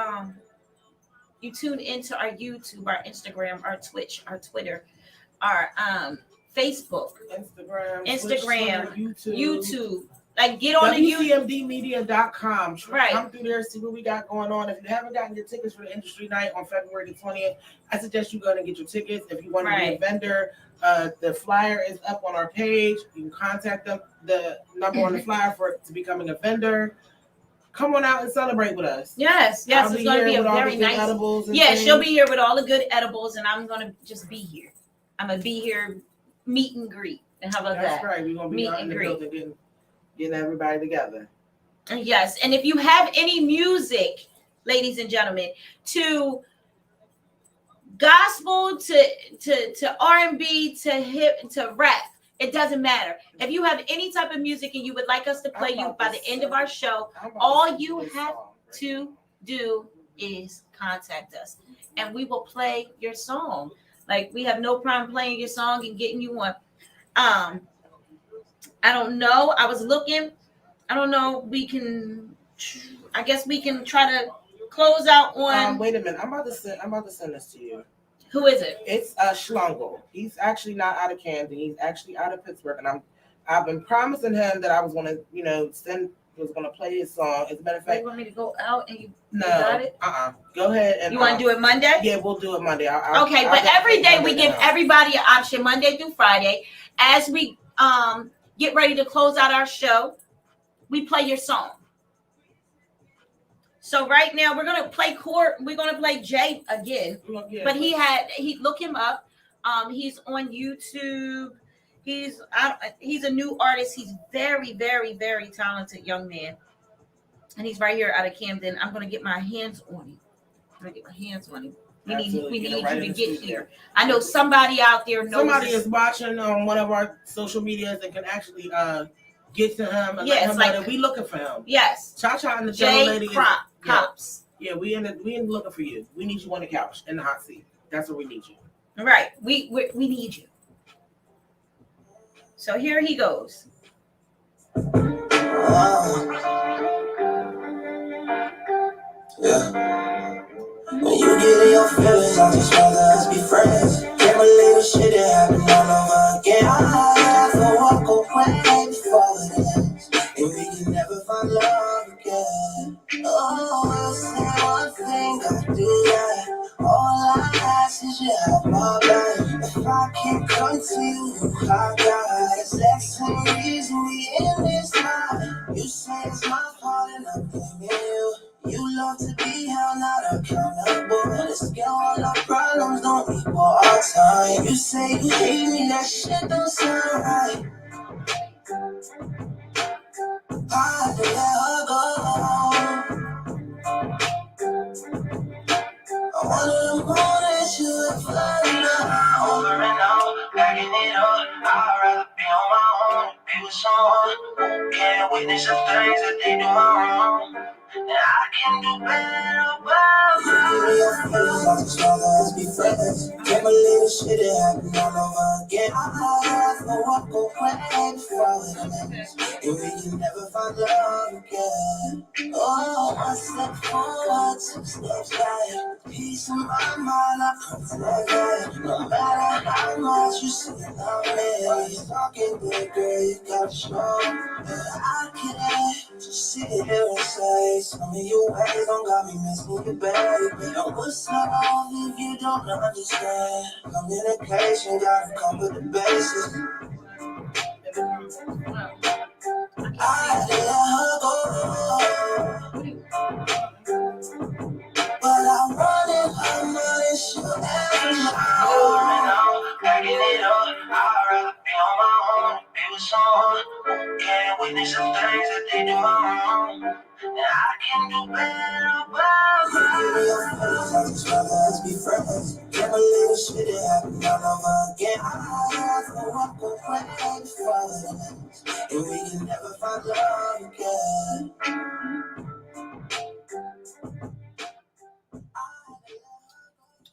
tune into our YouTube, our Instagram, our Twitch, our Twitter, our Facebook, Instagram, Twitter, YouTube. Like get on the WCMDmedia.com. Right. Come through there, see what we got going on. If you haven't gotten your tickets for the industry night on February the 20th, I suggest you go and get your tickets. If you want to be a vendor, the flyer is up on our page. You can contact them, the number on the flyer to becoming a vendor. Come on out and celebrate with us. Yes, it's going to be a very nice. Edibles she'll be here with all the good edibles, and I'm going to just be here. I'm going to be here, meet and greet. And how about that? That's right. We're going to be out in the building getting everybody together. Yes, and if you have any music, ladies and gentlemen, to gospel, to R&B, to hip, to rap, it doesn't matter. If you have any type of music and you would like us to play you by the end of our show, all you have to do is contact us, and we will play your song. Like, we have no problem playing your song and getting you one. I don't know. I was looking. I don't know. I guess we can try to close out on. Wait a minute. I'm about to send this to you. Who is it? It's Schlungel. He's actually not out of Camden. He's actually out of Pittsburgh, and I've been promising him that I was going to was going to play his song. As a matter of fact, you want me to go out and you got it? Go ahead. And you want to do it Monday? Yeah, we'll do it Monday. Okay, but every day we give everybody an option, Monday through Friday, as we get ready to close out our show. We play your song. So right now we're gonna play Court. We're gonna play Jay again, but he look him up. He's on YouTube. He's a new artist. He's very, very, very talented young man, and he's right here out of Camden. I'm gonna get my hands on him. We need you to get here. I know somebody out there knows. Somebody is watching on one of our social medias and can actually get to him and let him know that we looking for him. Yes. Cha-Cha and the Jello Lady. Cops. Yeah, we in looking for you. We need you on the couch in the hot seat. That's where we need you. Right. We need you. So here he goes. Yeah. When you get in your feelings, I just rather us be friends. Can't believe the shit that happened all over again. I have to walk away before it ends, and we can never find love again. Oh, we'll say one thing, don't do that. All I ask is you have my back. If I can't come to you, I got it. That's the reason we in this time. You say it's my fault and I'm blaming you. You love to be held, not accountable. Let's get all our problems, don't equal our time. You say you hate me, that shit don't sound right. I had to let her go. I wanted to mornings you were flooding up. Over and over, backing it up. I'd rather be on my own, be with someone. Can't witness the things that they do wrong. And I can do better, but feels like it's rather us be friends. Can't believe the shit that happened all over again. I know what go away before it ends, and we can never find love again. Oh, one step forward, 2 steps back. Peace in my mind, I promise never. No matter how much you say love me, talking good, girl, you gotta show me. I can't just sit here and say some of your ways don't got me missing you, baby. And what's love if you don't understand? Communication gotta come with the basics. I let her go, but I wanted her money, she'll never know. Cracking it up, I'd rather be on my own. Be with someone who can't witness the things that they do wrong. And I can do better, but let's be friends. Can't believe the shit that happened all over again. I know what go away before it ends, and we can never find love again.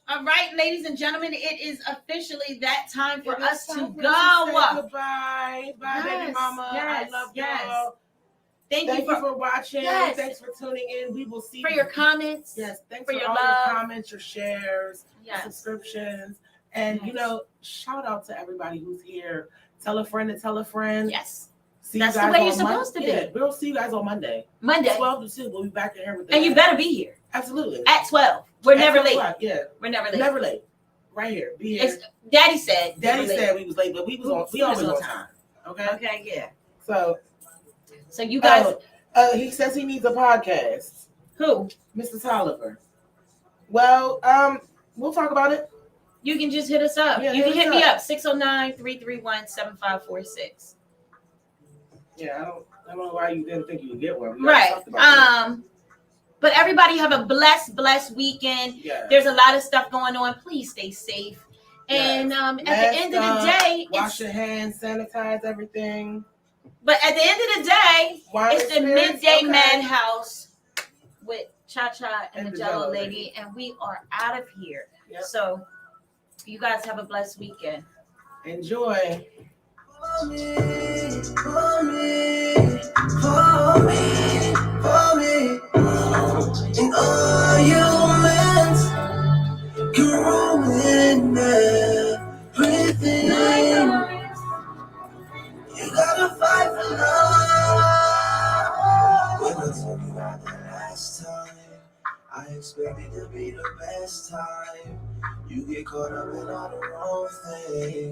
All right, ladies and gentlemen, it is officially that time for us to go. Goodbye. Bye, Yes, baby mama. yes, I love yes. y'all. Thank you for watching. Yes. Thanks for tuning in. We will see for you. your comments. Yes, thanks for for your all love. your comments, your shares, your Yes. subscriptions. And, Yes. shout out to everybody who's here. Tell a friend to tell a friend. Yes. See That's you the guys way on you're supposed to be. Yeah, we'll see you guys on Monday. Monday. 12 to 2. We'll be back in here with the And you better be here. Absolutely. At 12. We're At never 12 late. o'clock, yeah. We're never late. Never late. Right here. Be here. Daddy said We was late, but we always on time. Okay? Okay, yeah. So you guys he says he needs a podcast. Who? Mr. Tolliver. Well, we'll talk about it. You can just hit us up. Yeah, you can hit me up. 609-331-7546. Yeah, I don't know why you didn't think you would get one. Right. But everybody have a blessed weekend. Yeah. There's a lot of stuff going on. Please stay safe. And at the end of the day, wash your hands, sanitize everything. But at the end of the day, it's the Midday Madhouse with Cha-Cha and the Jello Lady, and we are out of here. Yep. So you guys have a blessed weekend. Enjoy. For me, and arguments can ruin everything. You gotta fight for love. When I told you about the last time, I expected to be the best time. You get caught up in all the wrong things.